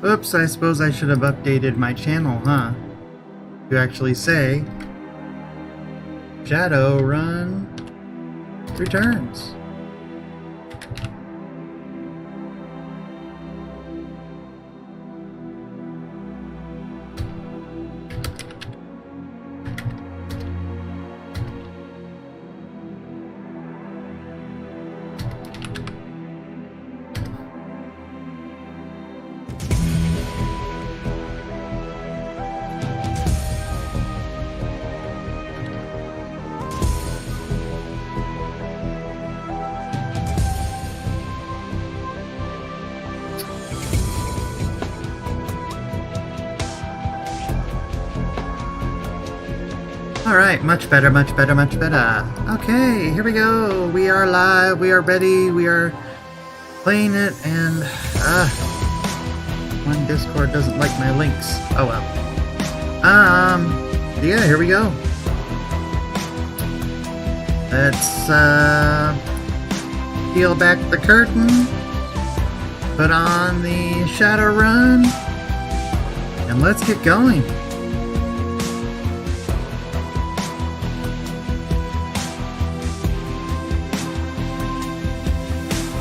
Oops, I suppose I should have updated my channel, huh? To actually say Shadowrun returns. Alright, much better, much better, much better. Okay, here we go. We are live, we are ready, we are playing it, and one Discord doesn't like my links. Oh well. Yeah, here we go. Let's peel back the curtain, put on the Shadowrun, and let's get going.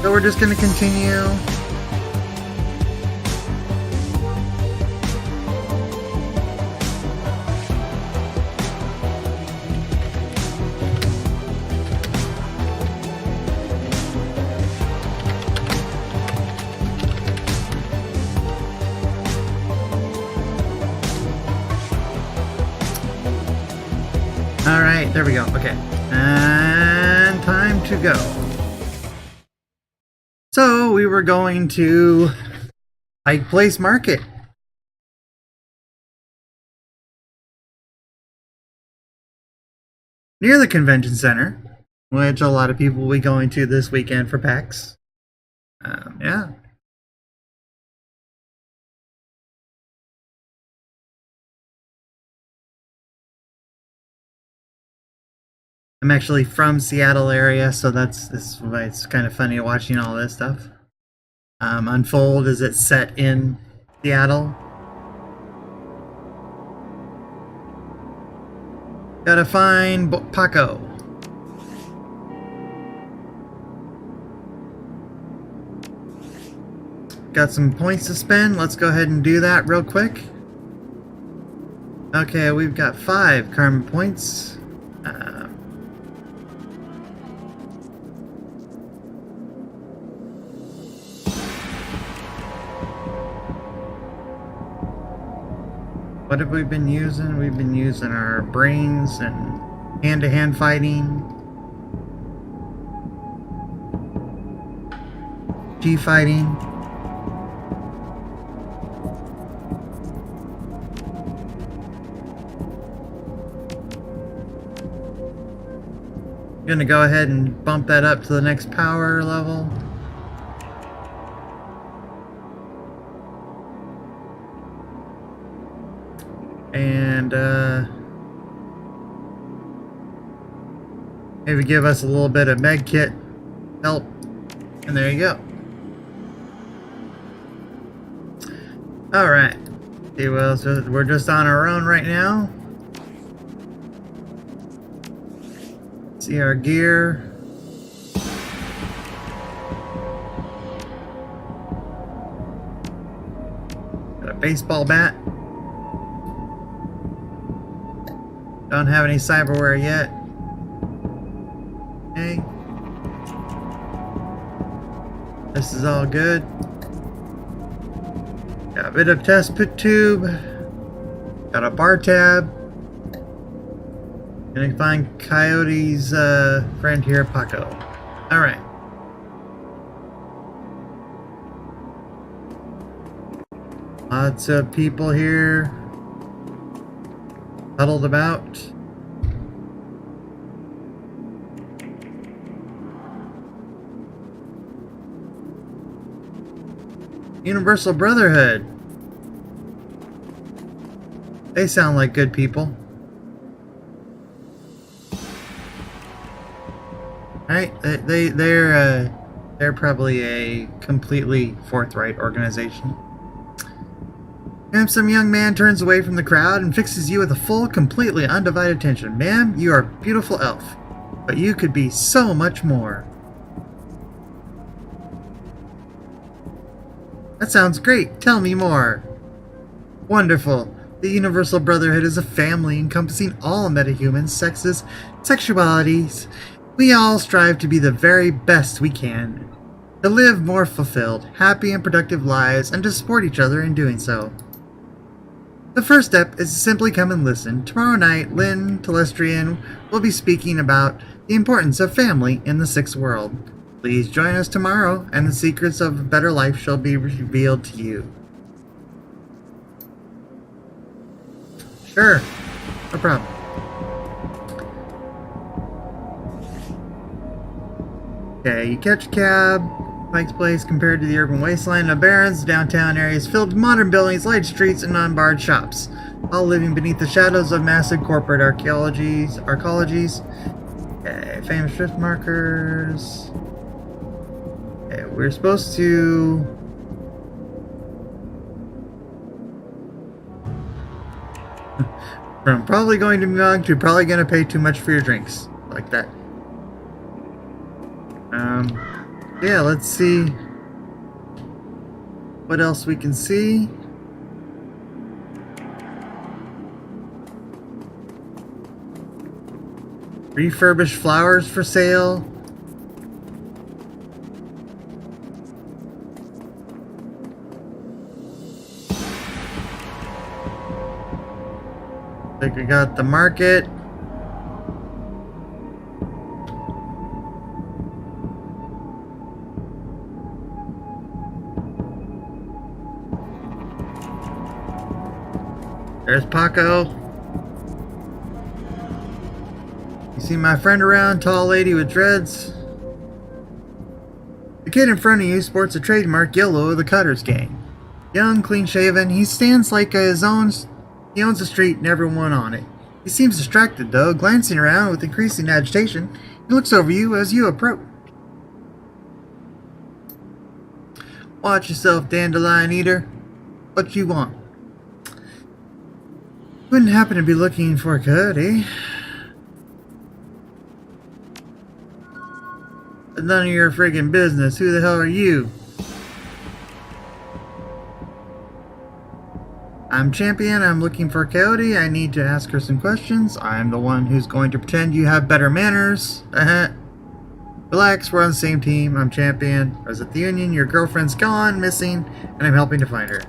So we're just going to continue. All right, there we go. Okay, and time to go. So we were going to Pike Place Market. Near the convention center, which a lot of people will be going to this weekend for PAX. Yeah. I'm actually from Seattle area, so this is why it's kind of funny watching all this stuff unfold as it's set in Seattle. Gotta find Paco. Got some points to spend. Let's go ahead and do that real quick. Okay, we've got 5 karma points. What have we been using? We've been using our brains and hand-to-hand fighting. G-fighting. Gonna go ahead and bump that up to the next power level. And maybe give us a little bit of med kit help. And there you go. Alright. See, well, so we're just on our own right now. See our gear. Got a baseball bat. Don't have any cyberware yet. Okay. This is all good. Got a bit of test pit tube. Got a bar tab. Gonna find Coyote's friend here, Paco. Alright. Lots of people here. Huddled about. Universal Brotherhood. They sound like good people. Right? They're probably a completely forthright organization. And some young man turns away from the crowd and fixes you with a full, completely undivided attention. Ma'am, you are a beautiful elf, but you could be so much more. That sounds great. Tell me more. Wonderful. The Universal Brotherhood is a family encompassing all metahumans, sexes, sexualities. We all strive to be the very best we can, to live more fulfilled, happy, and productive lives, and to support each other in doing so. The first step is to simply come and listen. Tomorrow night, Lynn Telestrian will be speaking about the importance of family in the sixth world. Please join us tomorrow, and the secrets of a better life shall be revealed to you. Sure, no problem. Okay, you catch a cab. Pike's Place, compared to the urban wasteland of Barrens, the downtown area is filled with modern buildings, light streets, and unbarred shops, all living beneath the shadows of massive corporate arcologies. Okay, famous drift markers. Okay, we're supposed to... From probably going to be young to probably going to pay too much for your drinks. Like that. Yeah, let's see what else we can see. Refurbished flowers for sale. I think we got the market. There's Paco. You see my friend around, tall lady with dreads? The kid in front of you sports a trademark yellow of the Cutters gang. Young, clean-shaven, he stands like he owns the street and everyone on it. He seems distracted, though, glancing around with increasing agitation. He looks over you as you approach. Watch yourself, dandelion eater. What you want? Wouldn't happen to be looking for a Cody. It's none of your friggin' business. Who the hell are you? I'm Champion. I'm looking for Coyote. I need to ask her some questions. I'm the one who's going to pretend you have better manners. Relax, we're on the same team. I'm Champion. I was at the Union. Your girlfriend's gone, missing, and I'm helping to find her.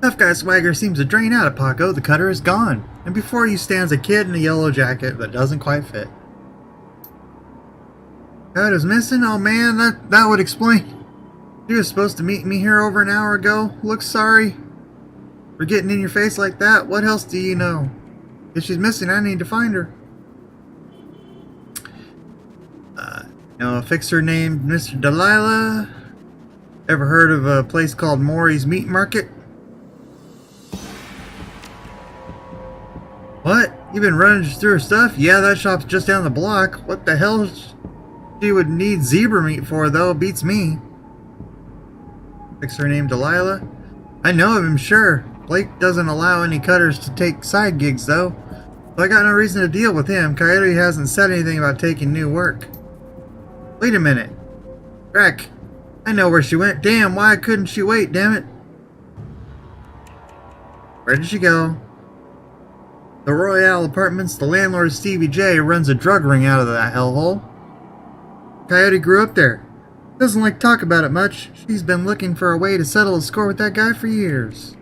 Tough guy swagger seems to drain out at Paco. The cutter is gone. And before you stands a kid in a yellow jacket that doesn't quite fit. Cutter's missing? Oh man, that would explain. She was supposed to meet me here over an hour ago. Looks sorry for getting in your face like that. What else do you know? If she's missing, I need to find her. A fixer named Mr. Delilah. Ever heard of a place called Maury's Meat Market? What? You been running through her stuff? Yeah, that shop's just down the block. What the hell she would need zebra meat for, though? Beats me. Fixer named Delilah? I know of him, sure. Blake doesn't allow any cutters to take side gigs, though. So I got no reason to deal with him. Coyote hasn't said anything about taking new work. Wait a minute. Crack. I know where she went. Damn, why couldn't she wait, damn it? Where did she go? The Royale Apartments. The landlord, Stevie J, runs a drug ring out of that hellhole. Coyote grew up there. Doesn't like to talk about it much. She's been looking for a way to settle a score with that guy for years.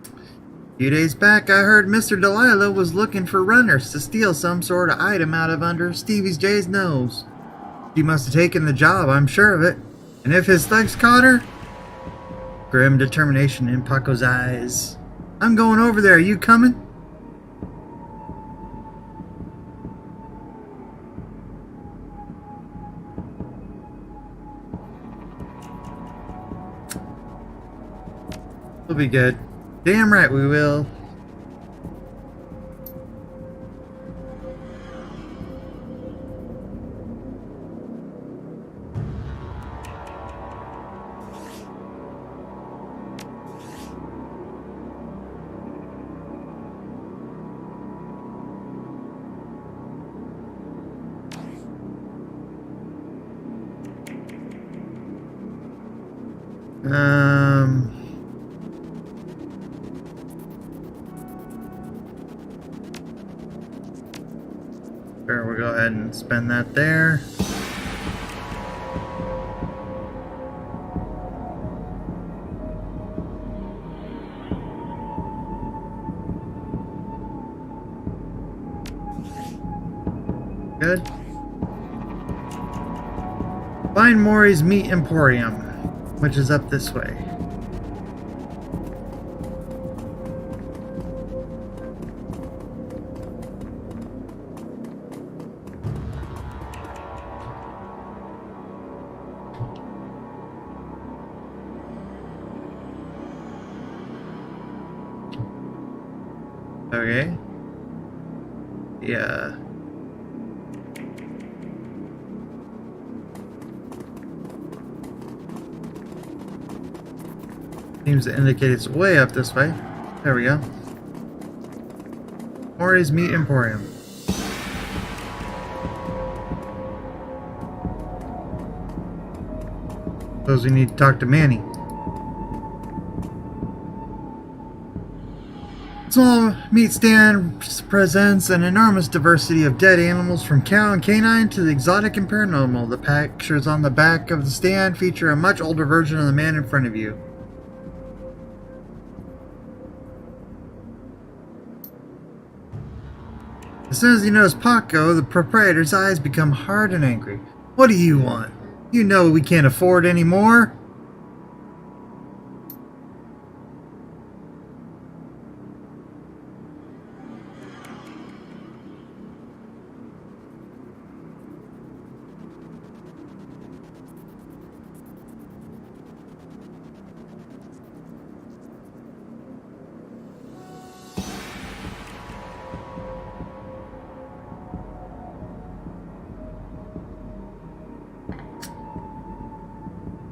A few days back, I heard Mr. Delilah was looking for runners to steal some sort of item out of under Stevie J's nose. She must have taken the job, I'm sure of it. And if his thugs caught her... Grim determination in Paco's eyes. I'm going over there. Are you coming? We'll be good. Damn right we will. Sure, we'll go ahead and spend that there. Good. Find Maury's Meat Emporium, which is up this way. Okay. Yeah. Seems to indicate it's way up this way. There we go. Maury's Meat Emporium. Suppose we need to talk to Manny. Small meat stand presents an enormous diversity of dead animals from cow and canine to the exotic and paranormal. The pictures on the back of the stand feature a much older version of the man in front of you. As soon as he knows Paco, the proprietor's eyes become hard and angry. What do you want? You know we can't afford any more.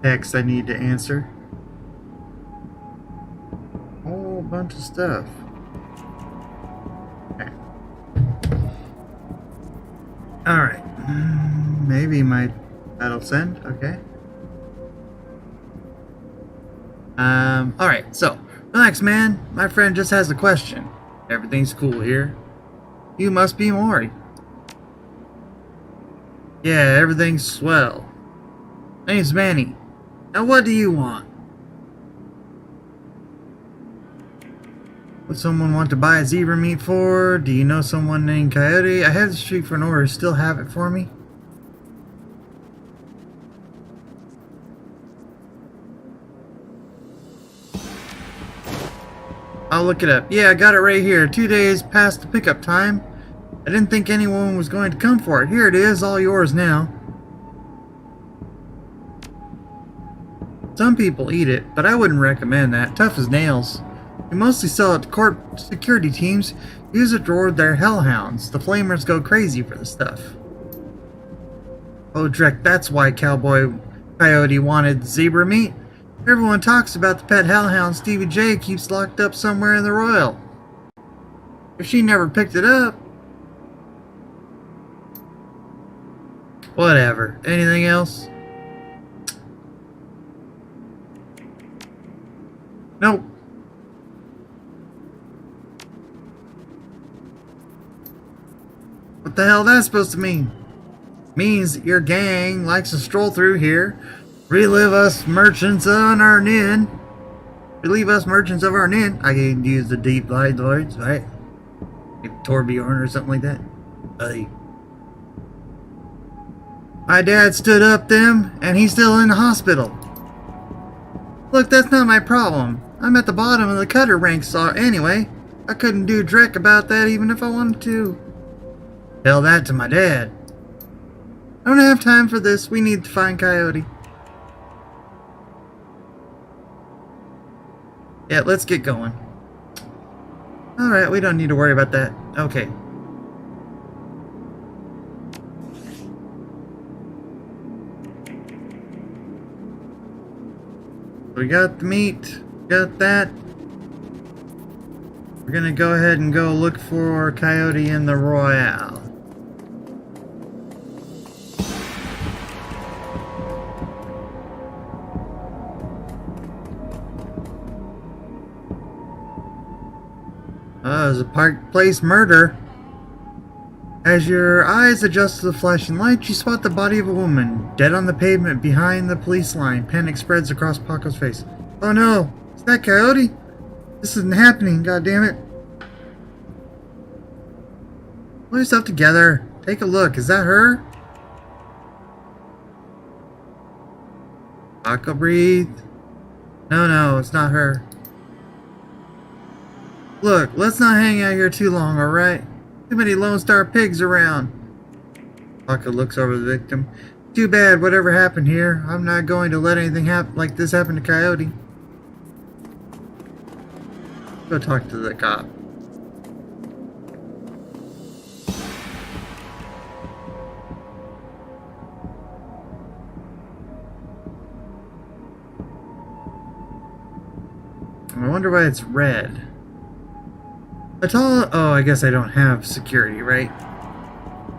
Text I need to answer. Whole bunch of stuff. Okay. Alright. Maybe that'll send. Okay. Alright, so relax, man. My friend just has a question. Everything's cool here. You must be Maury. Yeah, everything's swell. Name's Manny. Now what do you want? Would someone want to buy zebra meat for? Do you know someone named Coyote? I have the street for an order. Still have it for me? I'll look it up. Yeah, I got it right here. 2 days past the pickup time. I didn't think anyone was going to come for it. Here it is, all yours now. Some people eat it, but I wouldn't recommend that. Tough as nails. We mostly sell it to court security teams. Use it to reward their hellhounds. The flamers go crazy for the stuff. Oh, Drek, that's why Cowboy Coyote wanted zebra meat. Everyone talks about the pet hellhound Stevie J keeps locked up somewhere in the Royal. If she never picked it up... Whatever. Anything else? Nope. What the hell that's supposed to mean? Means that your gang likes to stroll through here, relieve us merchants of our inn. I can use the deep light lords, right? Like Torbjorn or something like that. Hey. My dad stood up them, and he's still in the hospital. Look, that's not my problem. I'm at the bottom of the cutter ranks anyway. I couldn't do dreck about that even if I wanted to. Tell that to my dad. I don't have time for this. We need to find Coyote. Yeah, let's get going. Alright, we don't need to worry about that. Okay. We got the meat. Got that. We're gonna go ahead and go look for Coyote in the Royale. Oh, it was a Park Place murder. As your eyes adjust to the flashing light, you spot the body of a woman, dead on the pavement behind the police line. Panic spreads across Paco's face. Oh no! Is that Coyote? This isn't happening, goddammit. Pull yourself together. Take a look. Is that her? Paco, breathe. No, it's not her. Look, let's not hang out here too long, alright? Too many Lone Star pigs around. Paco looks over the victim. Too bad, whatever happened here. I'm not going to let anything like this happen to Coyote. Go talk to the cop. I wonder why it's red. Oh, I guess I don't have security, right?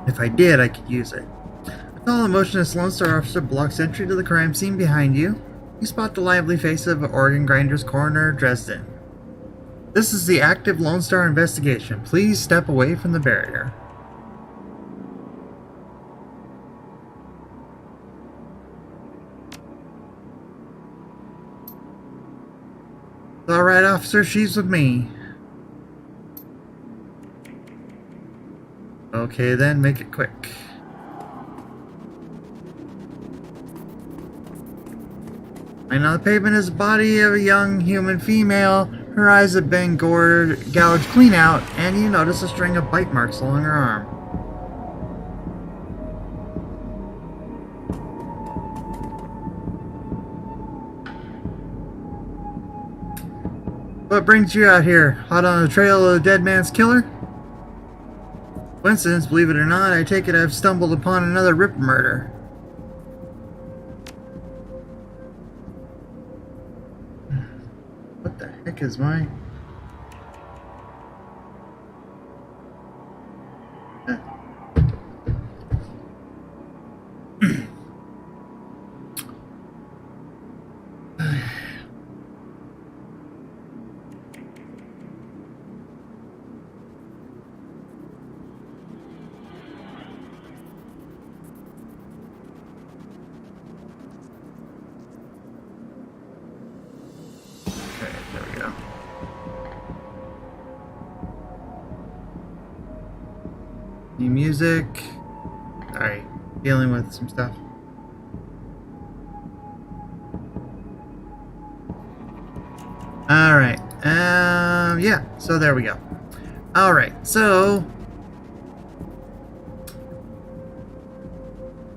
If I did, I could use it. A tall, emotionless Lone Star officer blocks entry to the crime scene behind you. You spot the lively face of organ grinder's coroner, Dresden. This is the active Lone Star investigation. Please step away from the barrier. Alright, officer, she's with me. Okay then, make it quick. Lying on the pavement is the body of a young human female. Her eyes have been gouged clean out, and you notice a string of bite marks along her arm. What brings you out here? Hot on the trail of the dead man's killer? Coincidence, believe it or not, I take it I've stumbled upon another Ripper murder. What the heck is my... New music. Alright, dealing with some stuff. Alright, yeah, so there we go. Alright, so...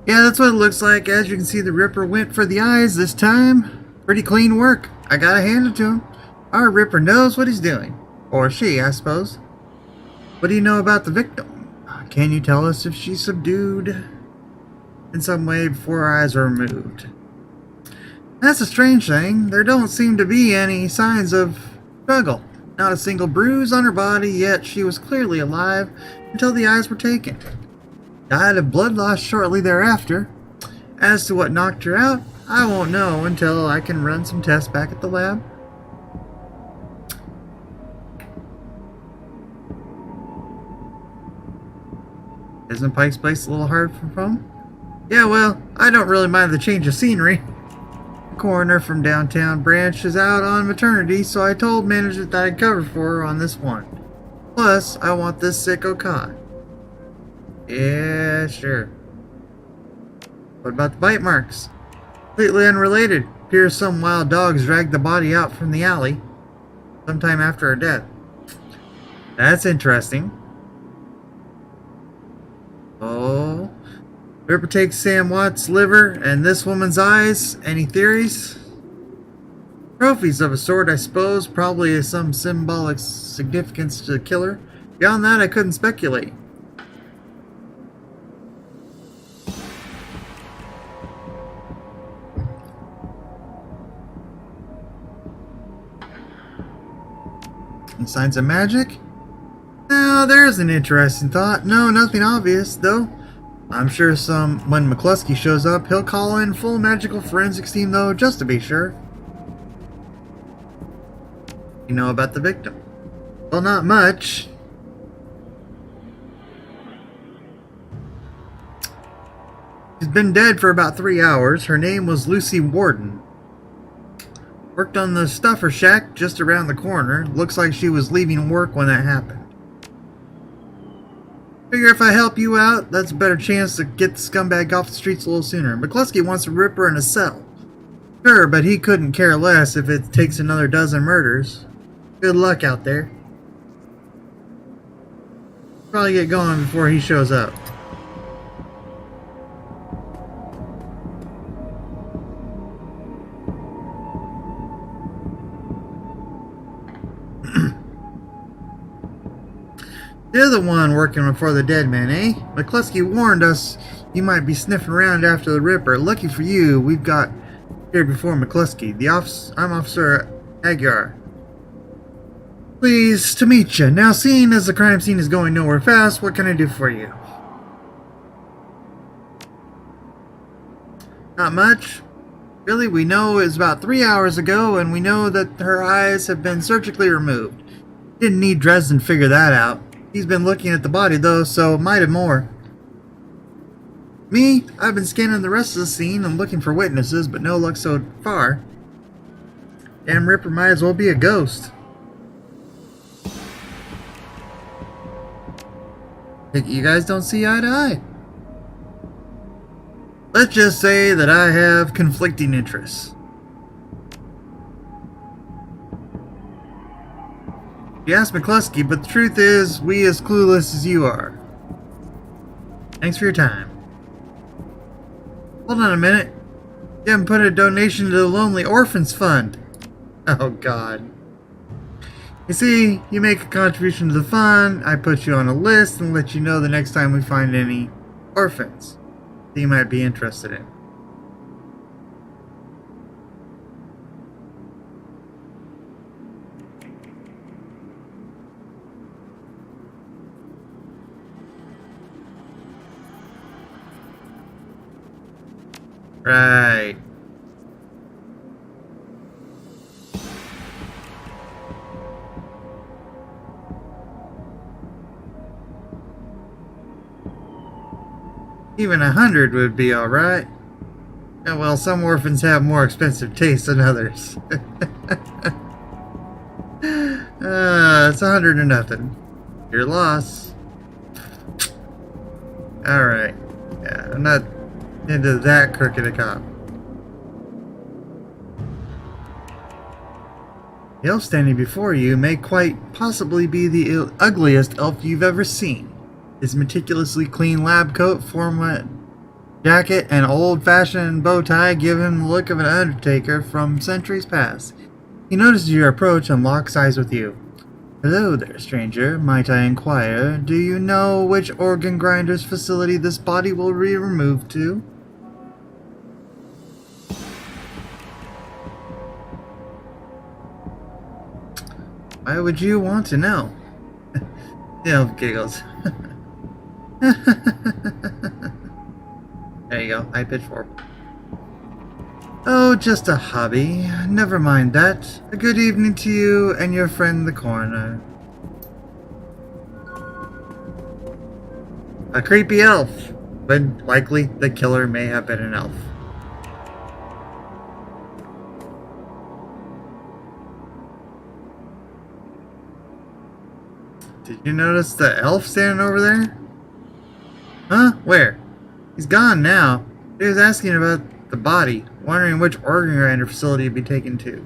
yeah, that's what it looks like. As you can see, the Ripper went for the eyes this time. Pretty clean work. I gotta hand it to him. Our Ripper knows what he's doing. Or she, I suppose. What do you know about the victim? Can you tell us if she's subdued in some way before her eyes are removed? That's a strange thing. There don't seem to be any signs of struggle. Not a single bruise on her body, yet she was clearly alive until the eyes were taken. Died of blood loss shortly thereafter. As to what knocked her out, I won't know until I can run some tests back at the lab. Isn't Pike's Place a little hard from home? Yeah, well, I don't really mind the change of scenery. The coroner from downtown branch is out on maternity, so I told management that I'd cover for her on this one. Plus, I want this sicko caught. Yeah, sure. What about the bite marks? Completely unrelated. Appears some wild dogs dragged the body out from the alley sometime after her death. That's interesting. Oh. Ripper takes Sam Watt's liver and this woman's eyes. Any theories? Trophies of a sort, I suppose, probably some symbolic significance to the killer. Beyond that, I couldn't speculate. Any signs of magic? Now, there's an interesting thought. No, nothing obvious, though. I'm sure when McCluskey shows up, he'll call in full magical forensics team, though, just to be sure. You know about the victim? Well, not much. She's been dead for about 3 hours. Her name was Lucy Warden. Worked on the stuffer shack just around the corner. Looks like she was leaving work when that happened. Figure if I help you out, that's a better chance to get the scumbag off the streets a little sooner. McCluskey wants to rip her in a cell. Sure, but he couldn't care less if it takes another dozen murders. Good luck out there. Probably get going before he shows up. You're the one working for the dead man, eh? McCluskey warned us you might be sniffing around after the Ripper. Lucky for you, we've got here before McCluskey. I'm Officer Aguiar. Pleased to meet you. Now, seeing as the crime scene is going nowhere fast, what can I do for you? Not much. Really, we know it was about 3 hours ago, and we know that her eyes have been surgically removed. Didn't need Dresden to figure that out. He's been looking at the body, though, so might have more. Me, I've been scanning the rest of the scene and looking for witnesses, but no luck so far. Damn Ripper might as well be a ghost. Think you guys don't see eye to eye? Let's just say that I have conflicting interests. You asked McCluskey, but the truth is, we as clueless as you are. Thanks for your time. Hold on a minute. You haven't put a donation to the Lonely Orphans Fund. Oh, God. You see, you make a contribution to the fund, I put you on a list and let you know the next time we find any orphans that you might be interested in. Right. Even 100 would be alright. Yeah, well, some orphans have more expensive tastes than others. It's 100 or nothing. Your loss. Alright. Yeah, I'm not into that crooked a cop. The elf standing before you may quite possibly be the ugliest elf you've ever seen. His meticulously clean lab coat, formal jacket, and old-fashioned bow tie give him the look of an undertaker from centuries past. He notices your approach and locks eyes with you. Hello there, stranger. Might I inquire, do you know which organ grinder's facility this body will be removed to? Why would you want to know? The elf giggles. There you go, high pitch forward. Oh, just a hobby. Never mind that. A good evening to you and your friend the coroner. A creepy elf, but likely the killer may have been an elf. Did you notice the elf standing over there? Huh? Where? He's gone now. He was asking about the body, wondering which organ grinder facility it'd be taken to.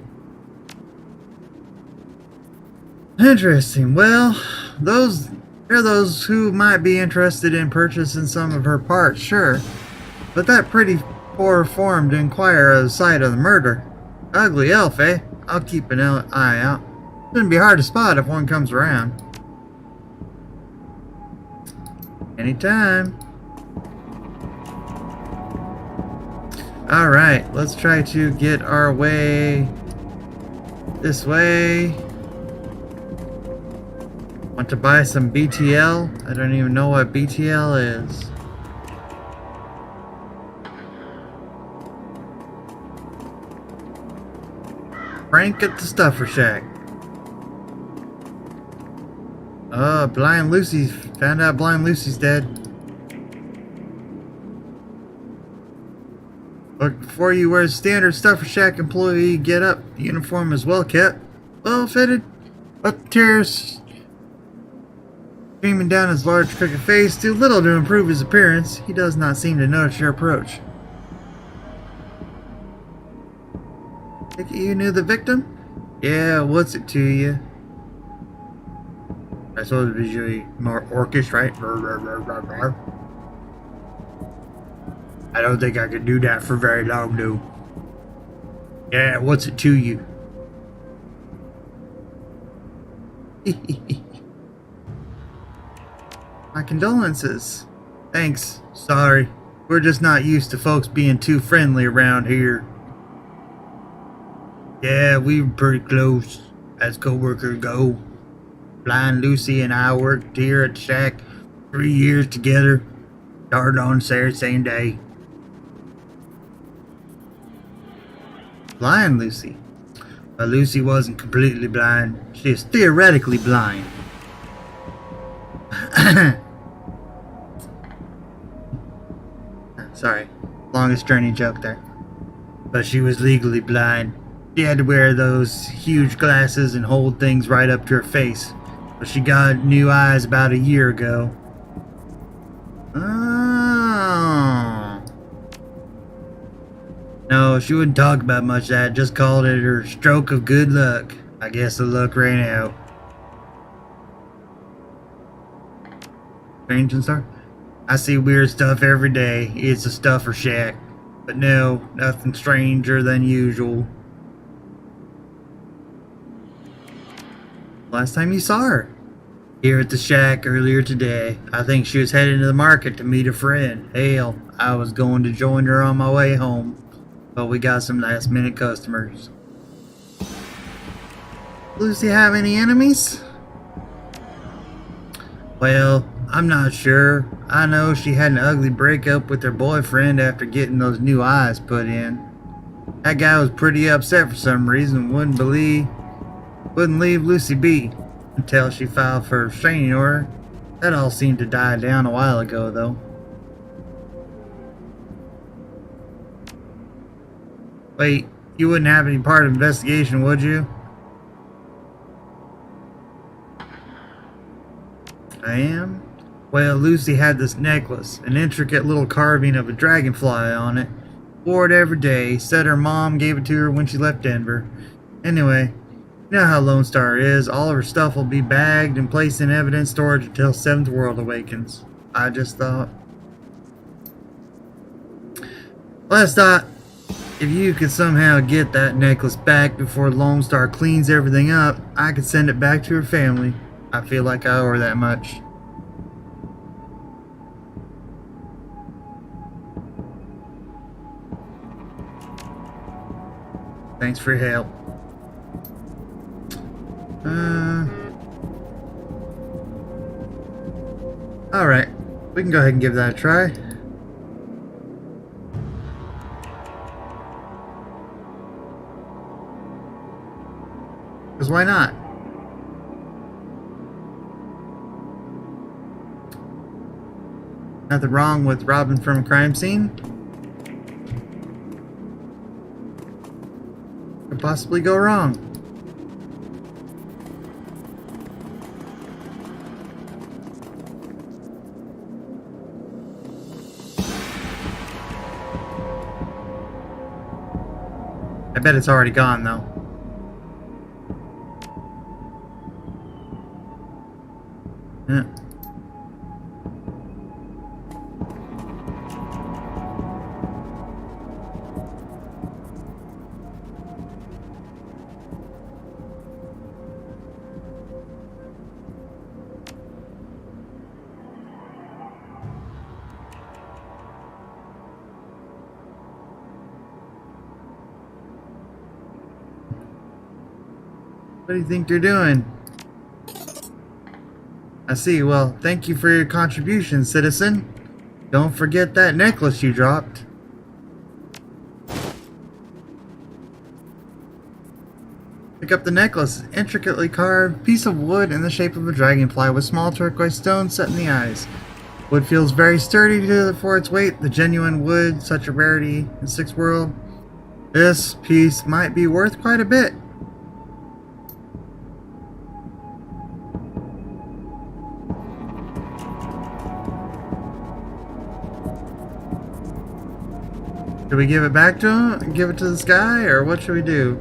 Interesting. Well, there are those who might be interested in purchasing some of her parts, sure. But that pretty poor form to inquire of the site of the murder. Ugly elf, eh? I'll keep an eye out. Shouldn't be hard to spot if one comes around. Anytime. Alright, let's try to get our way this way. Want to buy some BTL? I don't even know what BTL is. Frank at the Stuffer Shack. Blind Lucy's found out Blind Lucy's dead. But before you wear standard Stuffer Shack employee get up, the uniform is well kept, well fitted, but the tears streaming down his large crooked face do little to improve his appearance. He does not seem to notice your approach. Think you knew the victim? Yeah, what's it to you? I suppose it was usually more orcish, right? I don't think I could do that for very long, though. Yeah, what's it to you? My condolences. Thanks. Sorry. We're just not used to folks being too friendly around here. Yeah, we were pretty close, as co-workers go. Blind Lucy and I worked here at the shack 3 years together. Started on the same day. Blind Lucy? But Lucy wasn't completely blind. She is theoretically blind. Sorry, longest journey joke there. But she was legally blind. She had to wear those huge glasses and hold things right up to her face. But she got new eyes about a year ago. Oh. No, she wouldn't talk about much of that, just called it her stroke of good luck. I guess the luck ran out. Strange and stuff? I see weird stuff every day. It's a Stuffer Shack. But no, nothing stranger than usual. Last time you saw her? Here at the shack earlier today. I think she was heading to the market to meet a friend. Hell, I was going to join her on my way home. But we got some last minute customers. Lucy have any enemies? Well, I'm not sure. I know she had an ugly breakup with her boyfriend after getting those new eyes put in. That guy was pretty upset for some reason, wouldn't leave Lucy be until she filed for a restraining order. That all seemed to die down a while ago, though. Wait, you wouldn't have any part of the investigation, would you? I am? Well, Lucy had this necklace, an intricate little carving of a dragonfly on it. Wore it every day, said her mom gave it to her when she left Denver. Anyway, you know how Lone Star is. All of her stuff will be bagged and placed in evidence storage until Seventh World awakens. I just thought. Last thought, if you could somehow get that necklace back before Lone Star cleans everything up, I could send it back to her family. I feel like I owe her that much. Thanks for your help. Alright, we can go ahead and give that a try. Because why not? Nothing wrong with robbing from a crime scene. Could possibly go wrong. I bet it's already gone, though. Yeah. What do you think you're doing? I see. Well, thank you for your contribution, citizen. Don't forget that necklace you dropped. Pick up the necklace. Intricately carved piece of wood in the shape of a dragonfly with small turquoise stones set in the eyes. Wood feels very sturdy for its weight. The genuine wood, such a rarity in Sixth World. This piece might be worth quite a bit. Should we give it back to him? Give it to this guy? Or what should we do?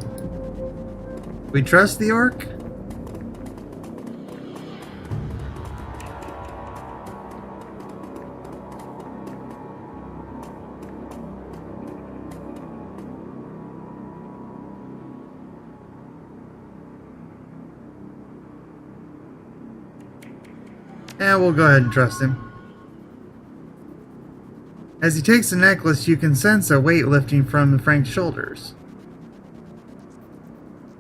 We trust the orc? Yeah, we'll go ahead and trust him. As he takes the necklace, you can sense a weight lifting from Frank's shoulders.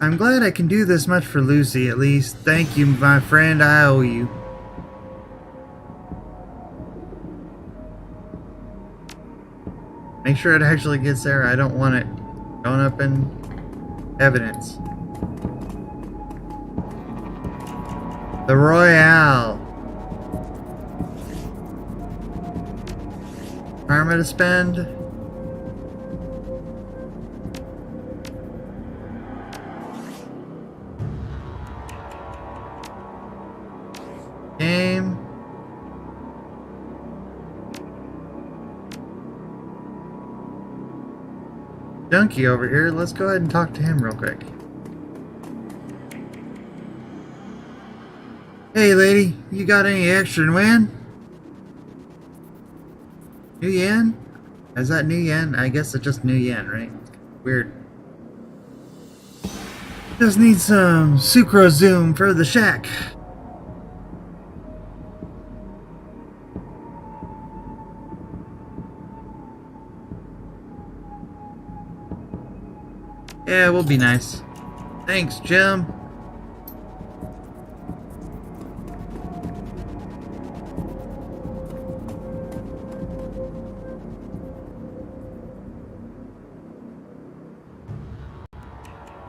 I'm glad I can do this much for Lucy, at least. Thank you, my friend. I owe you. Make sure it actually gets there. I don't want it going up in evidence. The Royale. Karma to spend. Game. Junkie over here. Let's go ahead and talk to him real quick. Hey lady, you got any extra to win? New yen? Is that new yen? I guess it's just new yen, right? Weird. Just need some sucro zoom for the shack. Yeah, we'll be nice. Thanks, Jim.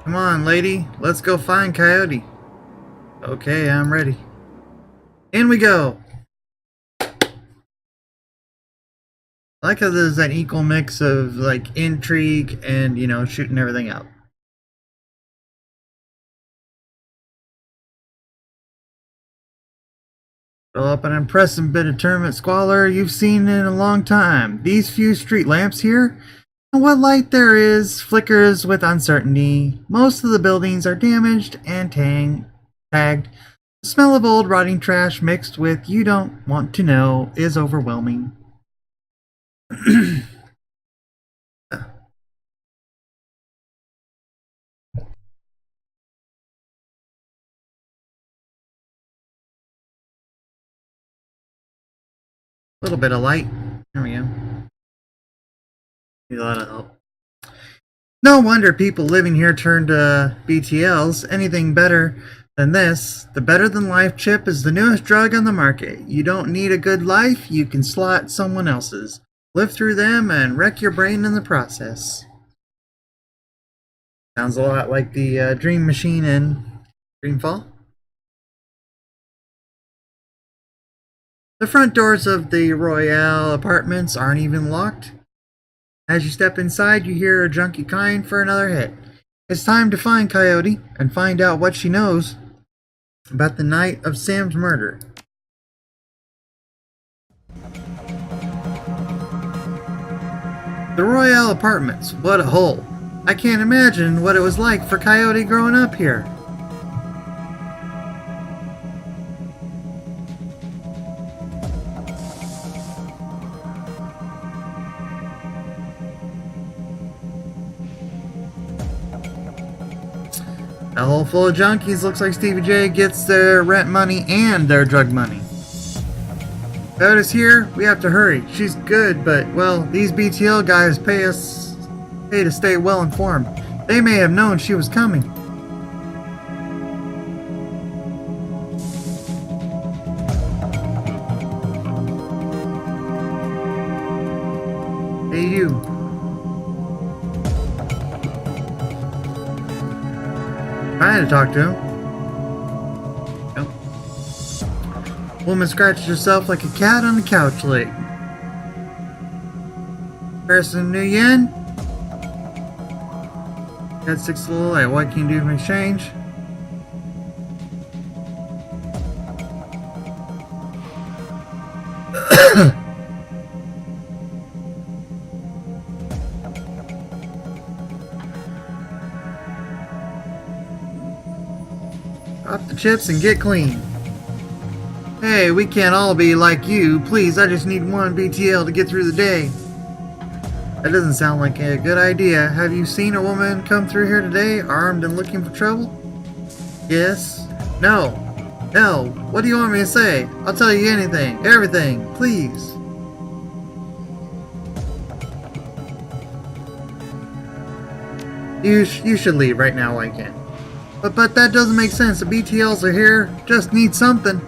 Come on, lady. Let's go find Coyote. Okay, I'm ready. In we go. I like how there's an equal mix of, like, intrigue and, you know, shooting everything out. Fill up an impressive bit of tournament squalor you've seen in a long time. These few street lamps here, and what light there is flickers with uncertainty. Most of the buildings are damaged and tagged. The smell of old rotting trash mixed with you don't want to know is overwhelming. A little bit of light. There we go. Need a lot of help. No wonder people living here turned to BTLs. Anything better than this. The better than life chip is the newest drug on the market. You don't need a good life, you can slot someone else's. Live through them and wreck your brain in the process. Sounds a lot like the Dream Machine in Dreamfall. The front doors of the Royale apartments aren't even locked. As you step inside, you hear a junkie crying for another hit. It's time to find Coyote and find out what she knows about the night of Sam's murder. The Royale apartments, what a hole. I can't imagine what it was like for Coyote growing up here. A hole full of junkies. Looks like Stevie J gets their rent money and their drug money. Coyote's here. We have to hurry. She's good, but, well, these BTL guys pay to stay well informed. They may have known she was coming. Trying to talk to him. Nope. Woman scratches herself like a cat on the couch leg. Person New Yen. Got 6 little light. What can you do in exchange? Drop the chips and get clean. Hey, we can't all be like you. Please, I just need 1 BTL to get through the day. That doesn't sound like a good idea. Have you seen a woman come through here today, armed and looking for trouble? Yes. No. No. What do you want me to say? I'll tell you anything. Everything. Please. You should leave right now, I can. But that doesn't make sense. The BTLs are here. Just need something.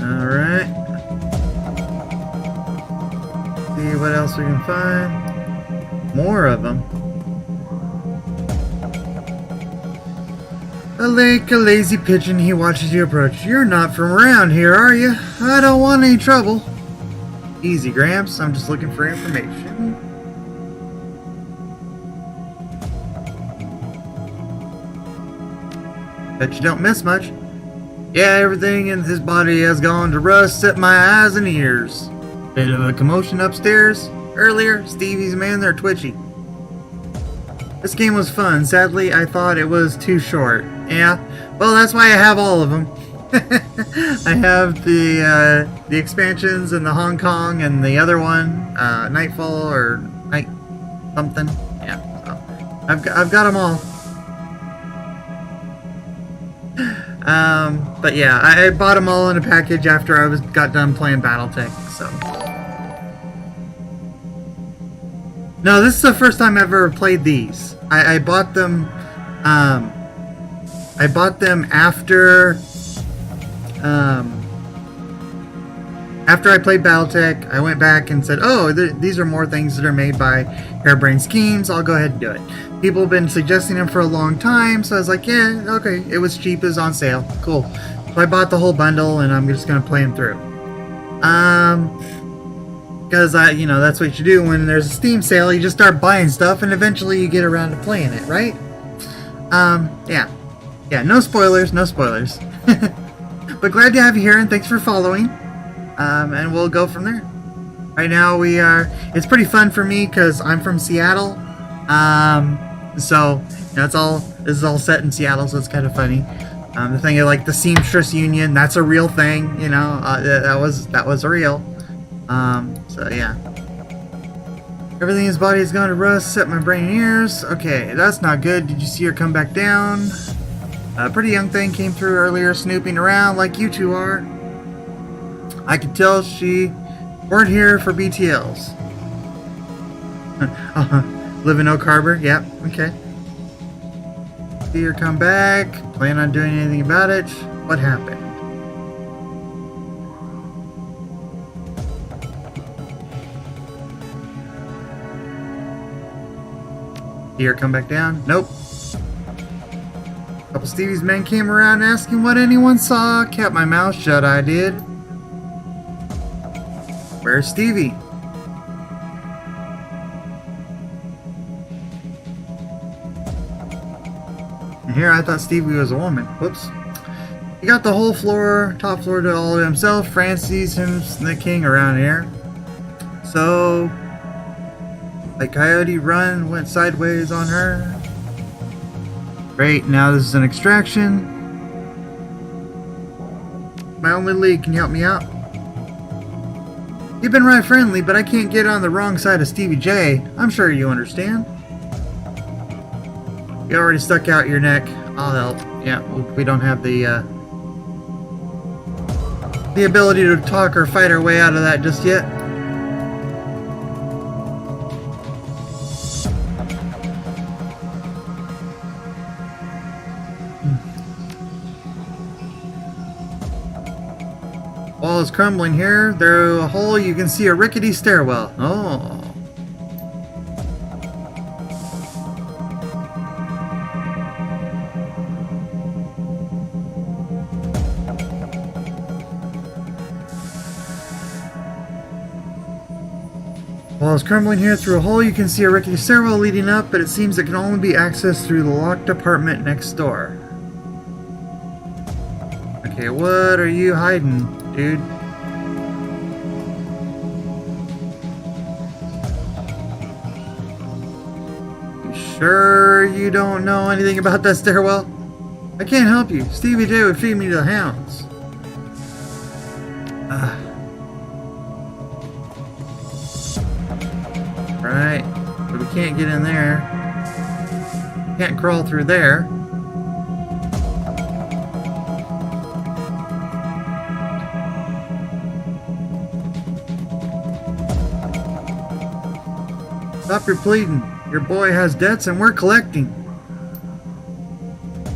Alright. See what else we can find. More of them. A lazy pigeon, he watches you approach. You're not from around here, are you? I don't want any trouble. Easy, Gramps. I'm just looking for information. Bet you don't miss much. Yeah, everything in his body has gone to rust, except my eyes and ears. Bit of a commotion upstairs. Earlier, Stevie's men, they're twitchy. This game was fun. Sadly, I thought it was too short. Yeah, well, that's why I have all of them. I have the expansions and the Hong Kong and the other one, Nightfall or Night something. Yeah, so I've got them all. But yeah, I bought them all in a package after I got done playing BattleTech. So no, this is the first time I've ever played these. I bought them. I bought them after I played BattleTech. I went back and said, "Oh, these are more things that are made by Harebrained Schemes. I'll go ahead and do it." People have been suggesting them for a long time, so I was like, "Yeah, okay." It was cheap, it was on sale, cool. So I bought the whole bundle, and I'm just gonna play them through. Because that's what you do when there's a Steam sale. You just start buying stuff, and eventually you get around to playing it, right? Yeah. No spoilers, no spoilers. But glad to have you here, and thanks for following. And we'll go from there. Right now it's pretty fun for me because I'm from Seattle. So this is all set in Seattle, so it's kind of funny. The thing of like the Seamstress Union, that's a real thing, that was real. So yeah. Everything in his body has gone to rust, except my brain and ears. Okay, that's not good. Did you see her come back down? A pretty young thing came through earlier, snooping around like you two are. I could tell she weren't here for BTLs. Live in Oak Harbor? Yep, okay. See her come back. Plan on doing anything about it? What happened? See her come back down? Nope. A couple Stevie's men came around asking what anyone saw. Kept my mouth shut, I did. Where's Stevie? And here I thought Stevie was a woman. Whoops. He got the whole floor, top floor to all to himself. Francis him's the king around here. So, like Coyote Run went sideways on her. Great, now this is an extraction. My only lead, can you help me out? You've been right friendly, but I can't get on the wrong side of Stevie J. I'm sure you understand. You already stuck out your neck. I'll help. Yeah, we don't have the ability to talk or fight our way out of that just yet. Wall is crumbling here. Through a hole you can see a rickety stairwell. Oh. Wall is crumbling here. Through a hole you can see a rickety stairwell leading up, but it seems it can only be accessed through the locked apartment next door. Okay, what are you hiding, dude? You sure you don't know anything about that stairwell? I can't help you. Stevie J would feed me to the hounds. Right, but we can't get in there. Can't crawl through there. Stop your pleading. Your boy has debts and we're collecting.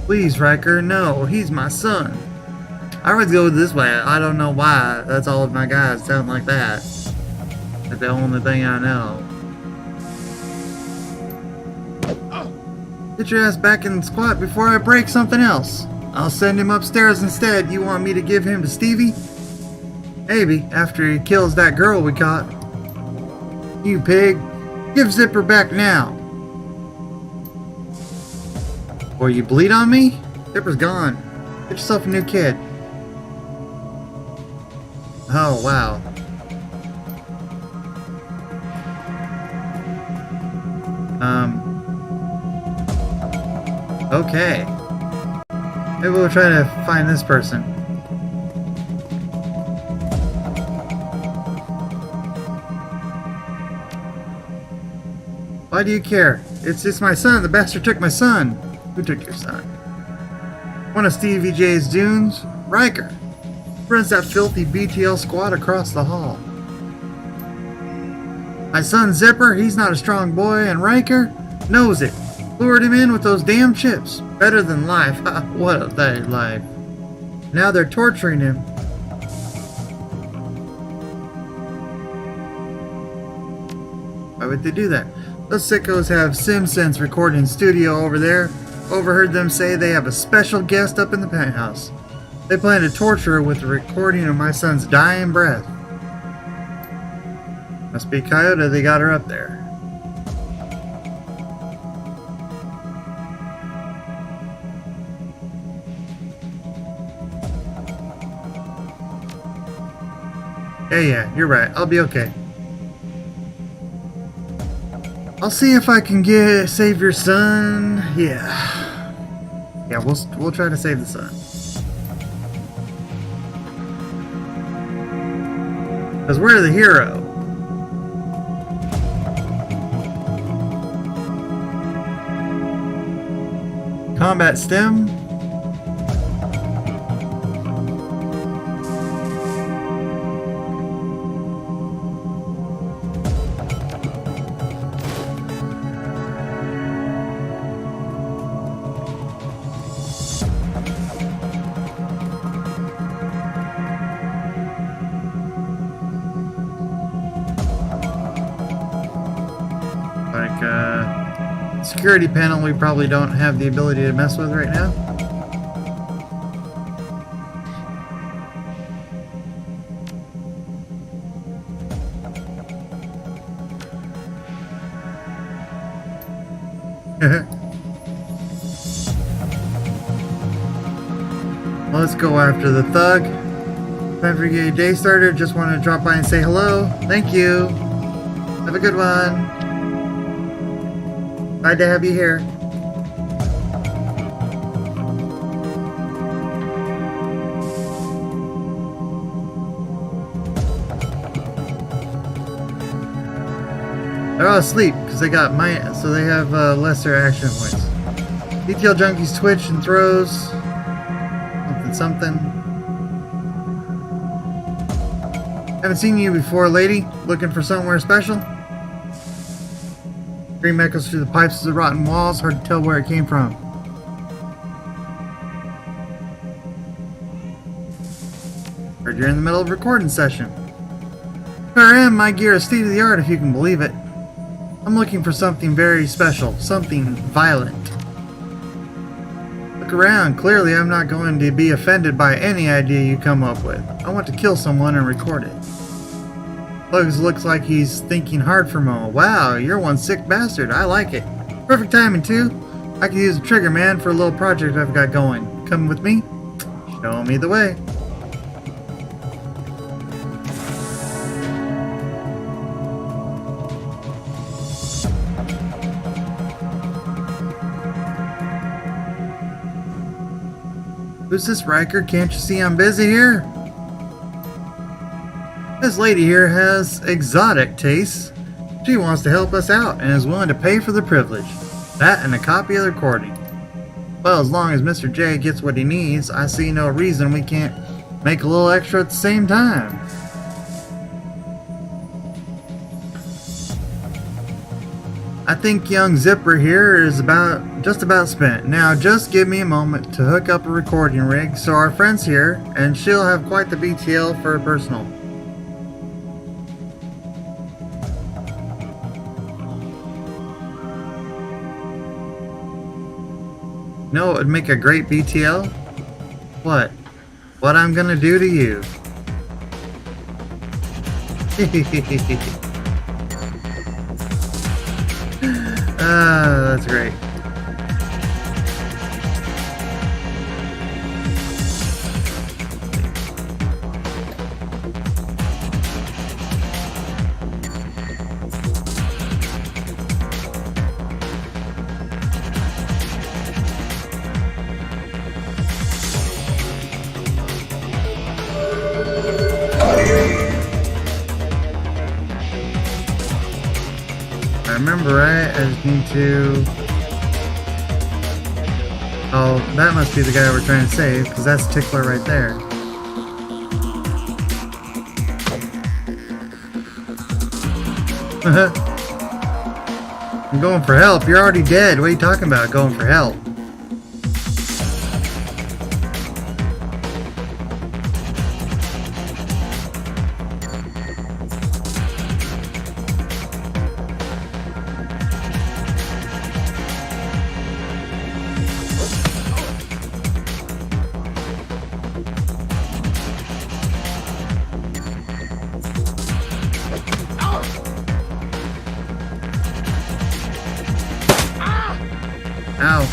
Please, Riker, no, he's my son. I would go this way. I don't know why. That's all of my guys sound like that. That's the only thing I know. Get your ass back in the squat before I break something else. I'll send him upstairs instead. You want me to give him to Stevie? Maybe, after he kills that girl we caught. You pig. Give Zipper back now. Or you bleed on me? Zipper's gone. Get yourself a new kid. Oh, wow. Okay. Maybe we'll try to find this person. Why do you care? It's my son. The bastard took my son. Who took your son? One of Stevie J's dunes? Riker. Runs that filthy BTL squad across the hall. My son Zipper, he's not a strong boy, and Riker knows it. Lured him in with those damn chips. Better than life. What a day life. Now they're torturing him. Why would they do that? Those sickos have SimSense recording studio over there. Overheard them say they have a special guest up in the penthouse. They plan to torture her with a recording of my son's dying breath. Must be Coyote, they got her up there. Yeah, you're right. I'll be okay. I'll see if I can save your son. Yeah, we'll try to save the son. Because we're the hero. Combat stem. Security panel we probably don't have the ability to mess with right now. Let's go after the thug. Time for your day starter. Just want to drop by and say hello. Thank you. Have a good one. Glad to have you here. They're all asleep because they got so they have lesser action points. DTL junkies twitch and throws. Something. Haven't seen you before, lady. Looking for somewhere special? Scream echoes through the pipes of the rotten walls. Hard to tell where it came from. Are Heard you're in the middle of a recording session. Where I am, my gear is state of the art if you can believe it. I'm looking for something very special, something violent. Look around, clearly I'm not going to be offended by any idea you come up with. I want to kill someone and record it. Bugs looks like he's thinking hard for a moment. Wow, you're one sick bastard, I like it. Perfect timing too. I could use a trigger man for a little project I've got going. Come with me? Show me the way. Who's this, Riker? Can't you see I'm busy here? This lady here has exotic tastes. She wants to help us out and is willing to pay for the privilege. That and a copy of the recording. Well, as long as Mr. J gets what he needs, I see no reason we can't make a little extra at the same time. I think young Zipper here is just about spent. Now just give me a moment to hook up a recording rig so our friend's here, and she'll have quite the BTL for her personal. You know what would make a great BTL? What? What I'm gonna do to you. That's great. I remember right, I just need to... Oh, that must be the guy we're trying to save, because that's Tickler right there. I'm going for help. You're already dead. What are you talking about, going for help? Ow.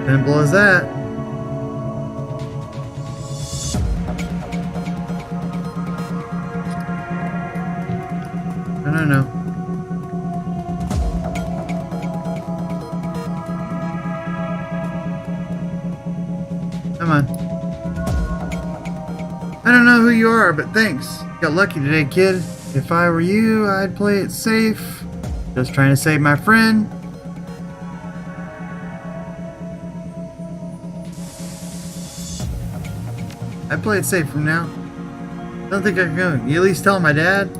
Simple as that. No. Come on. I don't know who you are, but thanks. Got lucky today, kid. If I were you, I'd play it safe. Just trying to save my friend. I'd play it safe from now. Don't think I can go. You at least tell my dad?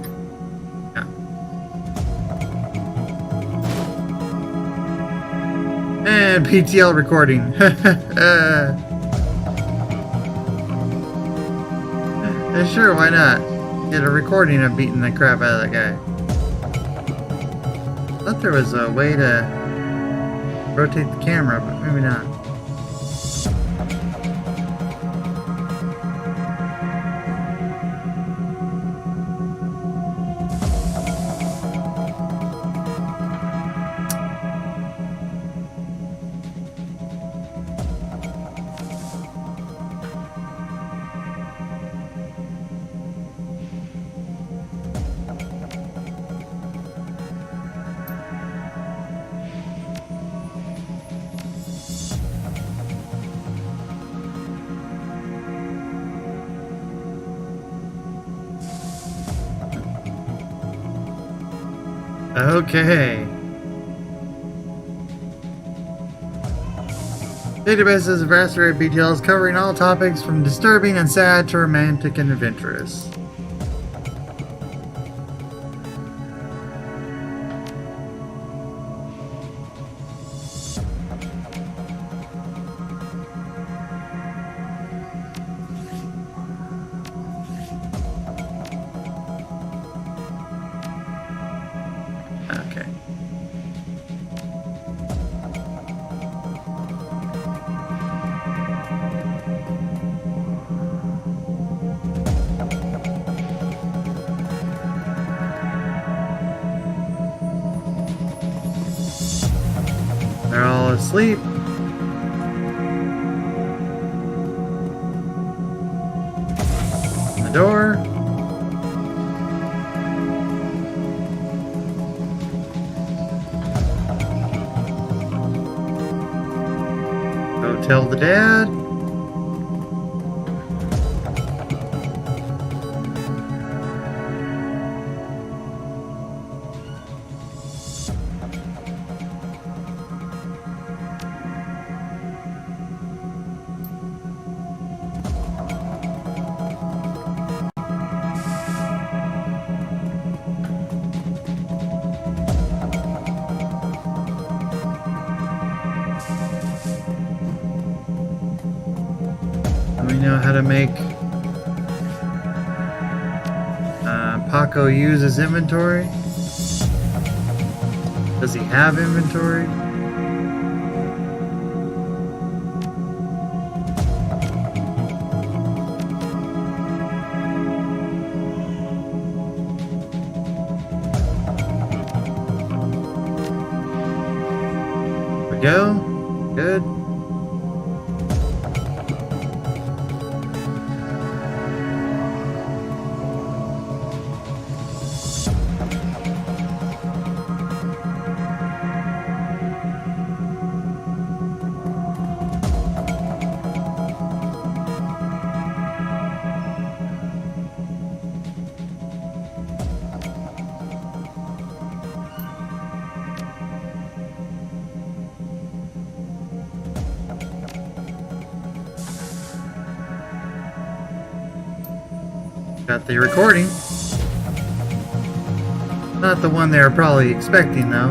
And PTL recording. Sure, why not? Get a recording of beating the crap out of that guy. I thought there was a way to rotate the camera, but maybe not. Okay. Database has a vast array of details covering all topics from disturbing and sad to romantic and adventurous. Okay. They're all asleep. The door. Go tell the dad. We know how to make Paco use his inventory. Does he have inventory? There we go. Good. Got the recording. Not the one they were probably expecting, though.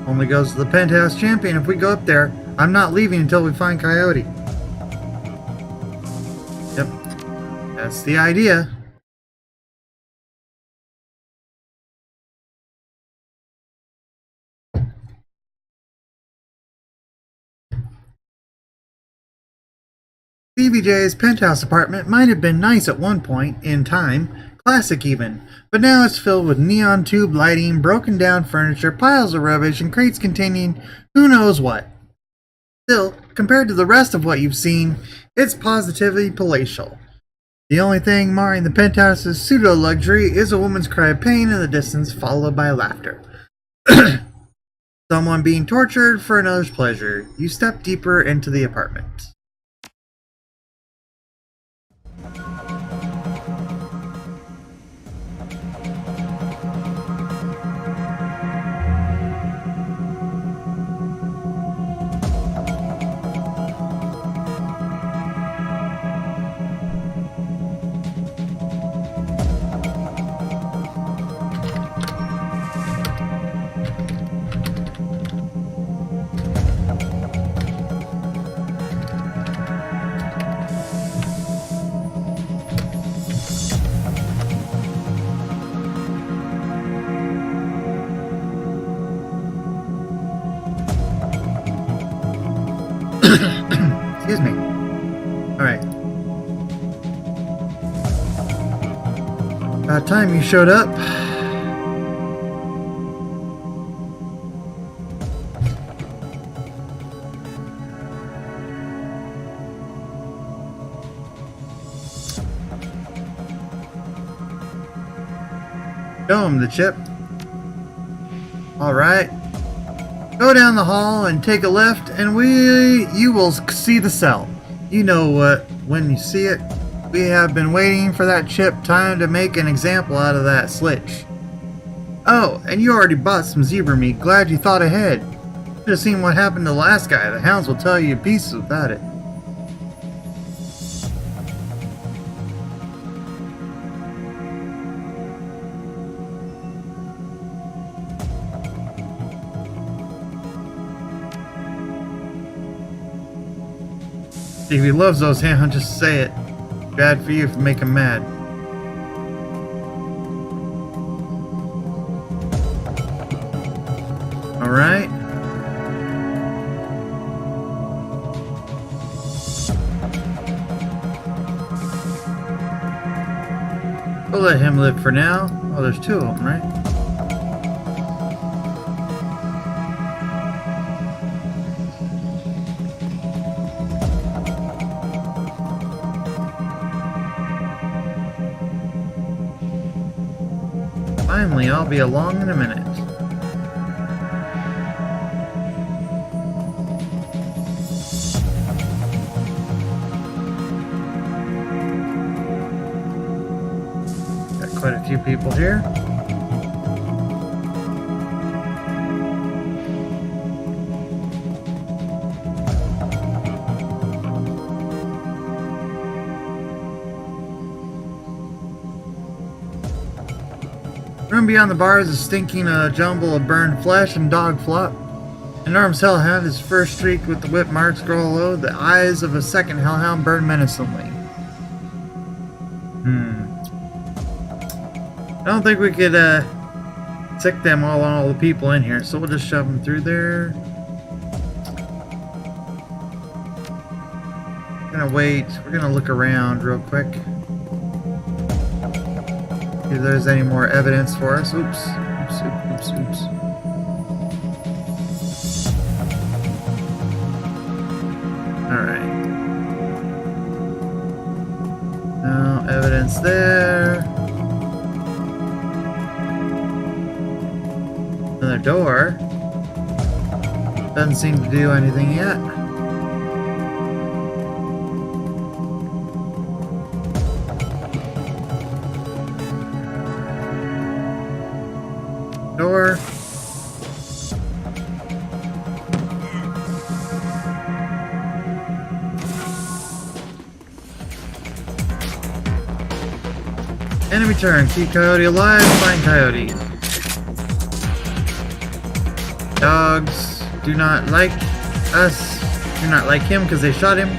Only goes to the penthouse champion if we go up there. I'm not leaving until we find Coyote. Yep. That's the idea. BBJ's penthouse apartment might have been nice at one point in time, classic even, but now it's filled with neon tube lighting, broken down furniture, piles of rubbish, and crates containing who knows what. Still, compared to the rest of what you've seen, it's positively palatial. The only thing marring the penthouse's pseudo-luxury is a woman's cry of pain in the distance, followed by laughter. Someone being tortured for another's pleasure. You step deeper into the apartment. Excuse me. Alright. About time you showed up. Show him the chip. Alright. Go down the hall and take a left, and you will see the cell. You know what, when you see it, we have been waiting for that chip. Time to make an example out of that slitch. Oh, and you already bought some zebra meat. Glad you thought ahead. Should have seen what happened to the last guy. The hounds will tell you pieces about it. If he loves those hounds, just say it. Bad for you if you make him mad. Alright. We'll let him live for now. Oh, there's two of them, right? Finally, I'll be along in a minute. Got quite a few people here. Room beyond the bar is a stinking jumble of burned flesh and dog flop. An enormous hellhound, his first streak with the whip marks grow low. The eyes of a second hellhound burn menacingly. I don't think we could sick them all on all the people in here, so we'll just shove them through there. We're gonna wait. We're gonna look around real quick. If there's any more evidence for us. Oops. Alright. No evidence there. Another door. Doesn't seem to do anything yet. Door. Enemy turn. Keep Coyote alive. Find Coyote. Dogs do not like us. Do not like him because they shot him.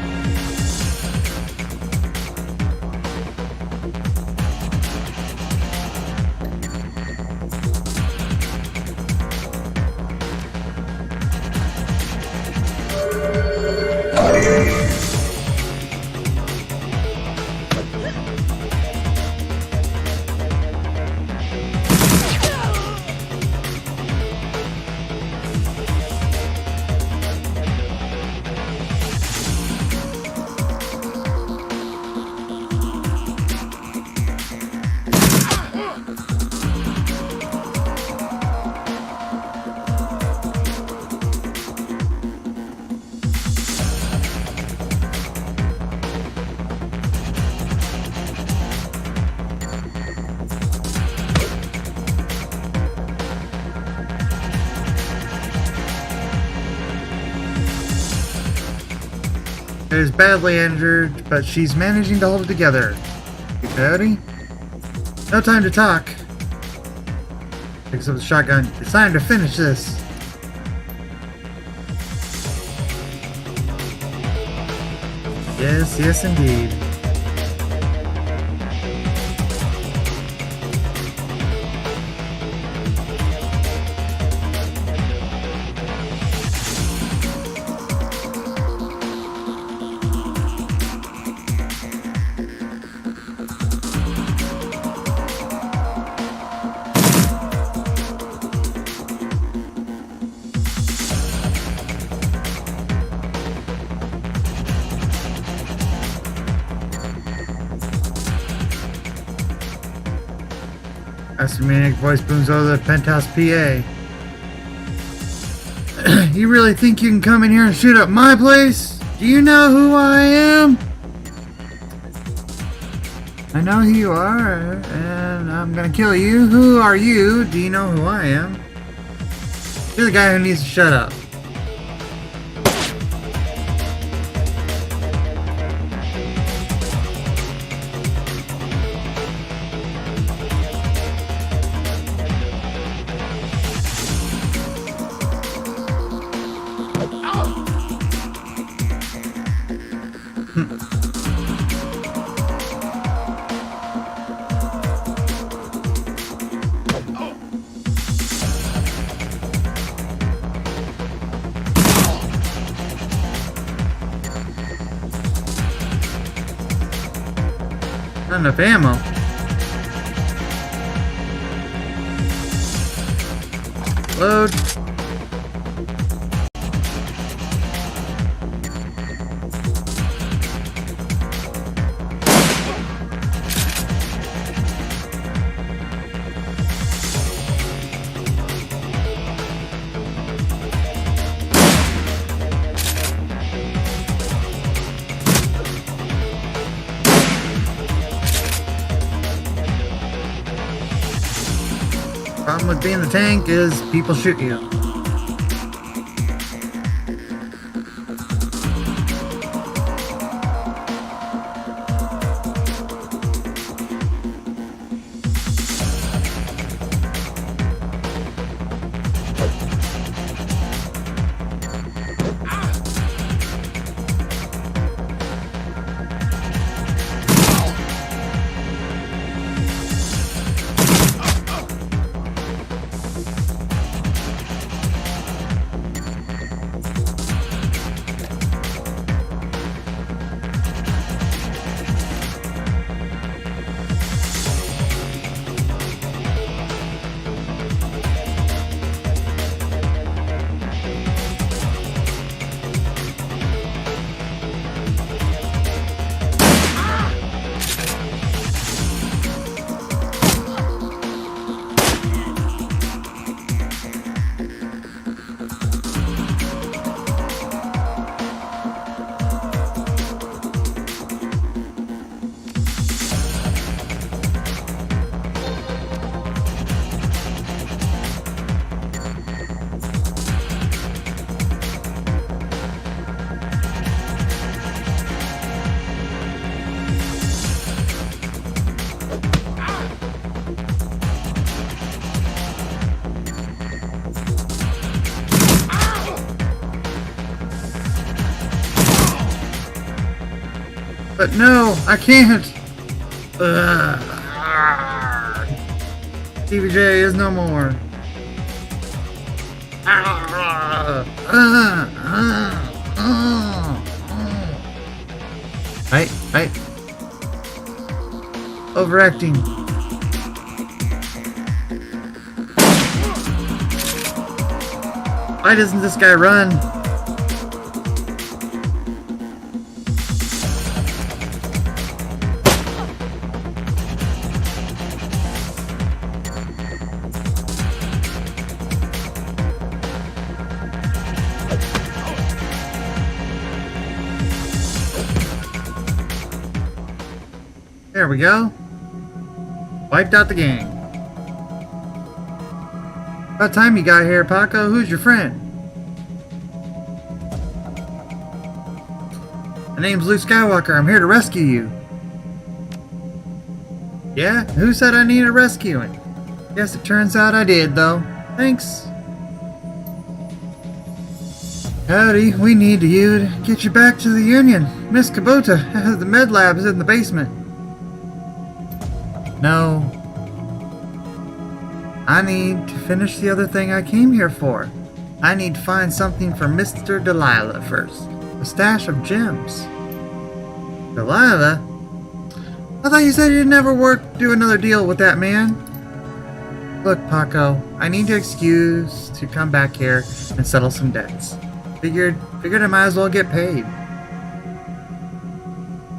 Is badly injured, but she's managing to hold it together. Coyote? No time to talk. Picks up the shotgun. It's time to finish this. Yes, indeed. Master Maniac voice booms over the penthouse PA. You really think you can come in here and shoot up my place? Do you know who I am? I know who you are, and I'm gonna kill you. Who are you? Do you know who I am? You're the guy who needs to shut up. Not enough ammo. Load. Problem with being the tank is people shoot you. But no, I can't. TVJ is no more. Right. Overacting. Why doesn't this guy run? There we go. Wiped out the gang. About time you got here, Paco. Who's your friend? My name's Luke Skywalker. I'm here to rescue you. Yeah? Who said I needed rescuing? Guess it turns out I did, though. Thanks. Howdy, we need you to get you back to the Union. Miss Kubota, the med lab is in the basement. No. I need to finish the other thing I came here for. I need to find something for Mr. Delilah first. A stash of gems. Delilah? I thought you said you'd never do another deal with that man. Look, Paco, I need your excuse to come back here and settle some debts. Figured I might as well get paid.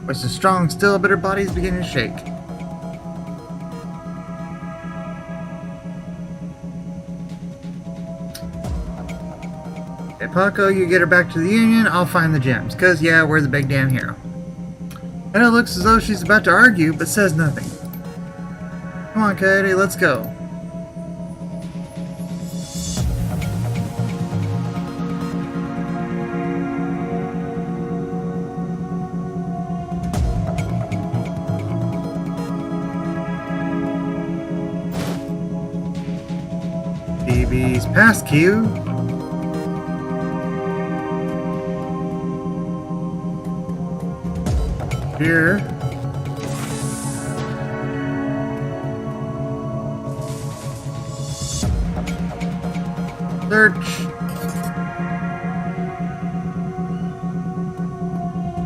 Voice is strong still, but her body's beginning to shake. Hey, Paco, you get her back to the Union, I'll find the gems. Cause yeah, we're the big damn hero. Edna looks as though she's about to argue, but says nothing. Come on, Coyote, let's go. BB's pass cue. Here. Search.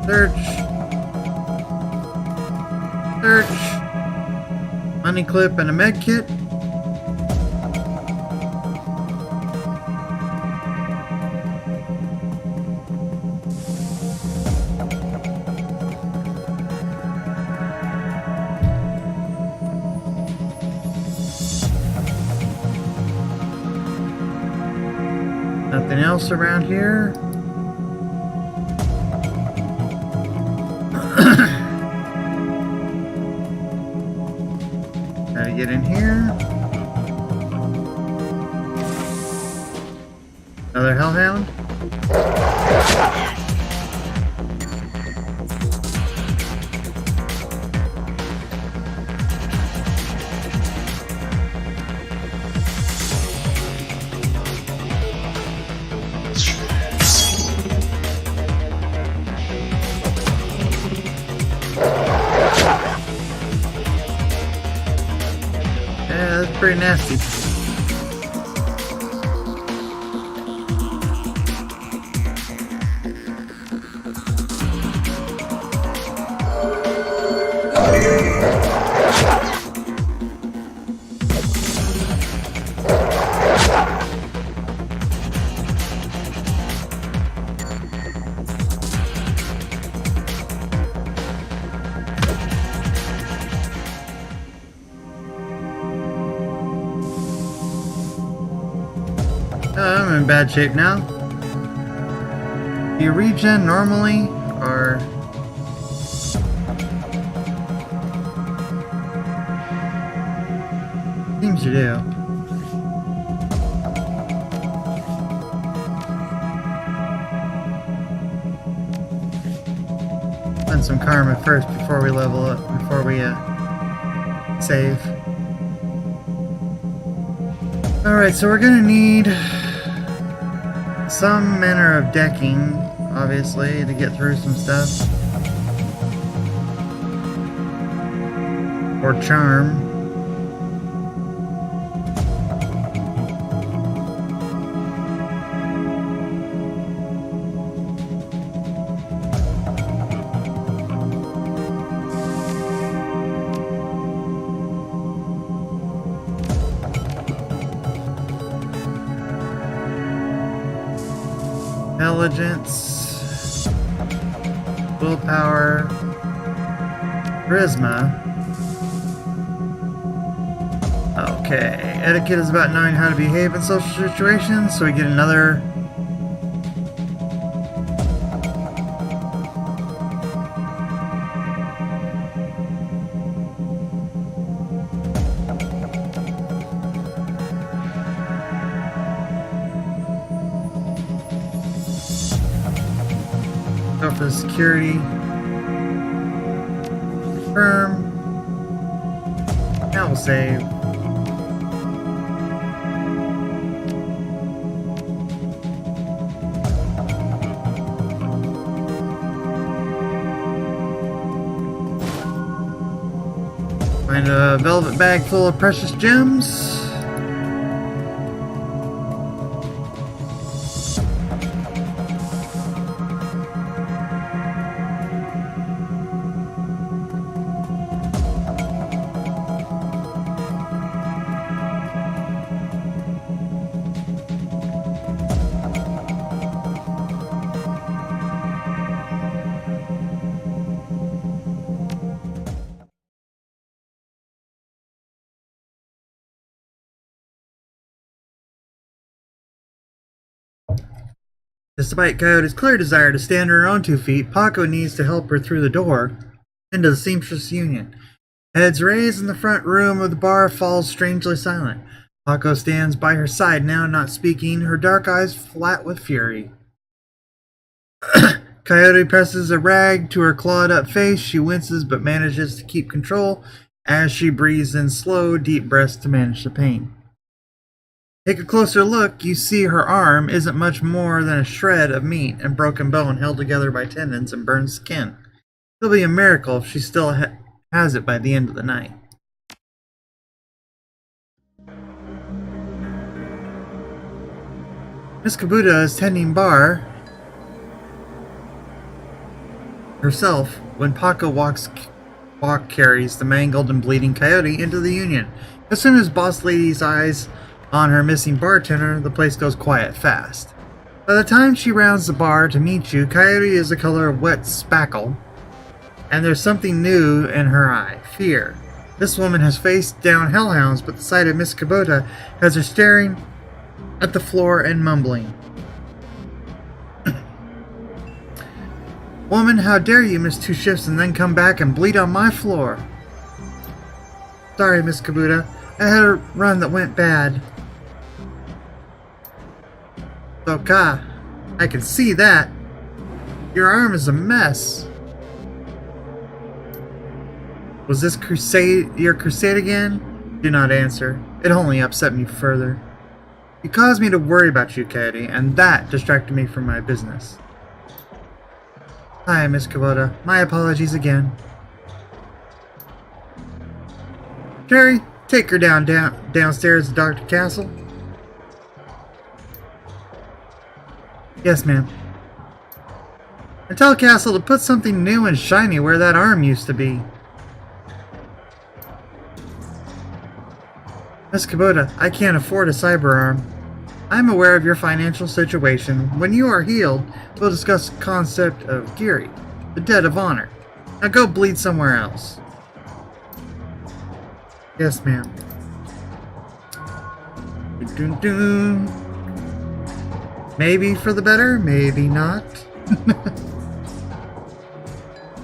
Search. Search. Money clip and a med kit. Nothing else around here. Gotta get in here. Another hellhound. Yeah, that's pretty nasty. I'm in bad shape now. Do you regen normally, or... Seems you do. Spend some karma first before we level up, before we save. Alright, so we're gonna need some manner of decking, obviously, to get through some stuff. Or charm. Intelligence, willpower, charisma. Okay, etiquette is about knowing how to behave in social situations, so we get another. Go for the security. Confirm. Now we'll save. Find a velvet bag full of precious gems. Despite Coyote's clear desire to stand on her own 2 feet, Paco needs to help her through the door. into the Seamstress Union. Heads raised, and the front room of the bar falls strangely silent. Paco stands by her side now, not speaking, her dark eyes flat with fury. Coyote presses a rag to her clawed-up face. She winces but manages to keep control as she breathes in slow, deep breaths to manage the pain. Take a closer look. You see her arm isn't much more than a shred of meat and broken bone held together by tendons and burned skin. It'll be a miracle if she still has it by the end of the night. Miss Kabuta is tending bar herself when Paco carries the mangled and bleeding Coyote into the Union. As soon as Boss Lady's eyes on her missing bartender, the place goes quiet fast. By the time she rounds the bar to meet you, Coyote is the color of wet spackle, and there's something new in her eye, fear. This woman has faced down hellhounds, but the sight of Miss Kubota has her staring at the floor and mumbling. Woman, how dare you miss 2 shifts and then come back and bleed on my floor? Sorry, Miss Kabuta. I had a run that went bad. Soka, I can see that. Your arm is a mess. Was this your crusade again? Do not answer. It only upset me further. You caused me to worry about you, Coyote, and that distracted me from my business. Hi, Miss Kubota. My apologies again. Terry, take her downstairs to Dr. Castle. Yes, ma'am. And tell Castle to put something new and shiny where that arm used to be. Miss Kubota, I can't afford a cyber arm. I'm aware of your financial situation. When you are healed, we'll discuss the concept of Giri, the debt of honor. Now go bleed somewhere else. Yes, ma'am. Dun, dun, dun. Maybe for the better, maybe not.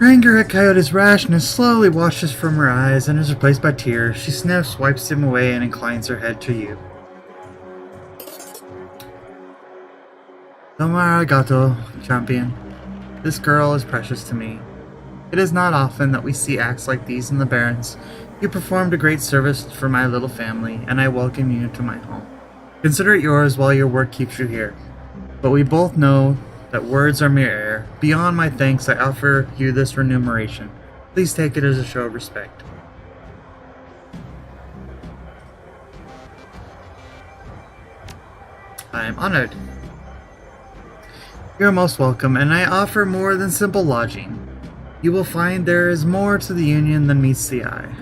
Her anger at Coyote's rashness slowly washes from her eyes and is replaced by tears. She sniffs, wipes them away, and inclines her head to you. Domo arigato, champion. This girl is precious to me. It is not often that we see acts like these in the Barrens. You performed a great service for my little family, and I welcome you to my home. Consider it yours while your work keeps you here. But we both know that words are mere air. Beyond my thanks, I offer you this remuneration. Please take it as a show of respect. I am honored. You are most welcome, and I offer more than simple lodging. You will find there is more to the Union than meets the eye.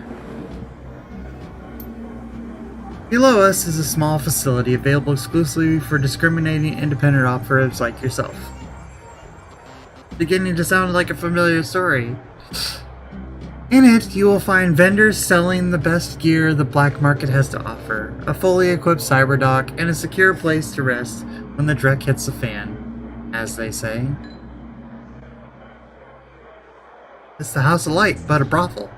Below us is a small facility available exclusively for discriminating independent operatives like yourself. Beginning to sound like a familiar story. In it, you will find vendors selling the best gear the black market has to offer, a fully equipped cyber dock, and a secure place to rest when the dreck hits the fan, as they say. It's the House of Light, but a brothel.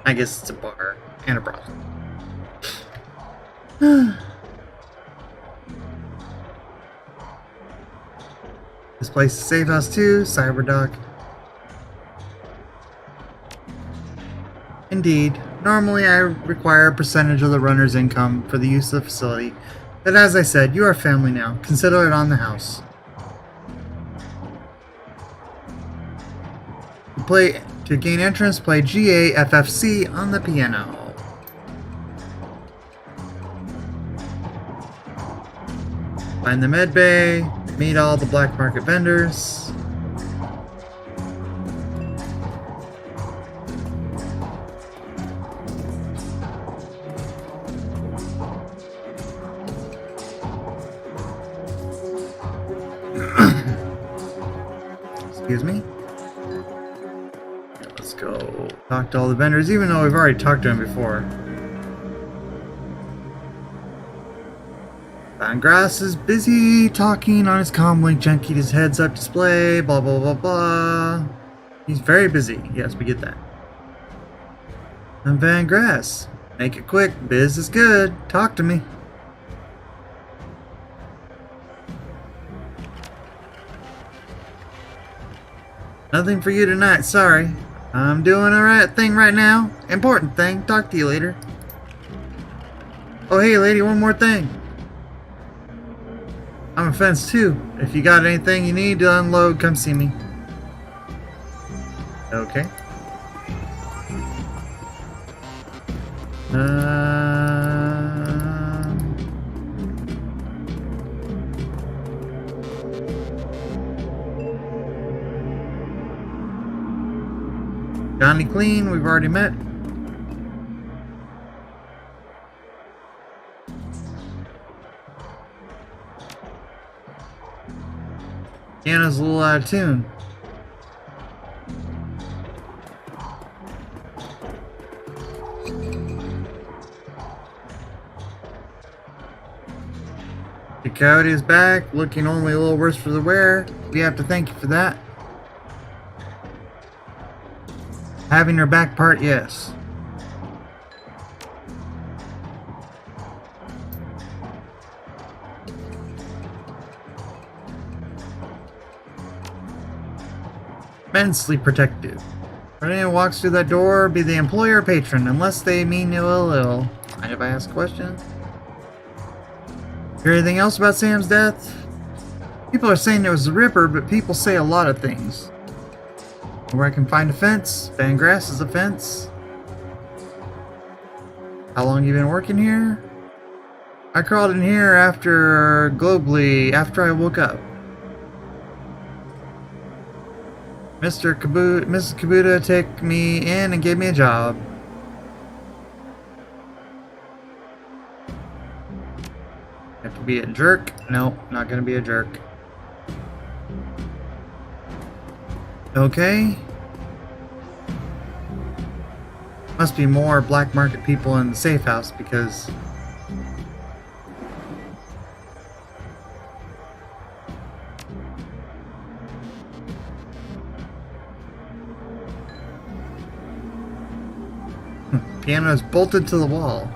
I guess it's a bar and a brothel. This place is a safe house too, Cyberdock. Indeed, normally I require a percentage of the runner's income for the use of the facility, but as I said, you are family now. Consider it on the house. To gain entrance, play GAFFC on the piano. Find the med bay, meet all the black market vendors. Excuse me. Let's go talk to all the vendors, even though we've already talked to them before. Grass is busy talking on his comlink junkie, his heads-up display, blah blah blah blah. He's very busy. Yes, we get that. I'm Van Grass. Make it quick. Biz is good. Talk to me. Nothing for you tonight, sorry. I'm doing the right thing right now. Important thing. Talk to you later. Oh, hey, lady, one more thing. I'm a fence too. If you got anything you need to unload, come see me. Okay. Johnny Clean, we've already met. Piano's a little out of tune. The coyote is back, looking only a little worse for the wear. We have to thank you for that. Having her back part, yes. Immensely protective. When anyone walks through that door, be the employer or patron, unless they mean you ill. Mind if I ask questions? Hear anything else about Sam's death? People are saying it was the Ripper, but people say a lot of things. Where I can find a fence? Van Grass is a fence. How long you been working here? I crawled in here after I woke up. Mrs. Kabuta took me in and gave me a job. Have to be a jerk? No, not gonna be a jerk. Okay. Must be more black market people in the safe house because piano is bolted to the wall.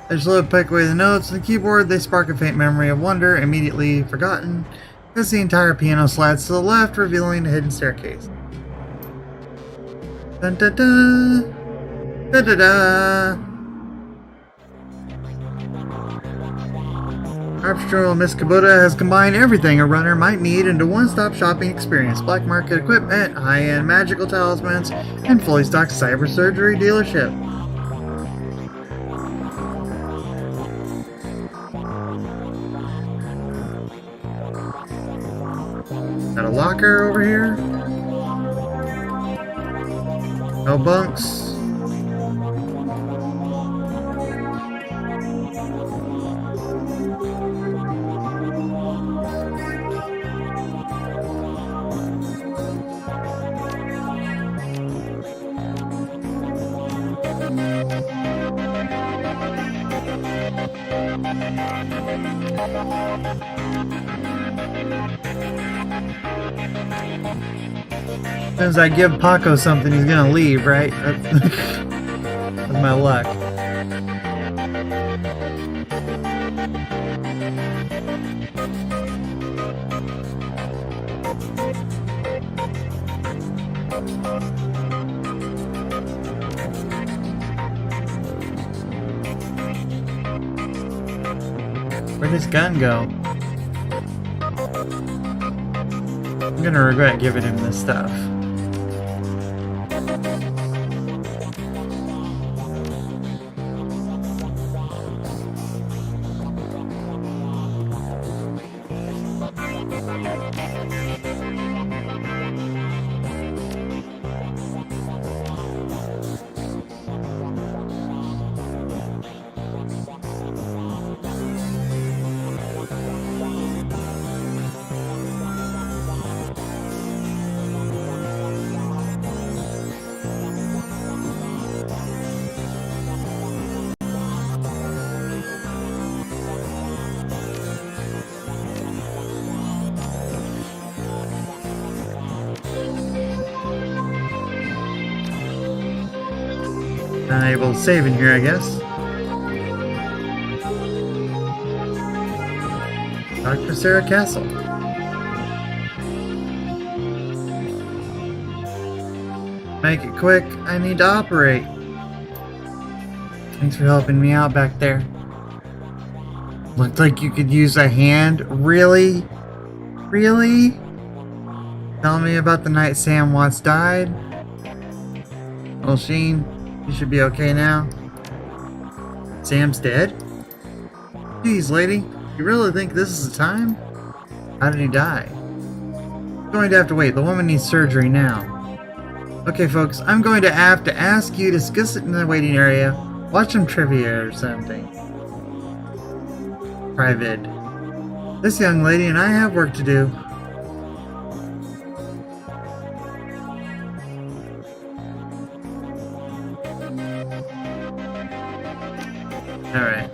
I just pick away the notes on the keyboard. They spark a faint memory of wonder, immediately forgotten, as the entire piano slides to the left, revealing a hidden staircase. Dun da da! Da da da! Armstrong Miss Kubota has combined everything a runner might need into one-stop shopping experience. Black market equipment, high-end magical talismans, and fully stocked cyber surgery dealership. Got a locker over here. No bunks. As soon as I give Paco something, he's gonna leave, right? That's my luck. Where'd his gun go? I'm gonna regret giving him this stuff. not able to save in here, I guess. Dr. Sarah Castle. Make it quick, I need to operate. Thanks for helping me out back there. Looked like you could use a hand. Really? Really? Tell me about the night Sam Watts died. Well, Sheen, you should be okay now. Sam's dead? Jeez, lady. You really think this is the time? How did he die? Going to have to wait. The woman needs surgery now. Okay, folks, I'm going to have to ask you to sit in the waiting area. Watch some trivia or something. Private. This young lady and I have work to do. Alright.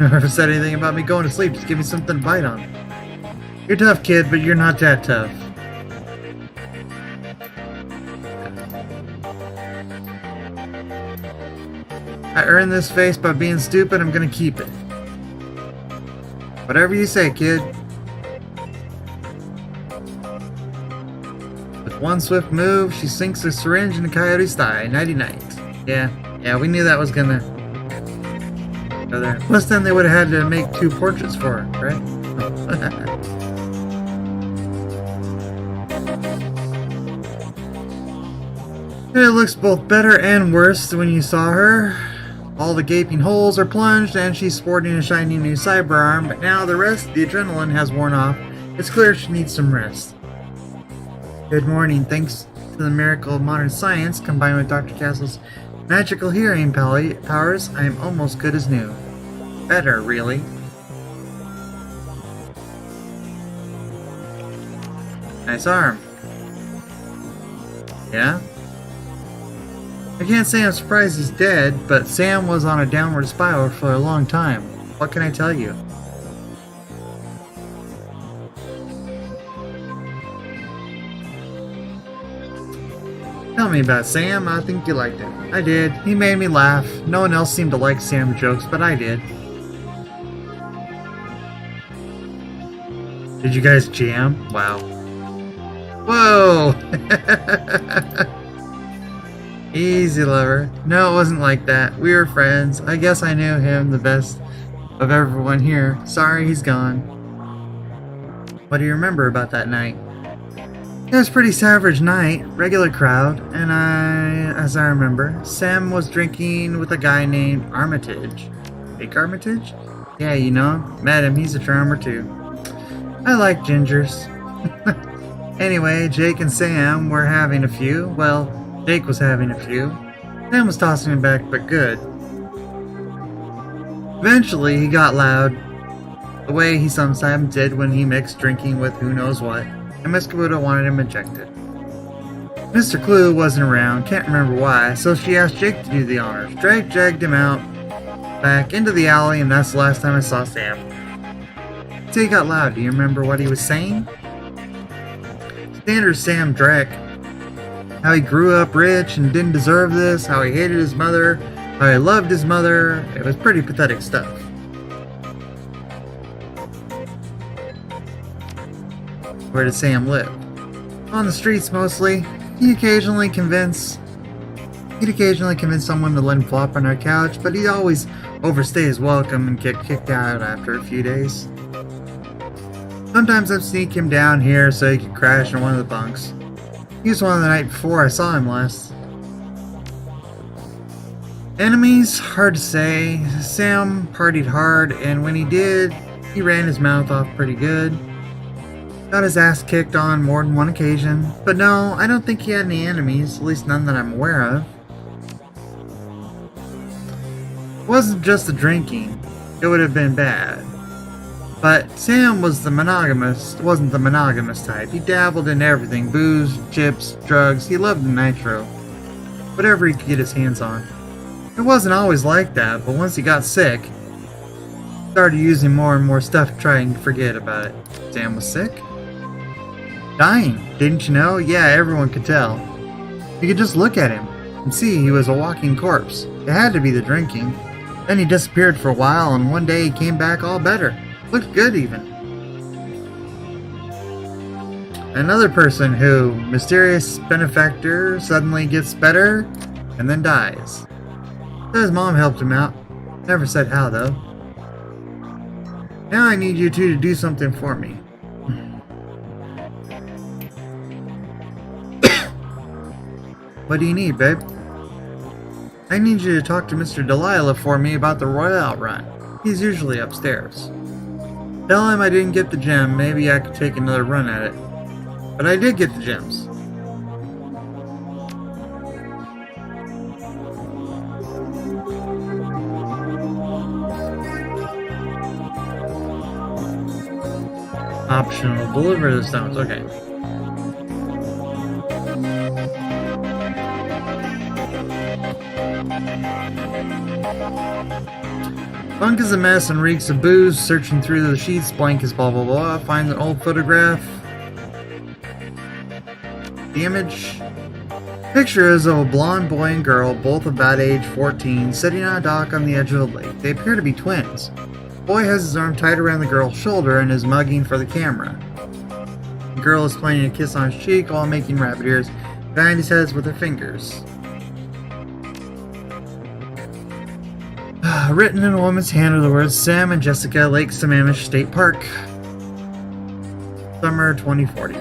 Never said anything about me going to sleep. Just give me something to bite on. You're tough, kid, but you're not that tough. I earned this face by being stupid. I'm gonna keep it. Whatever you say, kid. With one swift move, she sinks a syringe in a coyote's thigh. Nighty-night. Yeah, we knew that was gonna go there. Plus then they would have had to make 2 portraits for her, right? It looks both better and worse when you saw her. All the gaping holes are plunged and she's sporting a shiny new cyber arm, but now the adrenaline has worn off. It's clear she needs some rest. Good morning. Thanks to the miracle of modern science combined with Dr. Castle's magical hearing powers, I am almost good as new. Better, really. Nice arm. Yeah? I can't say I'm surprised he's dead, but Sam was on a downward spiral for a long time. What can I tell you? Tell me about Sam. I think you liked it. I did. He made me laugh. No one else seemed to like Sam's jokes, but I did. Did you guys jam? Wow. Whoa! Easy, lover. No, it wasn't like that. We were friends. I guess I knew him the best of everyone here. Sorry, he's gone. What do you remember about that night? It was a pretty savage night. Regular crowd. And as I remember, Sam was drinking with a guy named Armitage. Fake Armitage? Yeah, you know him. Met him. He's a charmer too. I like gingers. Anyway, Jake and Sam were having a few. Well, Jake was having a few. Sam was tossing him back, but good. Eventually, he got loud, the way he sometimes did when he mixed drinking with who knows what, and Miss Kabuto wanted him ejected. Mr. Clue wasn't around, can't remember why, so she asked Jake to do the honors. Drake dragged him out, back into the alley, and that's the last time I saw Sam. So he got loud. Do you remember what he was saying? Standard Sam Drake. How he grew up rich and didn't deserve this, how he hated his mother, how he loved his mother. It was pretty pathetic stuff. Where did Sam live? On the streets mostly. He'd occasionally convince someone to let him flop on our couch, but he'd always overstay his welcome and get kicked out after a few days. Sometimes I'd sneak him down here so he could crash in one of the bunks. He was one the night before I saw him last. Enemies? Hard to say. Sam partied hard, and when he did, he ran his mouth off pretty good. Got his ass kicked on more than one occasion. But no, I don't think he had any enemies, at least none that I'm aware of. It wasn't just the drinking. It would have been bad. But Sam wasn't the monogamous type. He dabbled in everything. Booze, chips, drugs. He loved the nitro. Whatever he could get his hands on. It wasn't always like that, but once he got sick, he started using more and more stuff to try and forget about it. Sam was sick? Dying, didn't you know? Yeah, everyone could tell. You could just look at him and see he was a walking corpse. It had to be the drinking. Then he disappeared for a while, and one day he came back all better. Looked good, even. Another person who, mysterious benefactor, suddenly gets better and then dies. Said his mom helped him out. Never said how, though. Now I need you two to do something for me. What do you need, babe? I need you to talk to Mr. Delilah for me about the Royale run. He's usually upstairs. Tell him I didn't get the gem. Maybe I could take another run at it. But I did get the gems. Optional. Deliver the stones. Okay. Bunk is a mess and reeks of booze. Searching through the sheets, blank is blah blah blah. Finds an old photograph. The image. Picture is of a blonde boy and girl, both about age 14, sitting on a dock on the edge of a lake. They appear to be twins. The boy has his arm tied around the girl's shoulder and is mugging for the camera. The girl is pointing a kiss on his cheek while making rabbit ears behind his head with her fingers. Written in a woman's hand are the words Sam and Jessica, Lake Sammamish State Park. Summer 2040.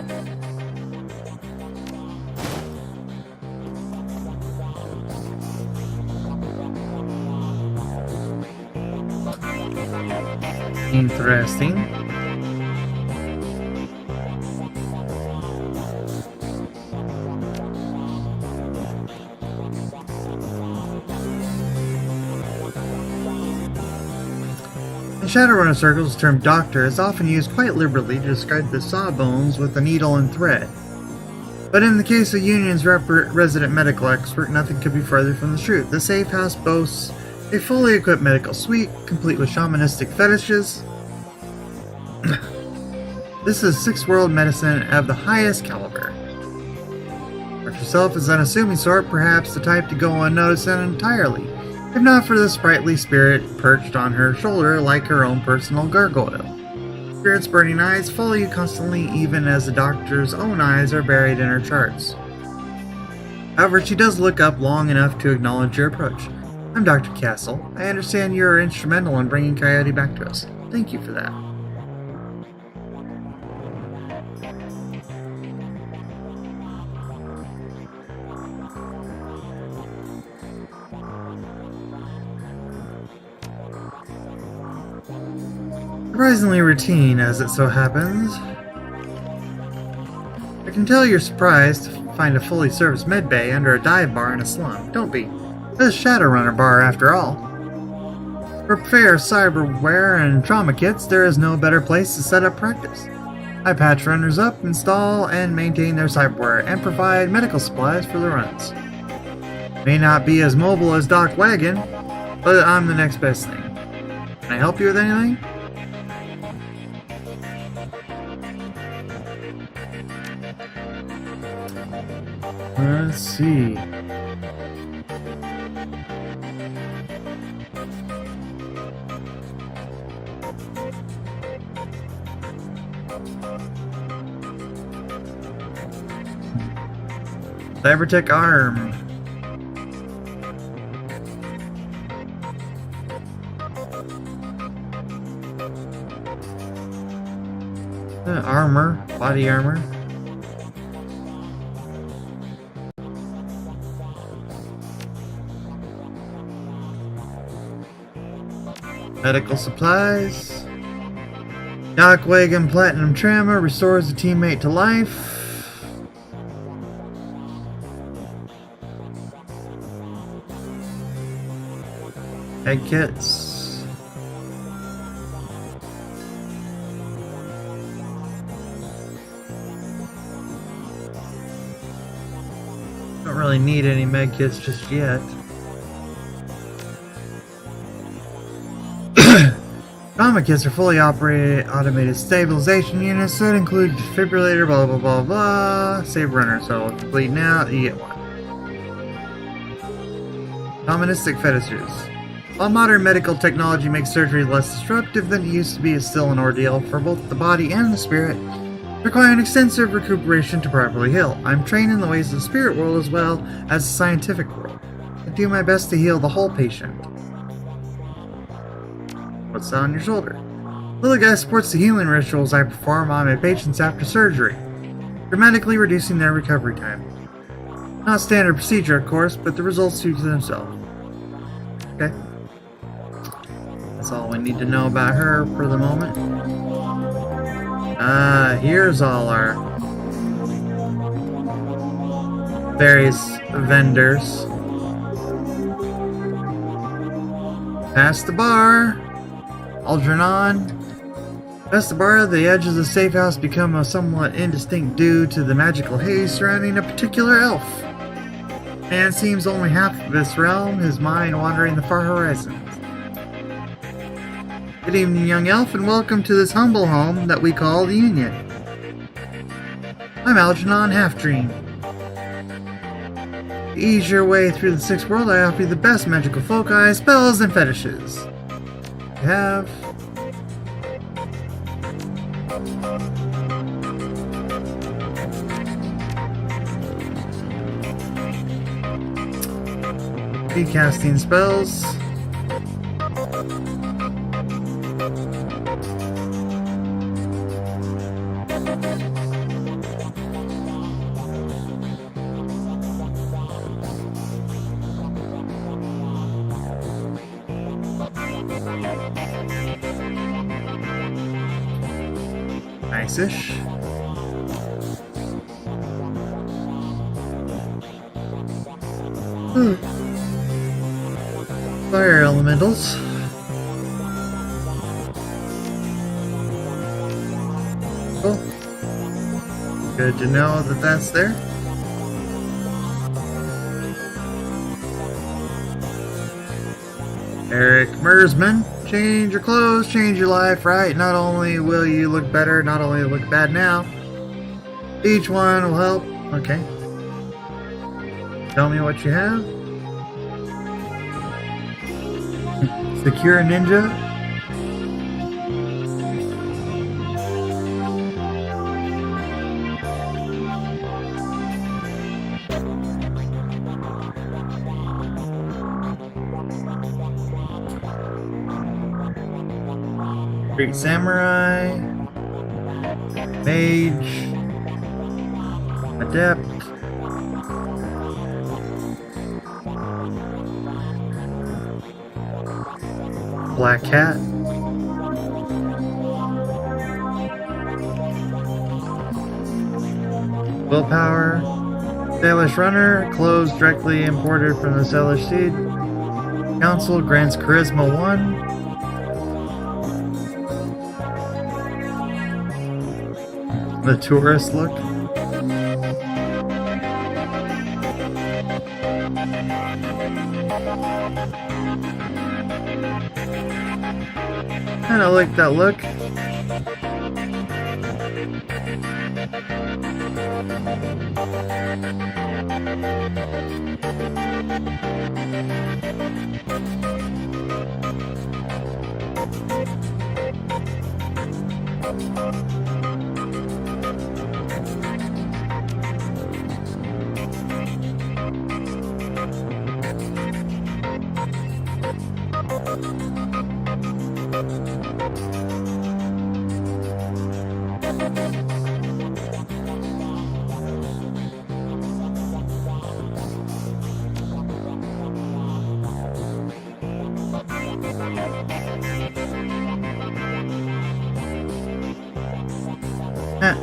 Interesting. In Shadowrunner circles, the term doctor is often used quite liberally to describe the sawbones with a needle and thread. But in the case of Union's resident medical expert, nothing could be further from the truth. The safe house boasts a fully equipped medical suite, complete with shamanistic fetishes. This is sixth world medicine of the highest caliber. Mark yourself as unassuming sort, perhaps the type to go unnoticed entirely, if not for the sprightly spirit perched on her shoulder like her own personal gargoyle. Spirit's burning eyes follow you constantly, even as the doctor's own eyes are buried in her charts. However, she does look up long enough to acknowledge your approach. I'm Dr. Castle. I understand you are instrumental in bringing Coyote back to us. Thank you for that. Surprisingly routine, as it so happens. I can tell you're surprised to find a fully serviced medbay under a dive bar in a slum. Don't be. This is Shadowrunner bar, after all. For fair cyberware and trauma kits, there is no better place to set up practice. I patch runners up, install and maintain their cyberware, and provide medical supplies for the runs. May not be as mobile as Doc Wagon, but I'm the next best thing. Can I help you with anything? Let's see. Cybertech arm. Armor, body armor. Medical supplies. Doc Wagon Platinum Trammer restores a teammate to life. Egg kits. Don't really need any med kits just yet. Trauma kits are fully operated automated stabilization units that include defibrillator, blah blah blah blah. Save runner, so if you're bleeding out, you get one. Shamanistic fetishes. While modern medical technology makes surgery less disruptive than it used to be, it's still an ordeal for both the body and the spirit, requiring extensive recuperation to properly heal. I'm trained in the ways of the spirit world as well as the scientific world. I do my best to heal the whole patient. What's that on your shoulder? Little guy supports the healing rituals I perform on my patients after surgery, dramatically reducing their recovery time. Not standard procedure, of course, but the results speak for themselves. Okay. That's all we need to know about her for the moment. Here's all our various vendors. Past the bar. Algernon. Past the bar, the edges of the safe house become somewhat indistinct due to the magical haze surrounding a particular elf. Man seems only half of this realm, his mind wandering the far horizons. Good evening, young elf, and welcome to this humble home that we call the Union. I'm Algernon Half-Dream. To ease your way through the sixth world, I offer you the best magical foci, spells, and fetishes. You have... casting spells. Nice-ish. Fire elementals. Cool. Good to know that that's there. Eric Mersman. Change your clothes, change your life, right? Not only will you look better, not only look bad now. Each one will help. Okay. Tell me what you have. Secure Ninja. Great Samurai. Mage. Adept. Black Cat. Willpower. Sailish Runner. Clothes directly imported from the Sailish Seed. Council grants Charisma 1. The tourist look. Kinda like that look.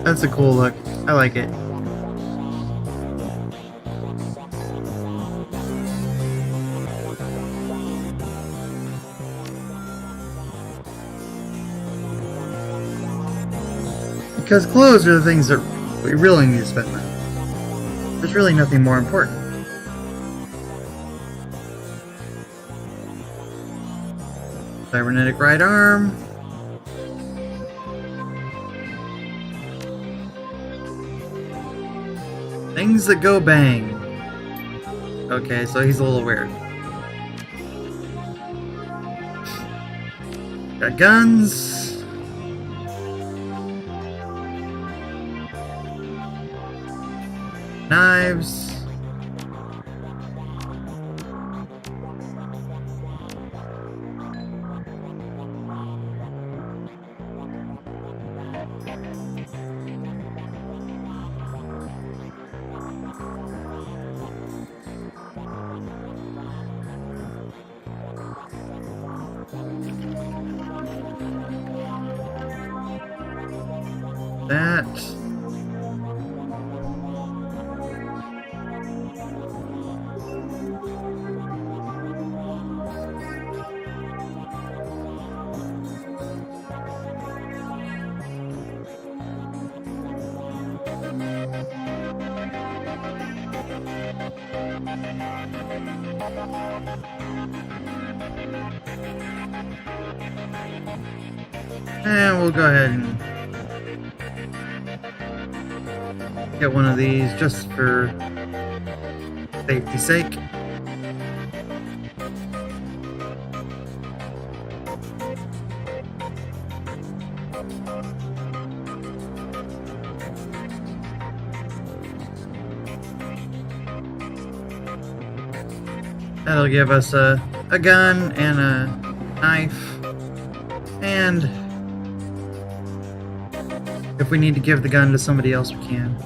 That's a cool look. I like it. Because clothes are the things that we really need to spend money. There's really nothing more important. Cybernetic right arm. Things that go bang. Okay, so he's a little weird. Got guns. Knives. That. And we'll go ahead and get one of these just for safety's sake. That'll give us a gun and a knife, and if we need to give the gun to somebody else, we can.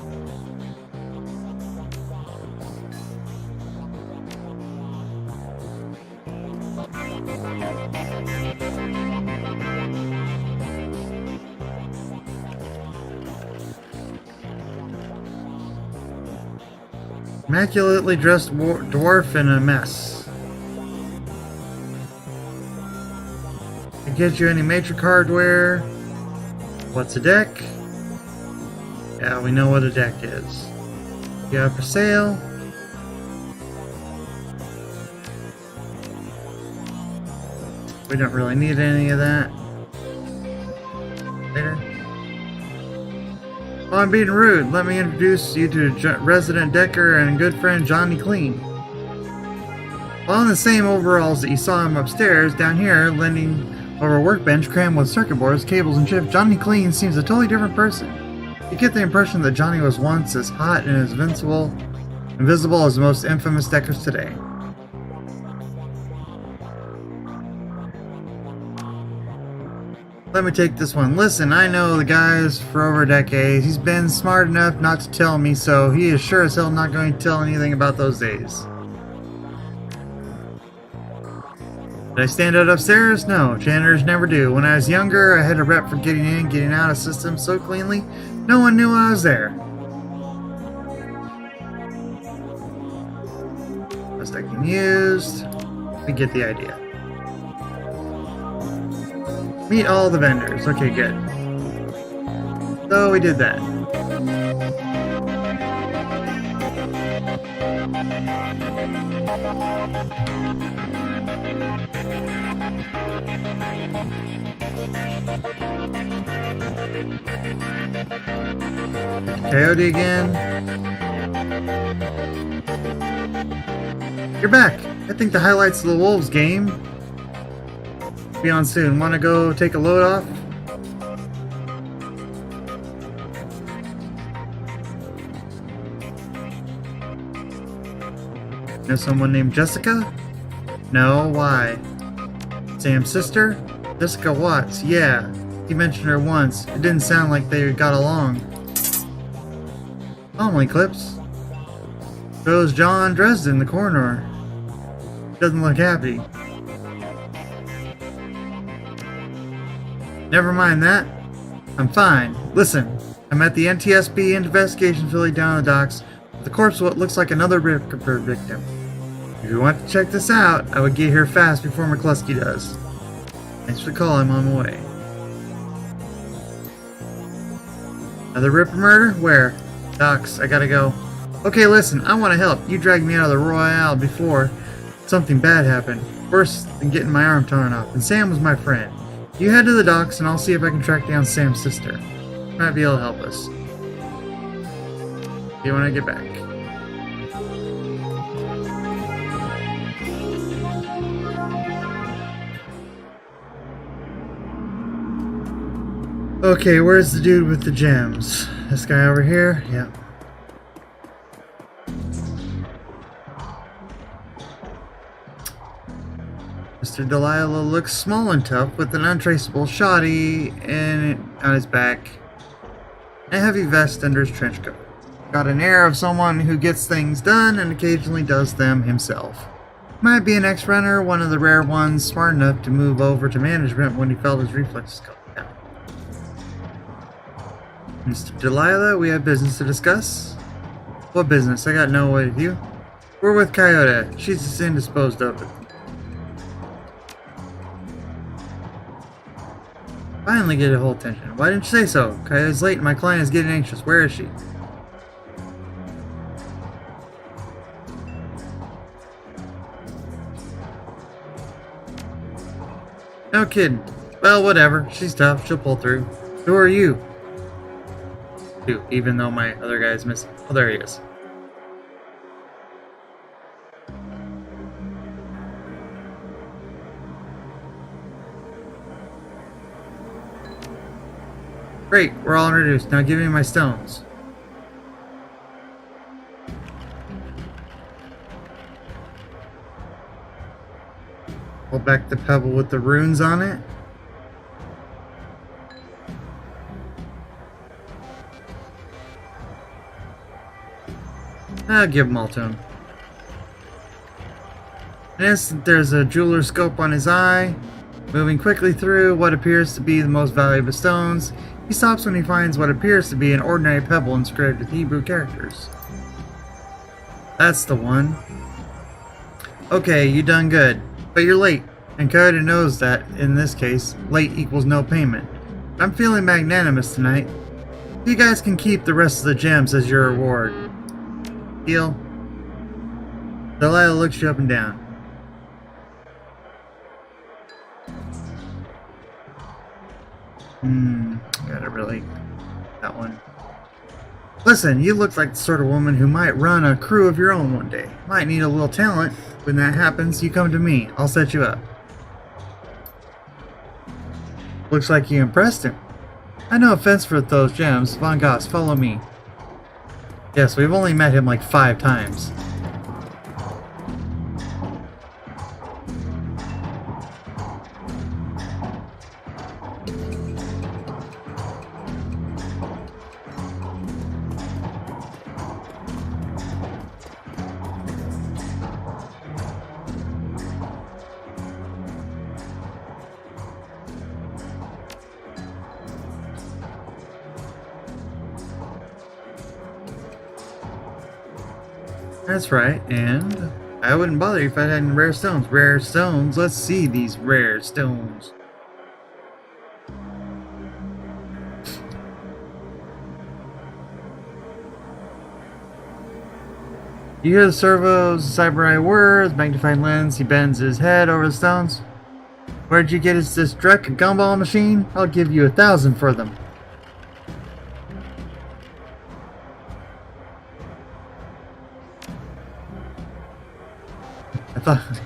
Immaculately dressed dwarf in a mess. Can get you any matrix hardware. What's a deck? Yeah, we know what a deck is. You have for sale. We don't really need any of that. Later. Oh, I'm being rude. Let me introduce you to resident decker and good friend Johnny Clean. While in the same overalls that you saw him upstairs, down here, leaning over a workbench crammed with circuit boards, cables, and chips, Johnny Clean seems a totally different person. You get the impression that Johnny was once as hot and as invisible as the most infamous deckers today. Let me take this one. Listen, I know the guys for over a decade. He's been smart enough not to tell me, so he is sure as hell not going to tell anything about those days. Did I stand out upstairs? No, janitors never do. When I was younger, I had a rep for getting in, getting out of systems so cleanly, no one knew I was there. Best I can use. We get the idea. Meet all the vendors. Okay, good. So we did that. Coyote again. You're back. I think the highlights of the Wolves game be on soon. Want to go take a load off? Know someone named Jessica? No, why? Sam's sister? Jessica Watts, yeah. He mentioned her once. It didn't sound like they got along. Calmly, Clips. Shows John Dresden, the coroner. Doesn't look happy. Never mind that. I'm fine. Listen, I'm at the NTSB investigation facility down on the docks with the corpse of what looks like another Ripper victim. If you want to check this out, I would get here fast before McCluskey does. Thanks for the call, I'm on my way. Another Ripper murder? Where? Docks, I gotta go. Okay, listen, I want to help. You dragged me out of the Royale before something bad happened. Worse than getting my arm torn off. And Sam was my friend. You head to the docks and I'll see if I can track down Sam's sister. Might be able to help us. See you when I get back. Okay, where's the dude with the gems? This guy over here? Yeah. Mr. Delilah looks small and tough with an untraceable shoddy on his back and a heavy vest under his trench coat. Got an air of someone who gets things done and occasionally does them himself. Might be an ex-runner, one of the rare ones smart enough to move over to management when he felt his reflexes go down. Mr. Delilah, we have business to discuss. What business? I got no way with you. We're with Coyote. She's just indisposed of it. Finally get a whole attention. Why didn't you say so? Coyote's late and my client is getting anxious. Where is she? No kidding. Well, whatever. She's tough. She'll pull through. Who are you? Even though my other guy is missing. Oh, there he is. Great, we're all introduced. Now give me my stones. Pull back the pebble with the runes on it. I'll give them all to him. In an instant, there's a jeweler's scope on his eye. Moving quickly through what appears to be the most valuable stones, he stops when he finds what appears to be an ordinary pebble inscribed with Hebrew characters. That's the one. Okay, you done good. But you're late, and Coyote knows that, in this case, late equals no payment. I'm feeling magnanimous tonight. You guys can keep the rest of the gems as your reward. Deal? Delilah looks you up and down. Gotta really... that one. Listen, you look like the sort of woman who might run a crew of your own one day. Might need a little talent. When that happens, you come to me. I'll set you up. Looks like you impressed him. I no offense for those gems. Von Goss, follow me. Yes, we've only met him like 5 times. That's right, and I wouldn't bother you if I had any rare stones. Rare stones? Let's see these rare stones. You hear the servos, cyber eye words, magnified lens, he bends his head over the stones. Where'd you get this Drek gumball machine? I'll give you 1,000 for them.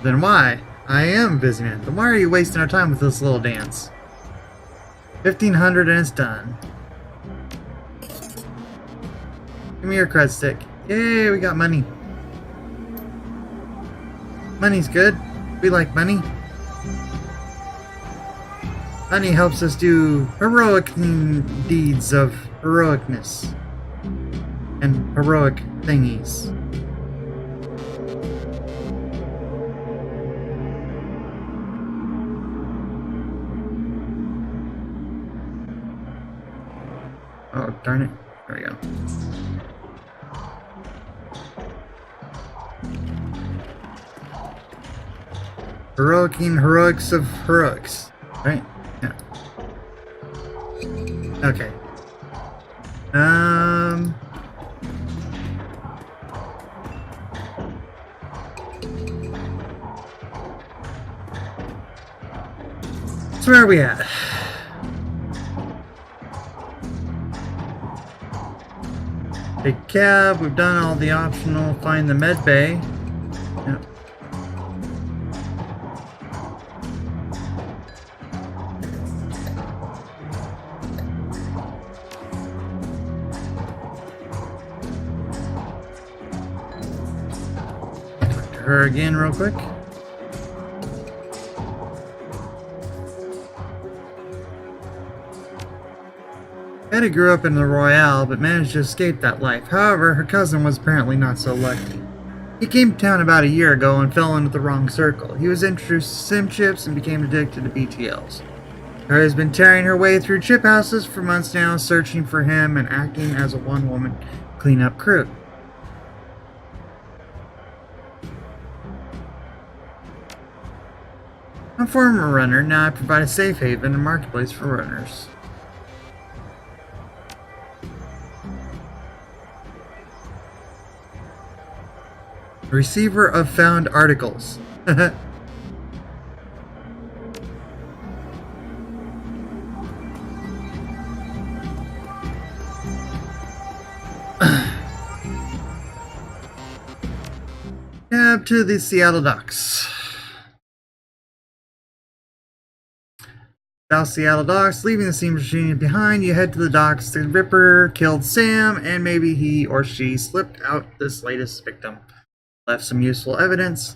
Then why? I am a busy man. Then why are you wasting our time with this little dance? 1,500 and it's done. Give me your cred stick. Yay, we got money. Money's good. We like money. Money helps us do heroic deeds of heroicness. And heroic thingies. Oh, darn it. There we go. Heroics of heroics. Right? Yeah. Okay. So where are we at? Take cab, we've done all the optional, find the med bay. Yep. her again real quick. Betty grew up in the Royale, but managed to escape that life. However, her cousin was apparently not so lucky. He came to town about a year ago and fell into the wrong circle. He was introduced to sim chips and became addicted to BTLs. Her has been tearing her way through chip houses for months now, searching for him and acting as a one-woman cleanup crew. I'm a former runner. Now I provide a safe haven and marketplace for runners. Receiver of found articles. Cab to the Seattle docks. South Seattle docks. Leaving the steam machine behind, you head to the docks. The Ripper killed Sam, and maybe he or she slipped out this latest victim. Left some useful evidence.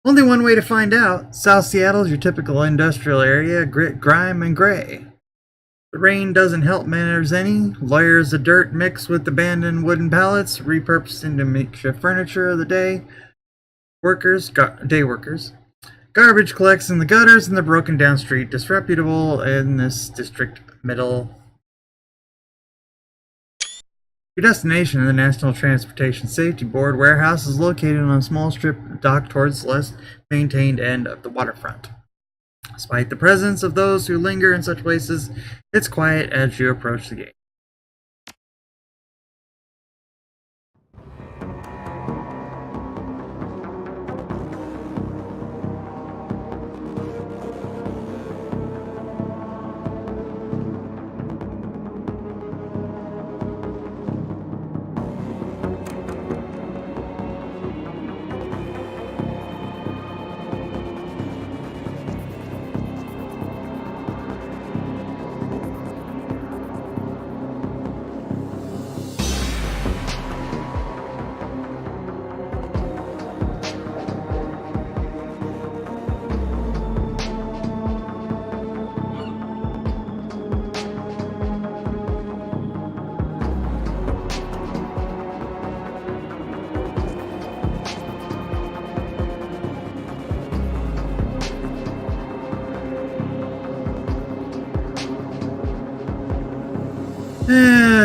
Only one way to find out. South Seattle is your typical industrial area, grit, grime, and gray. The rain doesn't help matters any. Layers of dirt mixed with abandoned wooden pallets, repurposed into makeshift furniture of the day. Day workers. Garbage collects in the gutters and the broken down street. Disreputable in this district middle. Your destination, the National Transportation Safety Board warehouse, is located on a small strip of dock towards the less maintained end of the waterfront. Despite the presence of those who linger in such places, it's quiet as you approach the gate.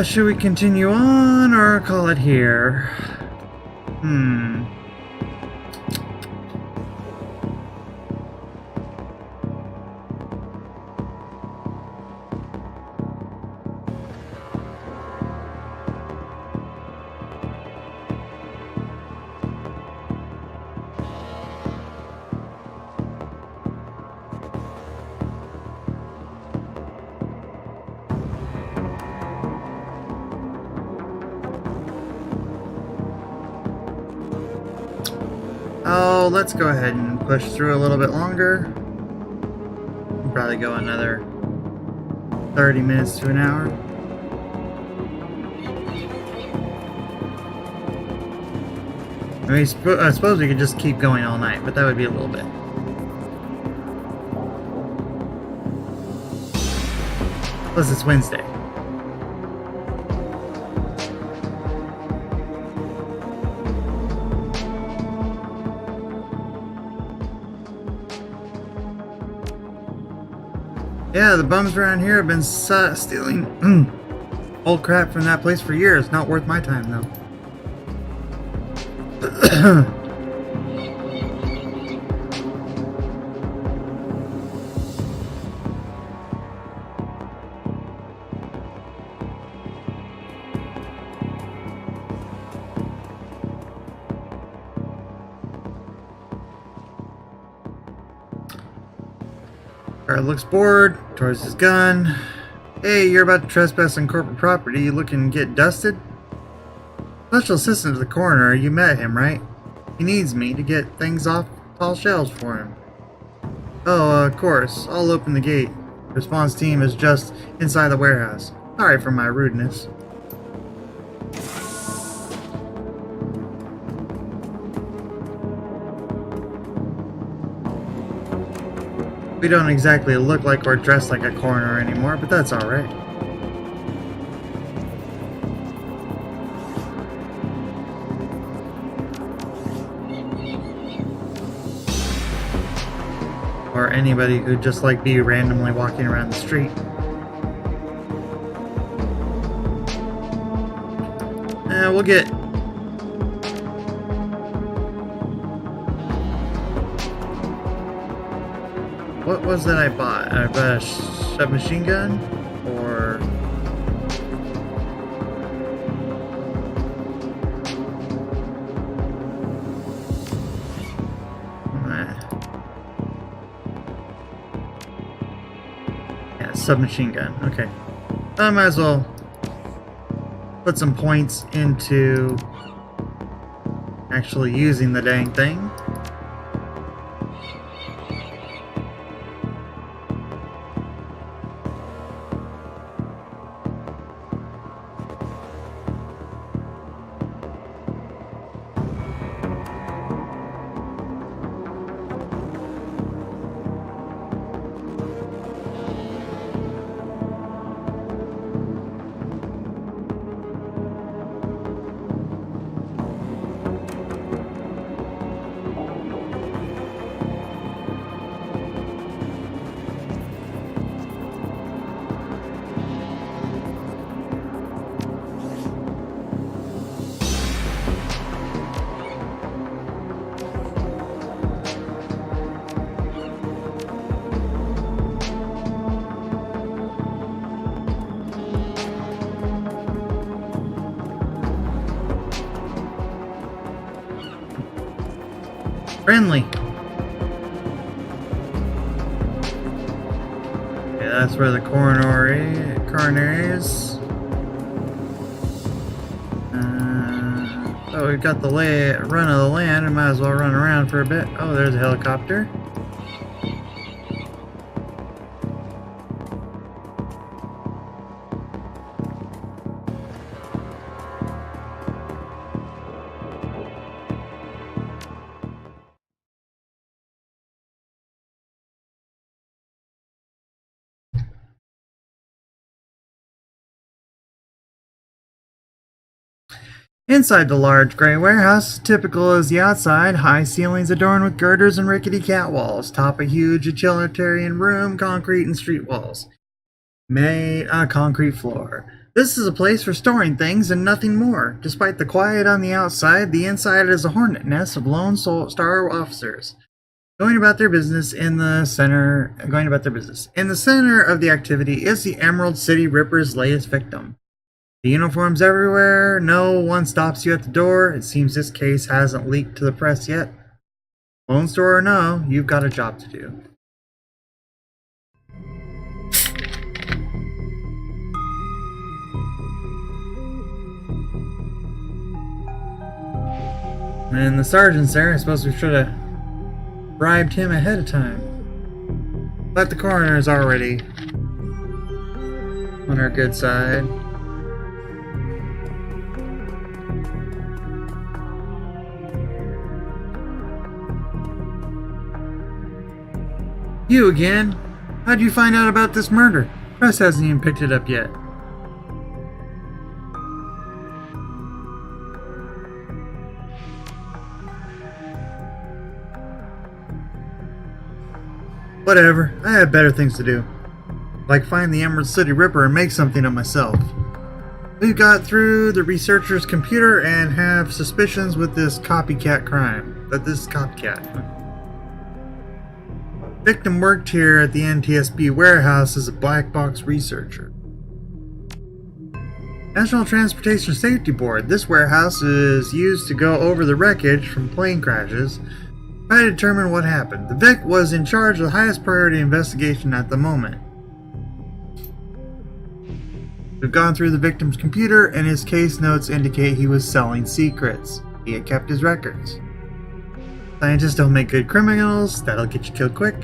Should we continue on or call it here? Oh, let's go ahead and push through a little bit longer. We'll probably go another 30 minutes to an hour. I mean, I suppose we could just keep going all night, but that would be a little bit. Plus, it's Wednesday. Yeah, the bums around here have been stealing old crap from that place for years. Not worth my time, though. Guard looks bored, towards his gun. Hey, you're about to trespass on corporate property. You looking to get dusted? Special assistant to the coroner, you met him, right? He needs me to get things off tall shelves for him. Oh, of course. I'll open the gate. Response team is just inside the warehouse. Sorry for my rudeness. We don't exactly look like or dress like a coroner anymore, but that's alright. Or anybody who'd just like be randomly walking around the street. We'll get... What was that I bought? I bought a submachine gun? Or... Yeah, submachine gun. Okay. I might as well put some points into actually using the dang thing. Friendly. Okay, that's where the coroner is. So we've got the run of the land, and might as well run around for a bit. Oh, there's a helicopter. Inside the large gray warehouse, typical as the outside, high ceilings adorned with girders and rickety catwalls, top a huge utilitarian room, concrete and street walls. Made on a concrete floor. This is a place for storing things and nothing more. Despite the quiet on the outside, the inside is a hornet nest of lone star officers. Going about their business. In the center of the activity is the Emerald City Ripper's latest victim. The uniforms everywhere, no one stops you at the door. It seems this case hasn't leaked to the press yet. Lone Star or no, you've got a job to do. And the sergeant's there. I suppose we should have bribed him ahead of time. But the coroner's already on our good side. You again? How'd you find out about this murder? Press hasn't even picked it up yet. Whatever, I have better things to do. Like find the Emerald City Ripper and make something of myself. We've got through the researcher's computer and have suspicions with this copycat crime. But this is copycat. Victim worked here at the NTSB warehouse as a black box researcher. National Transportation Safety Board. This warehouse is used to go over the wreckage from plane crashes, try to determine what happened. The Vic was in charge of the highest priority investigation at the moment. We've gone through the victim's computer, and his case notes indicate he was selling secrets. He had kept his records. Scientists don't make good criminals. That'll get you killed quick.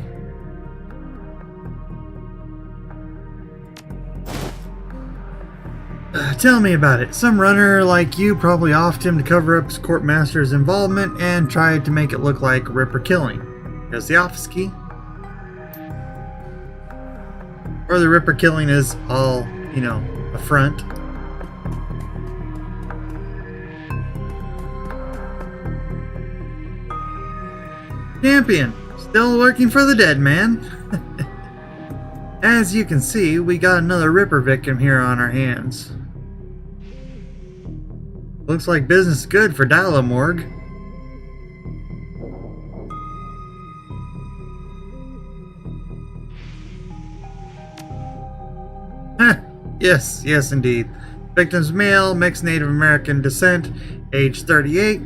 Tell me about it. Some runner like you probably offed him to cover up his courtmaster's involvement and tried to make it look like Ripper killing. There's the office key. Or the Ripper killing is all, a front. Champion, still working for the dead man. As you can see, we got another Ripper victim here on our hands. Looks like business is good for Dalamorg. Yes indeed. Victim's male, mixed Native American descent, age 38.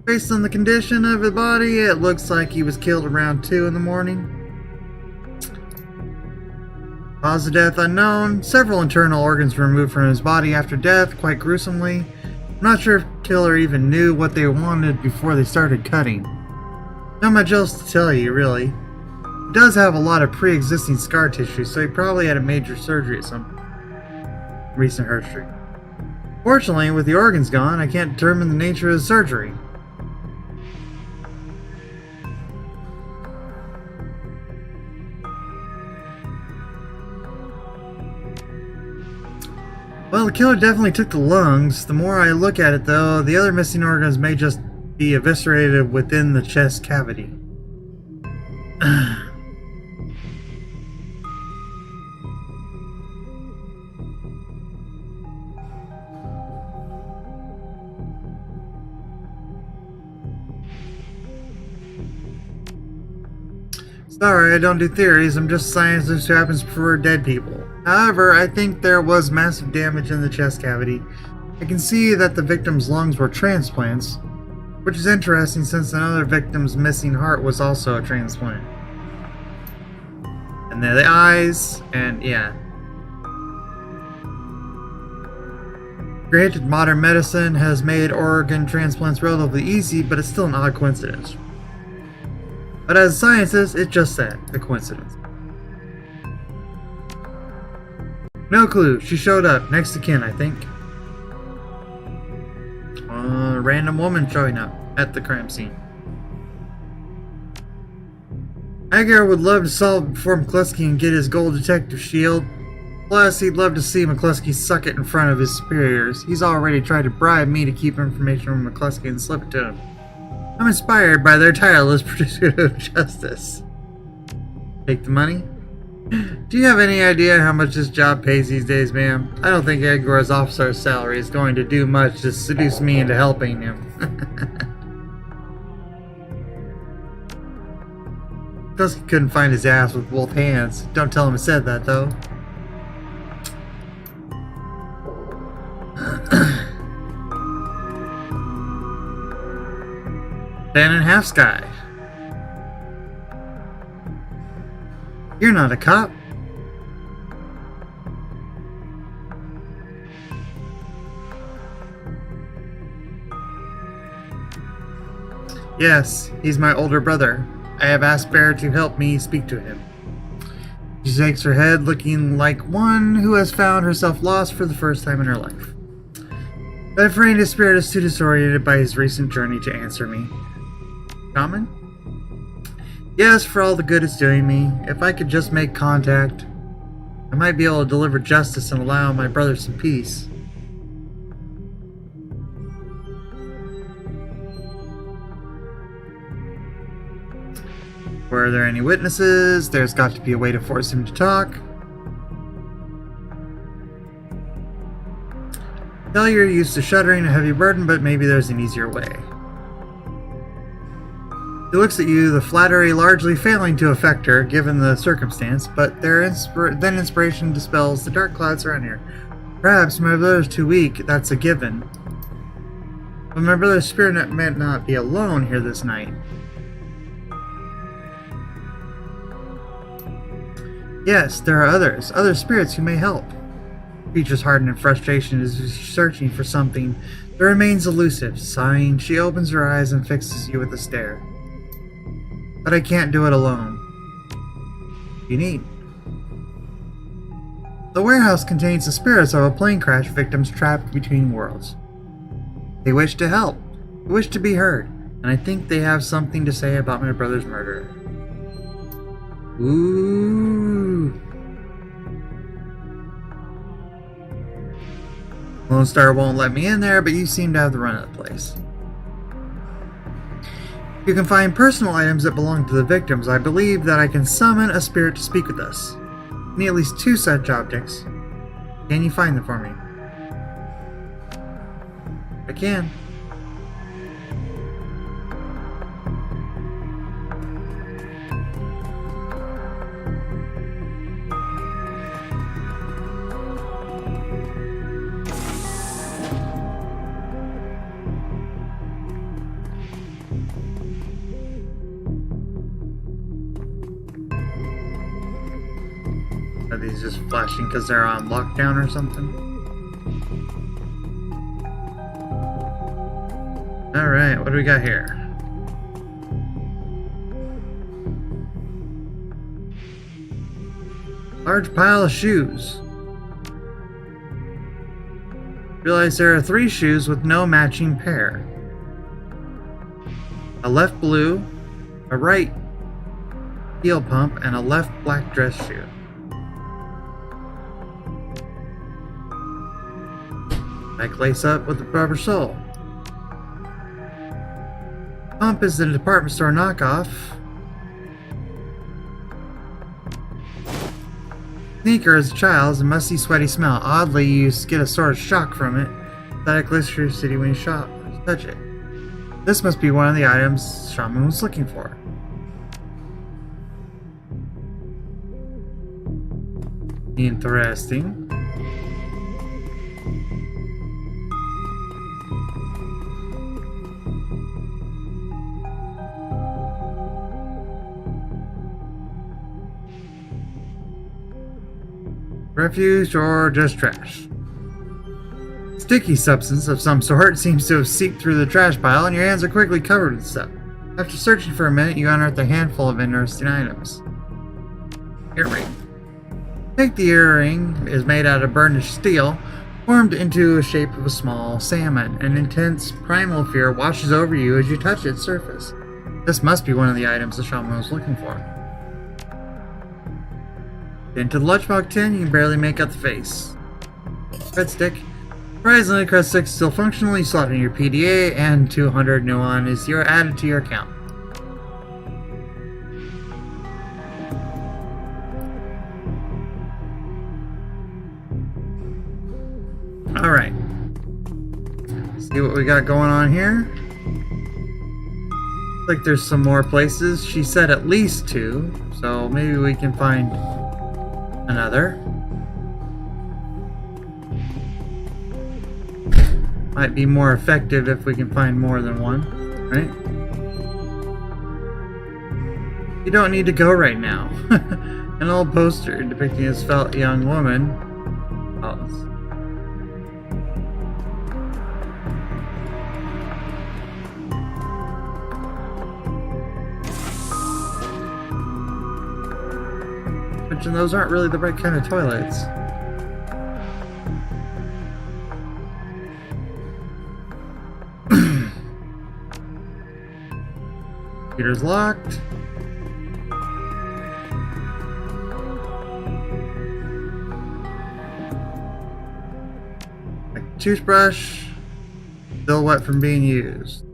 Based on the condition of his body, it looks like he was killed around 2 in the morning. Cause of death unknown. Several internal organs removed from his body after death, quite gruesomely. I'm not sure if killer even knew what they wanted before they started cutting. Not much else to tell you, really. He does have a lot of pre-existing scar tissue, so he probably had a major surgery at some recent history. Fortunately, with the organs gone, I can't determine the nature of the surgery. Well, the killer definitely took the lungs. The more I look at it, though, the other missing organs may just be eviscerated within the chest cavity. Sorry, I don't do theories. I'm just a scientist who happens to prefer dead people. However, I think there was massive damage in the chest cavity. I can see that the victim's lungs were transplants, which is interesting since another victim's missing heart was also a transplant. And there the eyes, and yeah. Granted, modern medicine has made organ transplants relatively easy, but it's still an odd coincidence. But as a scientist, it's just that, a coincidence. No clue. She showed up. Next to kin, I think. Random woman showing up at the crime scene. Agar would love to solve it before McCluskey can get his gold detective shield. Plus, he'd love to see McCluskey suck it in front of his superiors. He's already tried to bribe me to keep information from McCluskey and slip it to him. I'm inspired by their tireless pursuit of justice. Take the money? Do you have any idea how much this job pays these days, ma'am? I don't think Edgar's officer's salary is going to do much to seduce me into helping him. Dusky couldn't find his ass with both hands. Don't tell him I said that, though. Dan and Half Sky. You're not a cop. Yes, he's my older brother. I have asked Bear to help me speak to him. She shakes her head, looking like one who has found herself lost for the first time in her life. But I'm afraid his spirit is too disoriented by his recent journey to answer me. Shaman? Yes, for all the good it's doing me. If I could just make contact, I might be able to deliver justice and allow my brother some peace. Were there any witnesses? There's got to be a way to force him to talk. Tell you're used to shuddering a heavy burden, but maybe there's an easier way. He looks at you, the flattery largely failing to affect her, given the circumstance, but then inspiration dispels the dark clouds around here. Perhaps my brother's too weak, that's a given. But my brother's spirit might not be alone here this night. Yes, there are others, other spirits who may help. Features hardened in frustration as she's searching for something that remains elusive. Sighing, she opens her eyes and fixes you with a stare. But I can't do it alone. You need. The warehouse contains the spirits of a plane crash victims trapped between worlds. They wish to help. They wish to be heard. And I think they have something to say about my brother's murder. Ooh. Lone Star won't let me in there, but you seem to have the run of the place. You can find personal items that belong to the victims. I believe that I can summon a spirit to speak with us. I need at least 2 such objects. Can you find them for me? I can. Are these just flashing because they're on lockdown or something? Alright, what do we got here? Large pile of shoes. Realize there are 3 shoes with no matching pair. A left blue, a right heel pump, and a left black dress shoe. Like lace up with a rubber sole. Pump is the department store knockoff. Sneaker as a child is a musty, sweaty smell. Oddly, you get a sort of shock from it. That electricity when you touch it. This must be one of the items Shaman was looking for. Interesting. Refuse or just trash? Sticky substance of some sort seems to have seeped through the trash pile, and your hands are quickly covered with stuff. After searching for a minute, you unearth a handful of interesting items. Earring. Take the earring is made out of burnished steel, formed into a shape of a small salmon. An intense primal fear washes over you as you touch its surface. This must be one of the items the shaman was looking for. Into the lunchbox tin, you can barely make out the face. Red stick. Surprisingly, Crest 6 is still functionally slotted in your PDA, and 200 nuon is added to your account. Alright. See what we got going on here. Looks like there's some more places. She said at least 2, so maybe we can find another. Might be more effective if we can find more than one, right? You don't need to go right now. An old poster depicting a svelte young woman. And those aren't really the right kind of toilets. Computer's locked. A toothbrush, still wet from being used.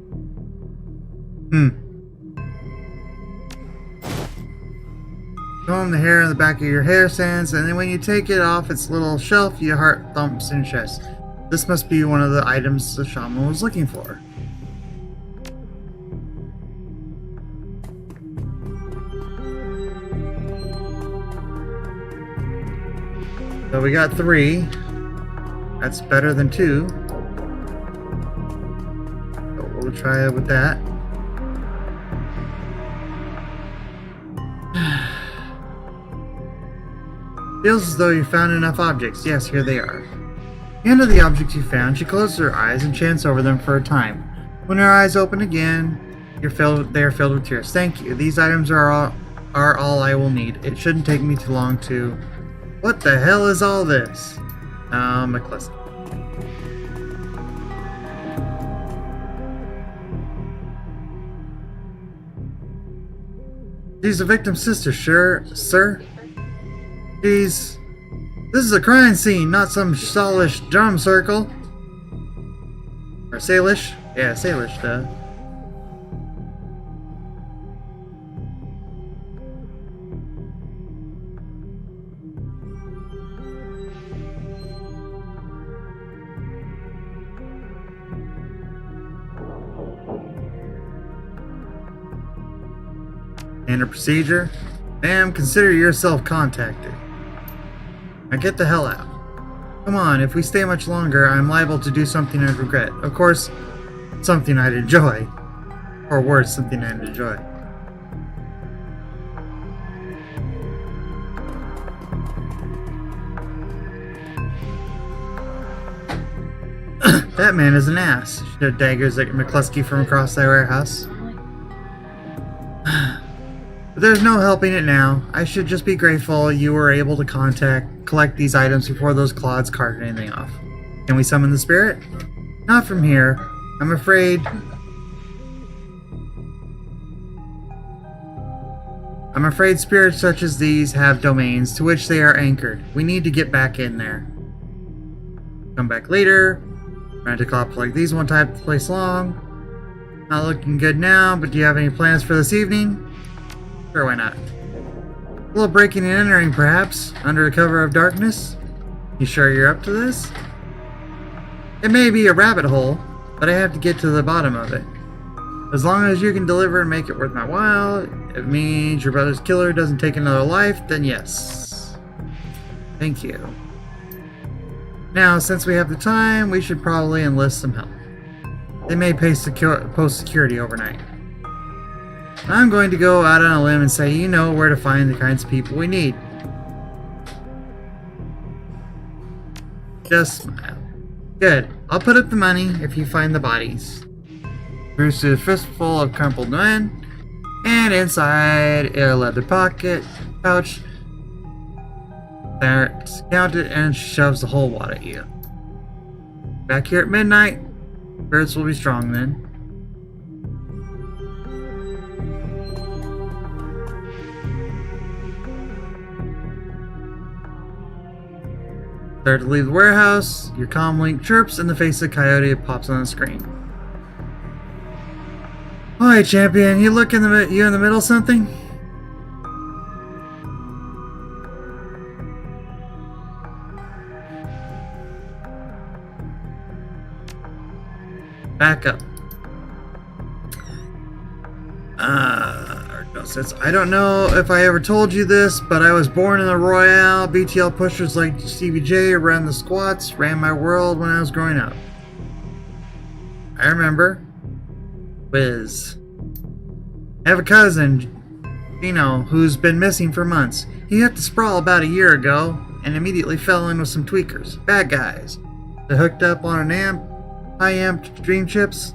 Comb the hair on the back of your hair sands, and then when you take it off its little shelf, your heart thumps in your chest. This must be one of the items the shaman was looking for. So we got 3. That's better than 2. So we'll try it with that. Feels as though you found enough objects. Yes, here they are. At the end of the objects you found, she closes her eyes and chants over them for a time. When her eyes open again, they are filled with tears. Thank you. These items are all I will need. It shouldn't take me too long to... What the hell is all this? McCluskey. She's the victim's sister, sure, sir. This is a crime scene, not some stallish drum circle. Salish? Yeah, Salish, duh. Standard procedure. Ma'am, consider yourself contacted. Now get the hell out. Come on, if we stay much longer, I'm liable to do something I'd regret. Of course, something I'd enjoy. Or worse, something I'd enjoy. That man is an ass. Shoot daggers at McCluskey from across the warehouse. But there's no helping it now. I should just be grateful you were able to collect these items before those clods carted anything off. Can we summon the spirit? Not from here. I'm afraid spirits such as these have domains to which they are anchored. We need to get back in there. Come back later. Trying to cop like these won't type the place long. Not looking good now, but do you have any plans for this evening? Sure, why not? A little breaking and entering, perhaps, under the cover of darkness? You sure you're up to this? It may be a rabbit hole, but I have to get to the bottom of it. As long as you can deliver and make it worth my while, if it means your brother's killer doesn't take another life, then yes. Thank you. Now, since we have the time, we should probably enlist some help. They may post security overnight. I'm going to go out on a limb and say you know where to find the kinds of people we need. Just smile. Good. I'll put up the money if you find the bodies. Bruce to a fistful of crumpled men, and inside a leather pouch, There's count it and shoves the whole wad at you. Back here at midnight, spirits will be strong then. Start to leave the warehouse, your comm link chirps and the face of Coyote pops on the screen. Alright, champion, you in the middle of something? Back up. I don't know if I ever told you this, but I was born in the Royale. BTL pushers like Stevie J ran the squats, ran my world when I was growing up. I remember. Wiz. I have a cousin, Gino, who's been missing for months. He hit the sprawl about a year ago and immediately fell in with some tweakers. Bad guys. They hooked up on an high amp dream chips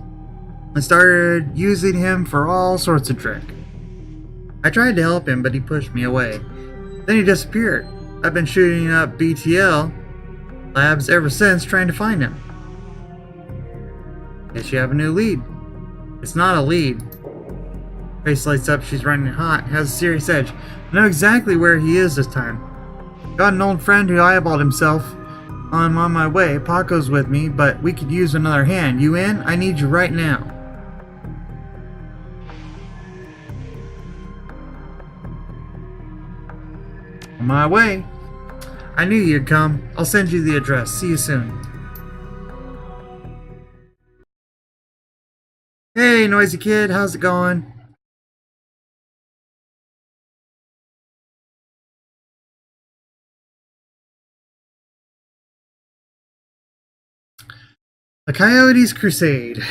and started using him for all sorts of trick. I tried to help him, but he pushed me away. Then he disappeared. I've been shooting up BTL labs ever since trying to find him. Guess you have a new lead. It's not a lead. Face lights up, she's running hot, has a serious edge. I know exactly where he is this time. Got an old friend who eyeballed himself. I'm on my way. Paco's with me, but we could use another hand. You in? I need you right now. On my way. I knew you'd come. I'll send you the address. See you soon. Hey, noisy kid. How's it going? The Coyote's Crusade.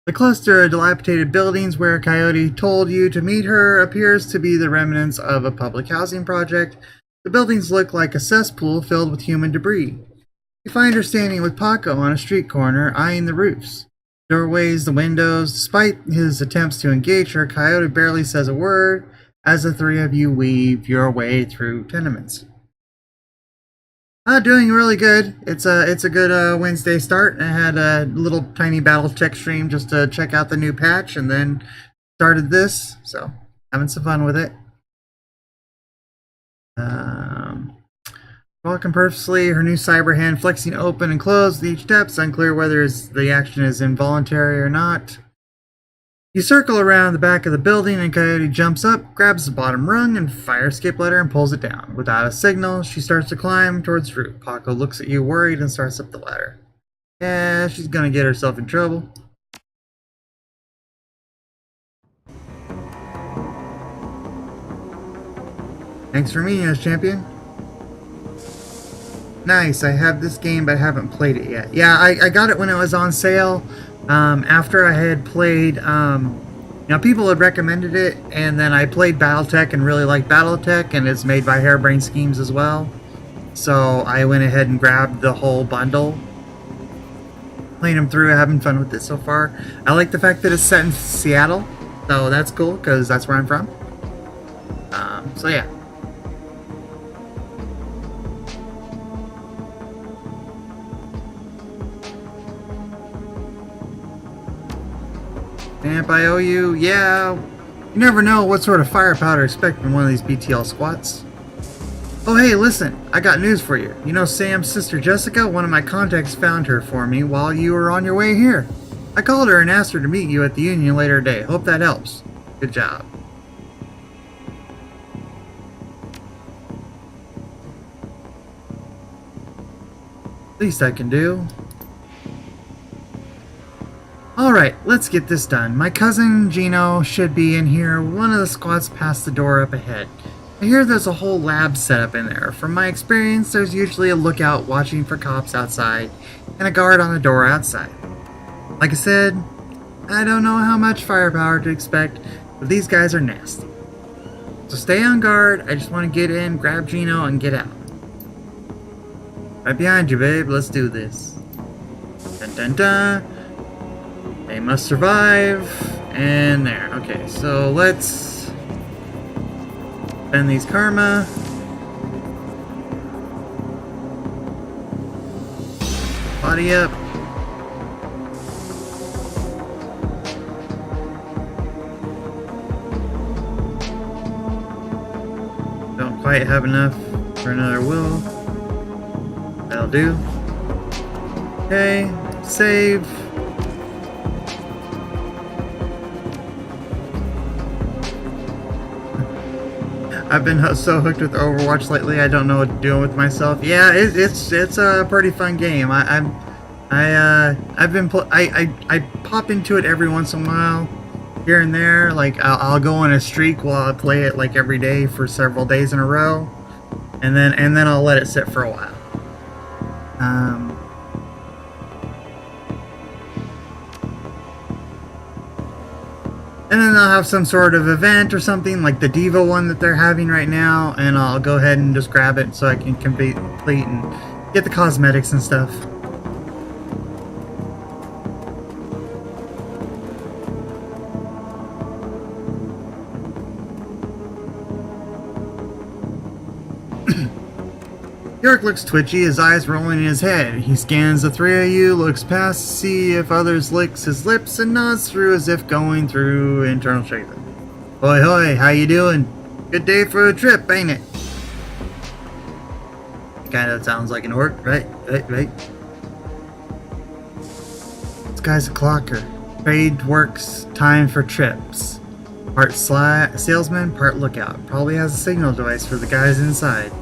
The cluster of dilapidated buildings where Coyote told you to meet her appears to be the remnants of a public housing project. The buildings look like a cesspool filled with human debris. You find her standing with Paco on a street corner, eyeing the roofs, doorways, the windows. Despite his attempts to engage her, Coyote barely says a word as the three of you weave your way through tenements. Doing really good. It's a good Wednesday start. I had a little tiny BattleTech stream just to check out the new patch, and then started this. So having some fun with it. walking purposely, her new cyber hand flexing open and closed with each step. It's unclear whether the action is involuntary or not. You circle around the back of the building and Coyote jumps up, grabs the bottom rung and fire escape ladder and pulls it down. Without a signal, she starts to climb towards the roof. Paco looks at you worried and starts up the ladder. Yeah, she's gonna get herself in trouble. Thanks for meeting us, champion. Nice, I have this game but I haven't played it yet. Yeah, I got it when it was on sale. After I had played, people had recommended it, and then I played BattleTech and really liked BattleTech, and it's made by Harebrained Schemes as well. So I went ahead and grabbed the whole bundle. Playing them through, having fun with it so far. I like the fact that it's set in Seattle, so that's cool, because that's where I'm from. So yeah. Stamp I owe you? Yeah. You never know what sort of firepower to expect from one of these BTL squats. Oh hey, listen, I got news for you. You know Sam's sister Jessica? One of my contacts found her for me while you were on your way here. I called her and asked her to meet you at the Union later today. Hope that helps. Good job. Least I can do. Alright, let's get this done. My cousin Gino should be in here. One of the squads past the door up ahead. I hear there's a whole lab set up in there. From my experience, there's usually a lookout watching for cops outside and a guard on the door outside. Like I said, I don't know how much firepower to expect, but these guys are nasty. So stay on guard. I just want to get in, grab Gino, and get out. Right behind you, babe. Let's do this. Dun dun dun. They must survive. And there. Okay, so let's spend these karma. Body up. Don't quite have enough for another will. That'll do. Okay, save. I've been so hooked with Overwatch lately. I don't know what to do with myself. Yeah, it's a pretty fun game. I pop into it every once in a while, here and there. Like I'll go on a streak while I play it like every day for several days in a row, and then I'll let it sit for a while. And then they'll have some sort of event or something, like the Diva one that they're having right now, and I'll go ahead and just grab it so I can complete and get the cosmetics and stuff. York looks twitchy, his eyes rolling in his head. He scans the three of you, looks past to see if others licks his lips, and nods through as if going through internal treatment. Hoi hoi, how you doing? Good day for a trip, ain't it? Kinda sounds like an orc, right? Right. This guy's a clocker. Trade works, time for trips. Part salesman, part lookout. Probably has a signal device for the guys inside.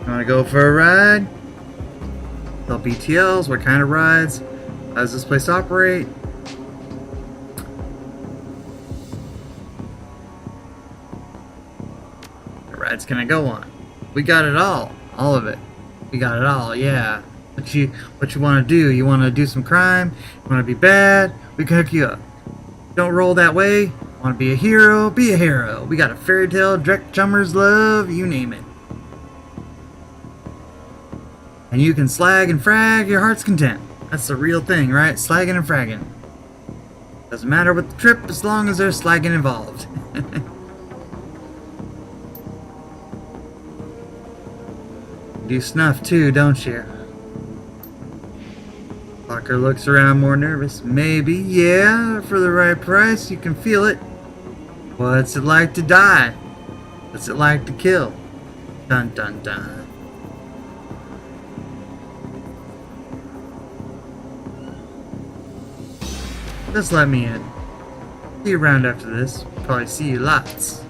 Want to go for a ride? Sell BTLs, what kind of rides? How does this place operate? What rides can I go on? We got it all of it. We got it all, yeah. What you want to do? You want to do some crime? You want to be bad? We can hook you up. Don't roll that way. Want to be a hero? Be a hero. We got a fairy tale, Drek Chummer's love, you name it. And you can slag and frag your heart's content. That's the real thing, right? Slagging and fragging. Doesn't matter what the trip as long as there's slagging involved. You do snuff too, don't you? Locker looks around more nervous. Maybe, yeah, for the right price, you can feel it. What's it like to die? What's it like to kill? Dun dun dun. Just let me in. See you around after this. Probably see you lots.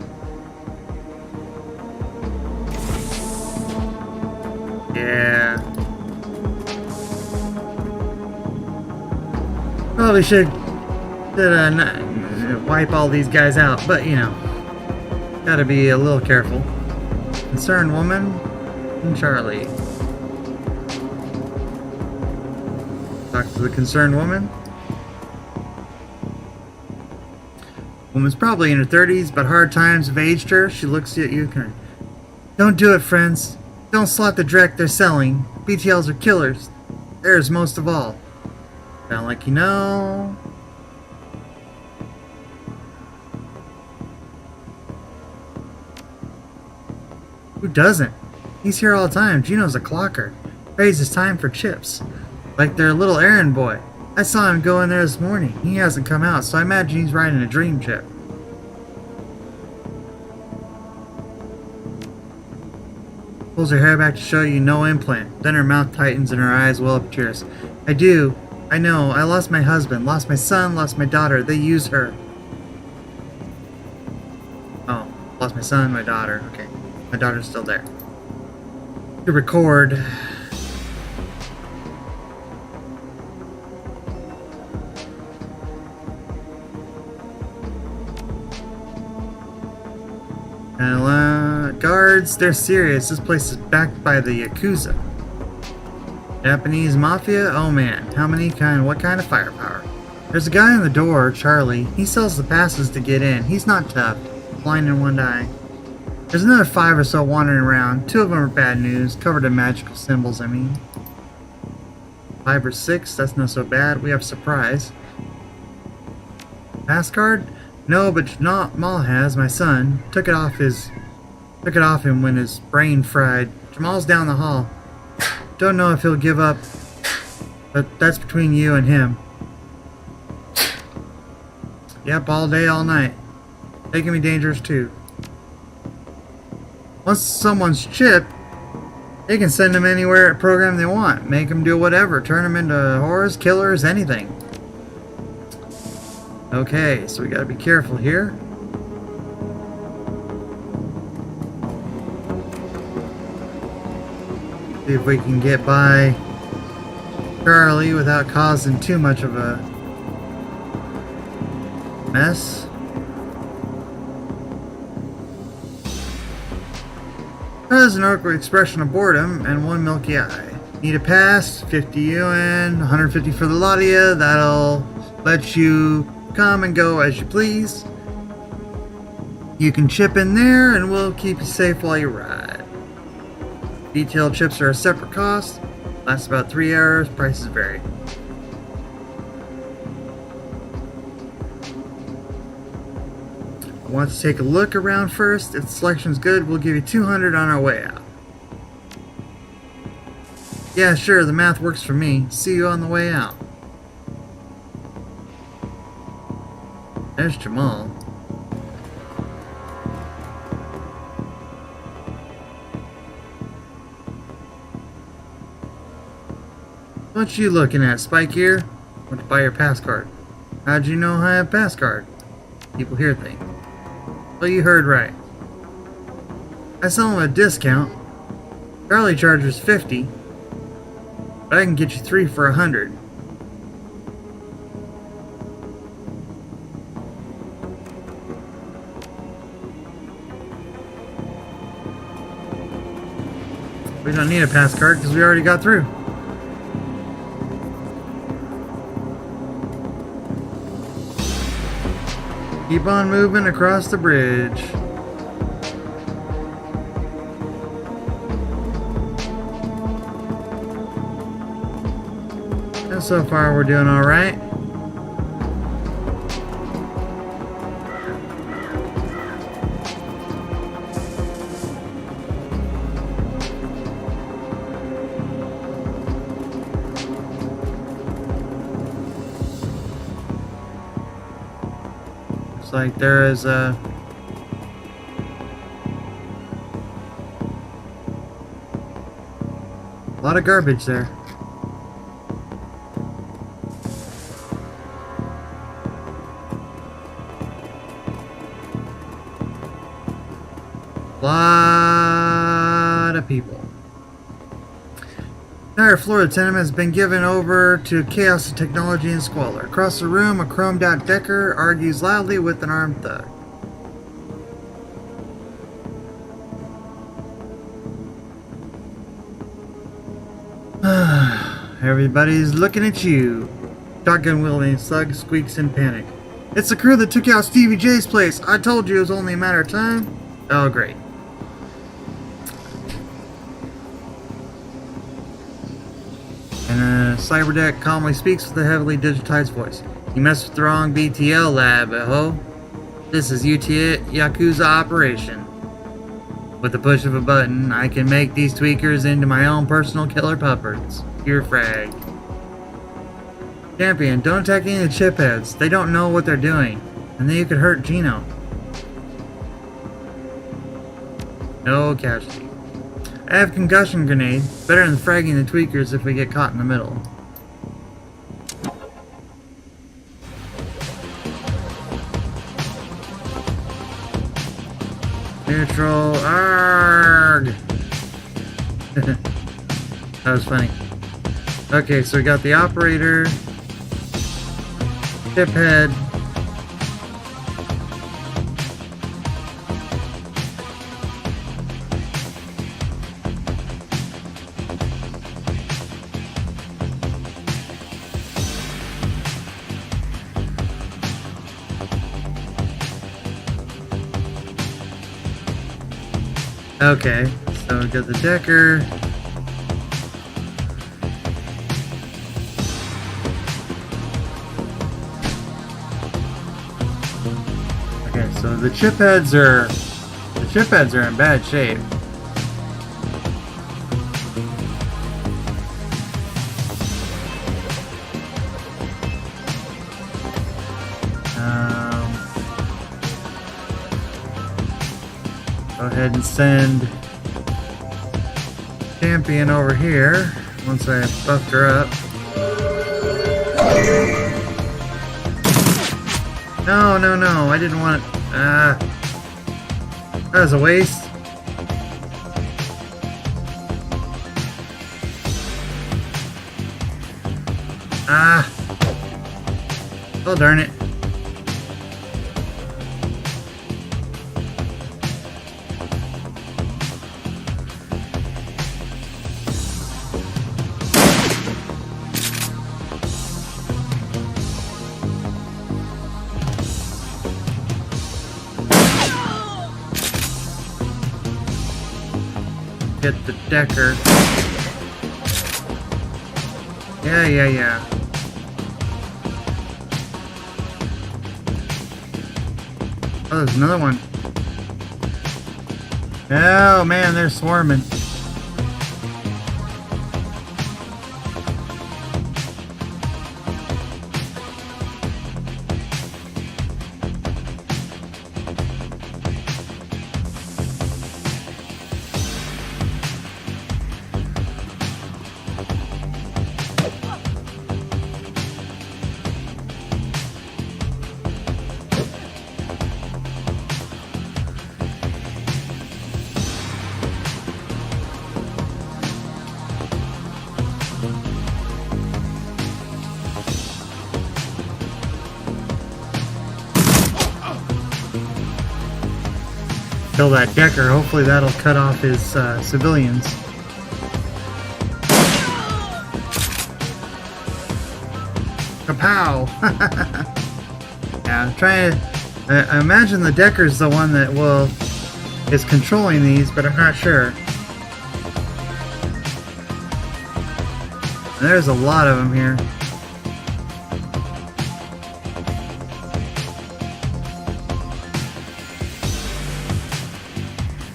Yeah. Probably should wipe all these guys out, but you know, gotta be a little careful. Concerned woman and Charlie. Talk to the concerned woman. Woman's probably in her 30s, but hard times have aged her. She looks at you. Don't do it, friends. Don't slot the dreck they're selling. BTLs are killers. Theirs most of all. Sound like you know. Who doesn't? He's here all the time. Gino's a clocker. Pays his time for chips. Like their little errand boy. I saw him go in there this morning. He hasn't come out, so I imagine he's riding a dream chip. Pulls her hair back to show you no implant. Then her mouth tightens and her eyes well up tears. I do. I know. I lost my husband, lost my son, lost my daughter. They use her. Oh, lost my son, my daughter. Okay. My daughter's still there. To record. Guards, they're serious. This place is backed by the Yakuza. Japanese mafia? Oh man, what kind of firepower? There's a guy on the door, Charlie. He sells the passes to get in. He's not tough. Blind in one eye. There's another 5 or so wandering around. 2 of them are bad news, covered in magical symbols, I mean. 5 or 6, that's not so bad. We have surprise. Pass card? No, but not Jamal has. My son took it off him when his brain fried. Jamal's down the hall. Don't know if he'll give up, but that's between you and him. Yep, all day, all night. They can be dangerous too. Once someone's chipped, they can send them anywhere program they want. Make them do whatever. Turn them into horrors, killers, anything. Okay, so we gotta be careful here. See if we can get by Charlie without causing too much of a mess. There's an awkward expression of boredom and one milky eye. Need a pass, 50 UN, 150 for the lot of you. That'll let you come and go as you please. You can chip in there and we'll keep you safe while you ride. Detailed chips are a separate cost. Lasts about 3 hours. Prices vary. Want to take a look around first? If the selection's good, we'll give you 200 on our way out. Yeah, sure, the math works for me. See you on the way out. There's Jamal. What you looking at, Spike here? Want to buy your pass card. How'd you know I have a pass card? People hear things. Well, you heard right. I sell them a discount. Charlie charges 50, but I can get you 3 for 100. We don't need a pass card because we already got through. Keep on moving across the bridge. And so far we're doing all right. Like there is a A lot of garbage there. Lot of people. The entire floor of the tenement has been given over to chaos of technology and squalor. Across the room, a chromed out Decker argues loudly with an armed thug. Everybody's looking at you. Shotgun wielding thug squeaks in panic. It's the crew that took out Stevie J's place. I told you it was only a matter of time. Oh, great. And Cyberdeck calmly speaks with a heavily digitized voice. You messed with the wrong BTL lab, ho. This is Yakuza operation. With the push of a button, I can make these tweakers into my own personal killer puppets. Pure frag. Champion, don't attack any of the chip heads. They don't know what they're doing. And then you could hurt Gino. No casualty. I have concussion grenade. Better than fragging the tweakers if we get caught in the middle. Neutral. Arg! That was funny. Okay, so we got the operator. Chip head. Okay, so we got the Decker. Okay, so the chip heads are in bad shape. Go ahead and send Champion over here once I buffed her up. No, no, no, I didn't want it. That was a waste. Oh, darn it. Get the Decker. Yeah. Oh, there's another one. Oh man, they're swarming. Kill that Decker. Hopefully that'll cut off his civilians. Kapow! Yeah, I'm trying to. I imagine the Decker's the one that is controlling these, but I'm not sure. And there's a lot of them here.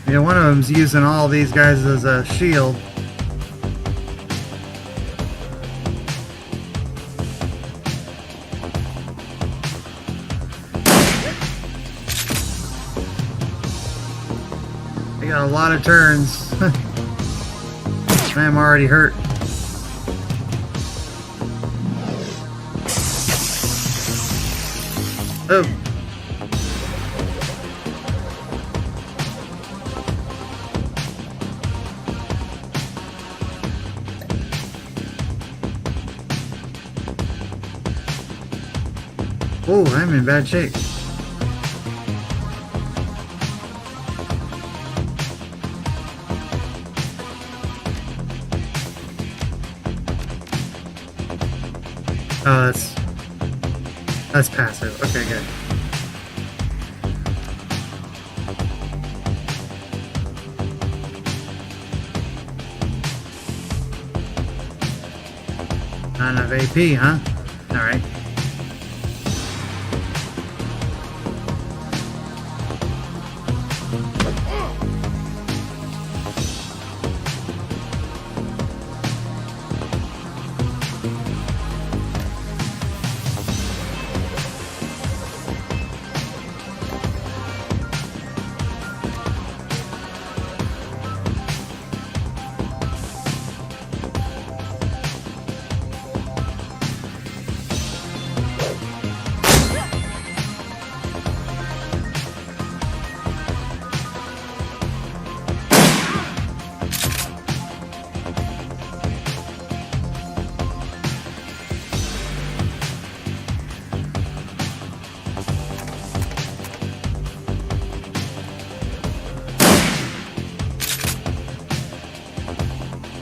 Yeah, one of them's using all these guys as a shield. They got a lot of turns. I'm already hurt. Oh. Oh, I'm in bad shape. Oh, that's passive. Okay, good. Not enough AP, huh? Alright.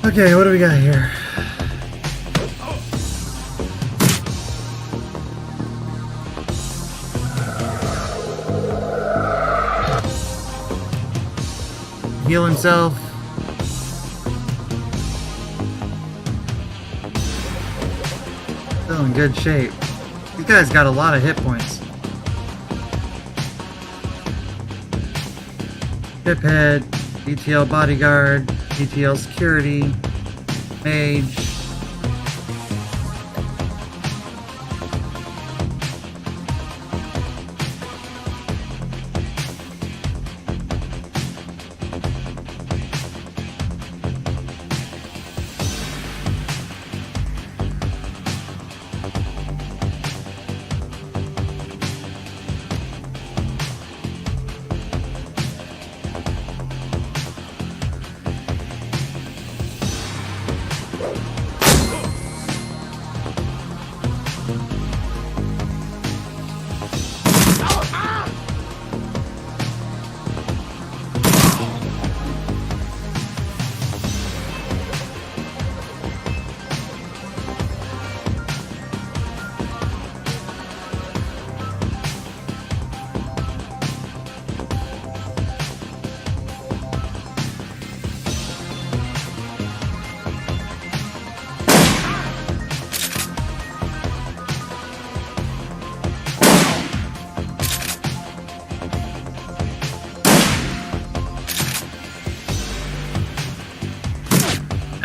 Okay, what do we got here? Heal himself. Still in good shape. These guys got a lot of hit points. Hip head, DTL bodyguard, DTL security, mage.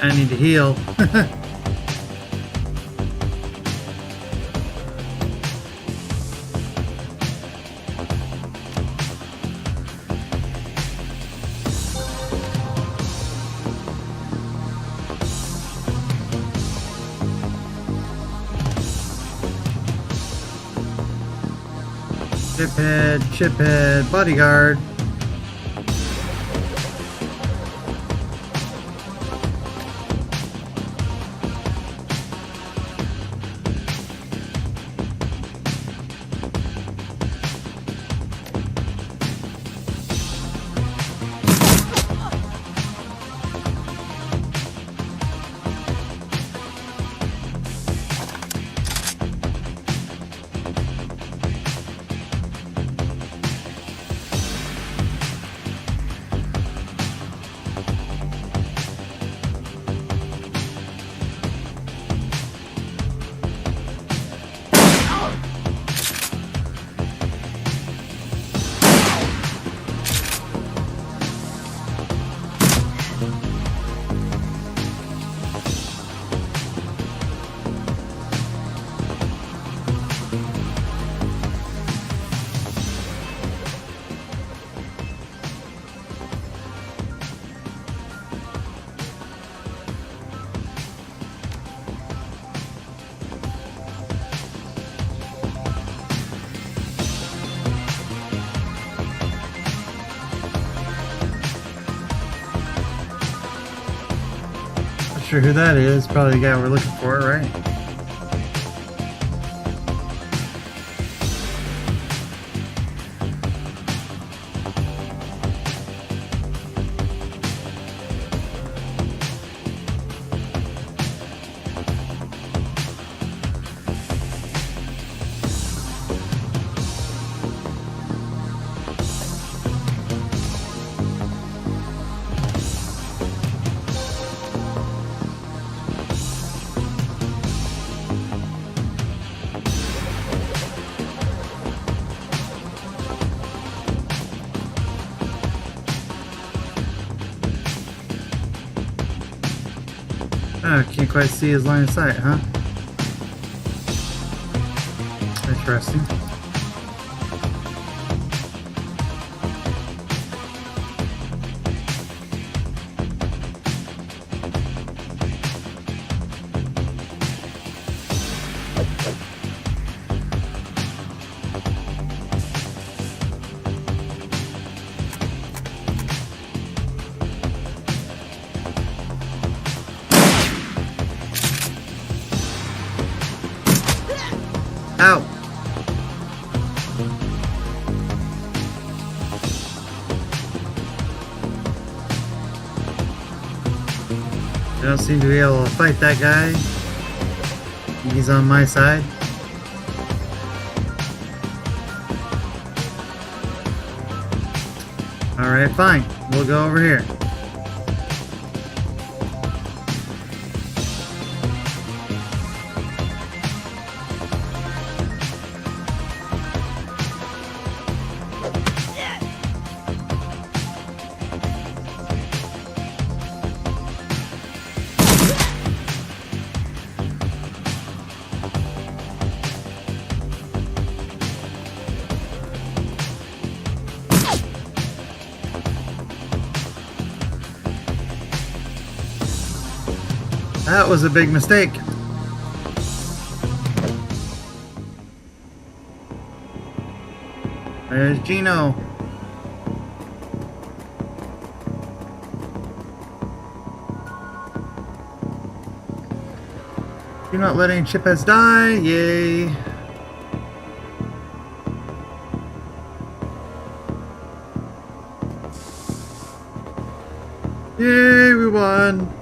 I need to heal. Chip head, bodyguard. sure who that is. Probably the guy we're looking for, right? Oh, can't quite see his line of sight, huh? Interesting. Ow! I don't seem to be able to fight that guy. He's on my side. Alright, fine. We'll go over here. That was a big mistake. There's Gino. You're not letting chipheads die. Yay. Yay, we won.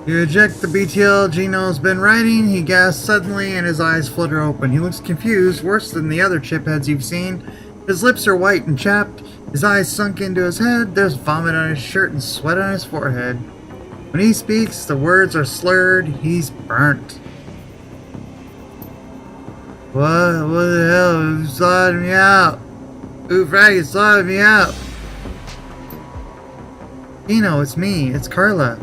You eject the BTL Gino's been riding. He gasps suddenly and his eyes flutter open. He looks confused, worse than the other chipheads you've seen. His lips are white and chapped. His eyes sunk into his head. There's vomit on his shirt and sweat on his forehead. When he speaks, the words are slurred. He's burnt. What the hell? Who slotted me out? Who fraggy slotted me out? Gino, it's me. It's Carla.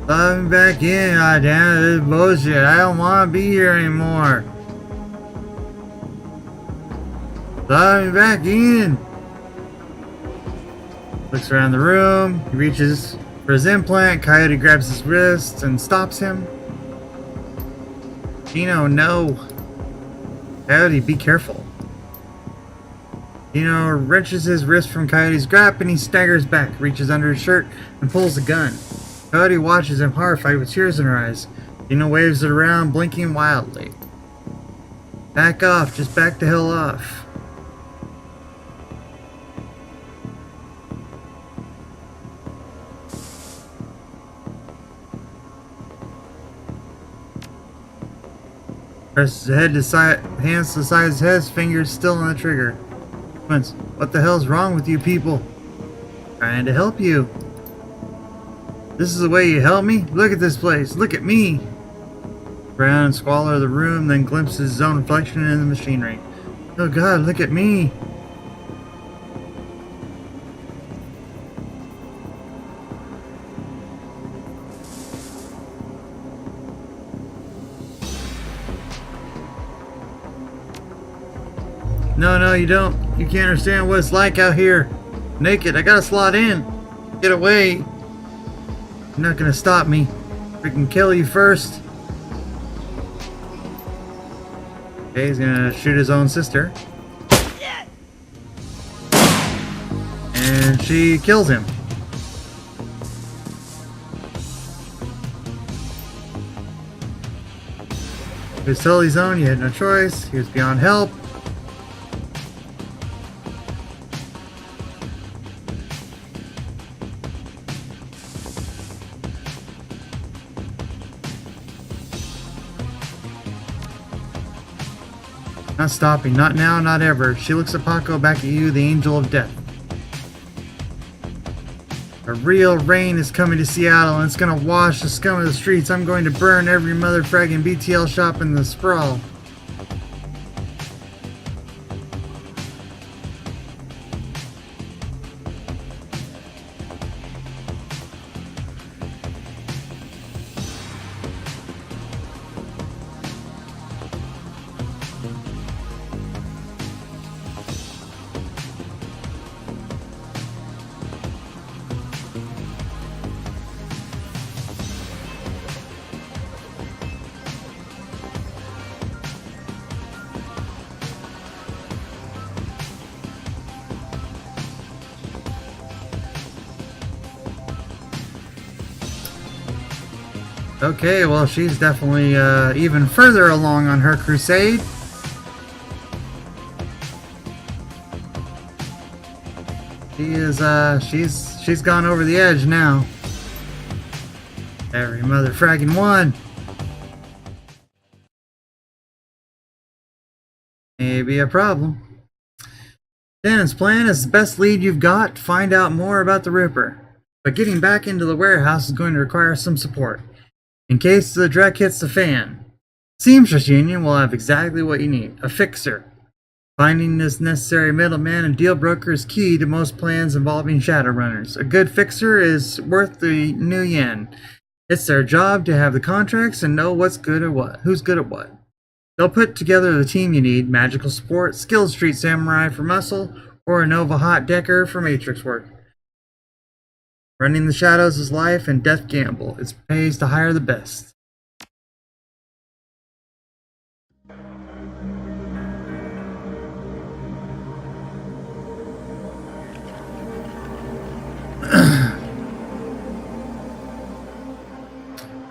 Let me back in, goddamn, this is bullshit. I don't want to be here anymore. Let me back in. Looks around the room. He reaches for his implant. Coyote grabs his wrist and stops him. Gino, no. Coyote, be careful. Gino wrenches his wrist from Coyote's grip and he staggers back, reaches under his shirt, and pulls a gun. Coyote watches him horrified with tears in her eyes. Gino waves it around, blinking wildly. Back off, just back the hell off. Presses his head to side, hands to the side of his head, fingers still on the trigger. Quince, what the hell's wrong with you people? Trying to help you. This is the way you help me? Look at this place. Look at me. Brown and squalor of the room, then glimpses his own reflection in the machinery. Oh God, look at me. No, you don't. You can't understand what it's like out here. Naked. I gotta slot in. Get away. You're not gonna stop me. Freaking kill you first. Okay, he's gonna shoot his own sister. she kills him. He was totally zoned, you had no choice, he was beyond help. Not stopping, not now, not ever. She looks at Paco, back at you, the angel of death. A real rain is coming to Seattle and it's gonna wash the scum of the streets. I'm going to burn every mother fragging BTL shop in the sprawl. Okay, well, she's definitely even further along on her crusade. She is, she's gone over the edge now. Every mother fragging one. Maybe a problem. Dan's plan is the best lead you've got to find out more about the Ripper. But getting back into the warehouse is going to require some support. In case the dreck hits the fan, Seamstress Union will have exactly what you need, a fixer. Finding this necessary middleman and deal broker is key to most plans involving Shadowrunners. A good fixer is worth the new yen. It's their job to have the contracts and know what's good or what, who's good at what. They'll put together the team you need, magical support, skilled street samurai for muscle, or a Nova hot decker for matrix work. Running the shadows is life and death gamble. It pays to hire the best.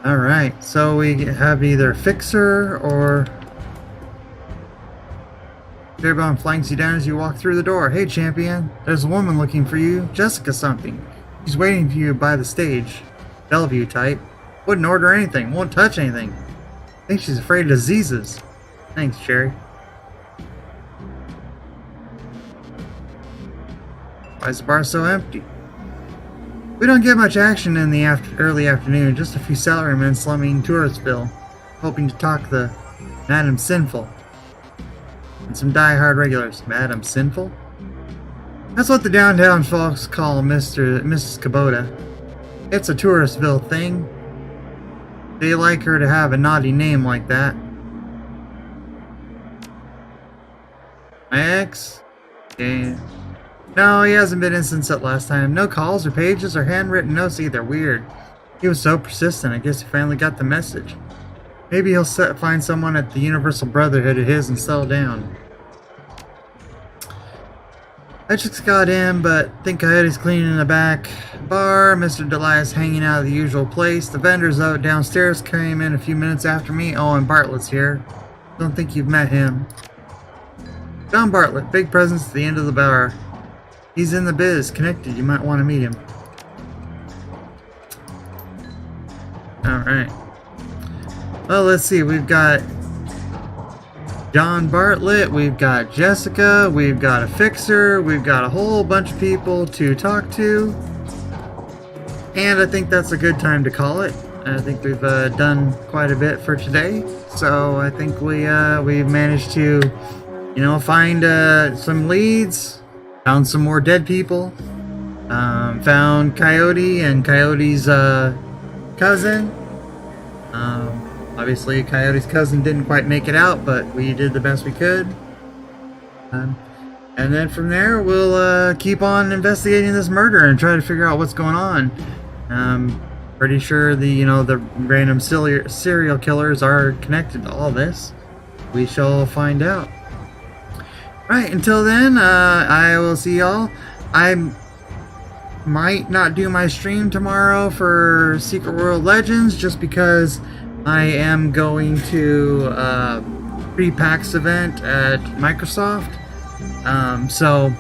Alright, so we have either fixer or Bearbone flanks you down as you walk through the door. Hey champion, there's a woman looking for you, Jessica something. She's waiting for you by the stage. Bellevue type. Wouldn't order anything, won't touch anything. I think she's afraid of diseases. Thanks, Cherry. Why is the bar so empty? We don't get much action in the early afternoon, just a few salarymen slumming Touristville, hoping to talk the Madam Sinful. And some die-hard regulars. Madam Sinful? That's what the downtown folks call Mrs. Kubota. It's a Touristville thing. They like her to have a naughty name like that. My ex? Yeah. No, he hasn't been in since that last time. No calls or pages or handwritten notes either. Weird. He was so persistent, I guess he finally got the message. Maybe he'll find someone at the Universal Brotherhood of his and settle down. I just got in, but think Coyote's cleaning in the back bar. Mr. Delias hanging out of the usual place. The vendors out downstairs came in a few minutes after me. Oh, and Bartlett's here. Don't think you've met him. John Bartlett, big presence at the end of the bar. He's in the biz, connected. You might want to meet him. Alright. Well, let's see. We've got John Bartlett, we've got Jessica, we've got a fixer, we've got a whole bunch of people to talk to. And I think that's a good time to call it. I think we've done quite a bit for today. So I think we've managed to, you know, find some leads, found some more dead people, found Coyote and Coyote's cousin. Obviously, Coyote's cousin didn't quite make it out, but we did the best we could. And then from there, we'll keep on investigating this murder and try to figure out what's going on. Pretty sure the random serial killers are connected to all this. We shall find out. Right, until then, I will see y'all. might not do my stream tomorrow for Secret World Legends just because I am going to pre-PAX event at Microsoft. So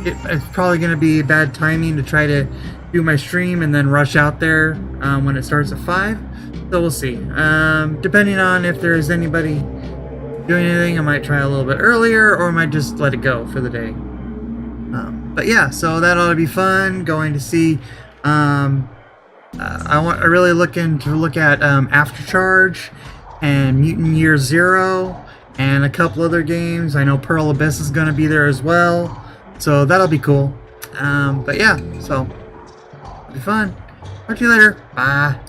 it's probably going to be bad timing to try to do my stream and then rush out there when it starts at 5. So we'll see. Depending on if there's anybody doing anything, I might try a little bit earlier, or I might just let it go for the day. But yeah, so that ought to be fun. Going to see. I really looking to look at Aftercharge and Mutant Year Zero and a couple other games. I know Pearl Abyss is going to be there as well, so that'll be cool. But yeah, so it'll be fun. Talk to you later. Bye.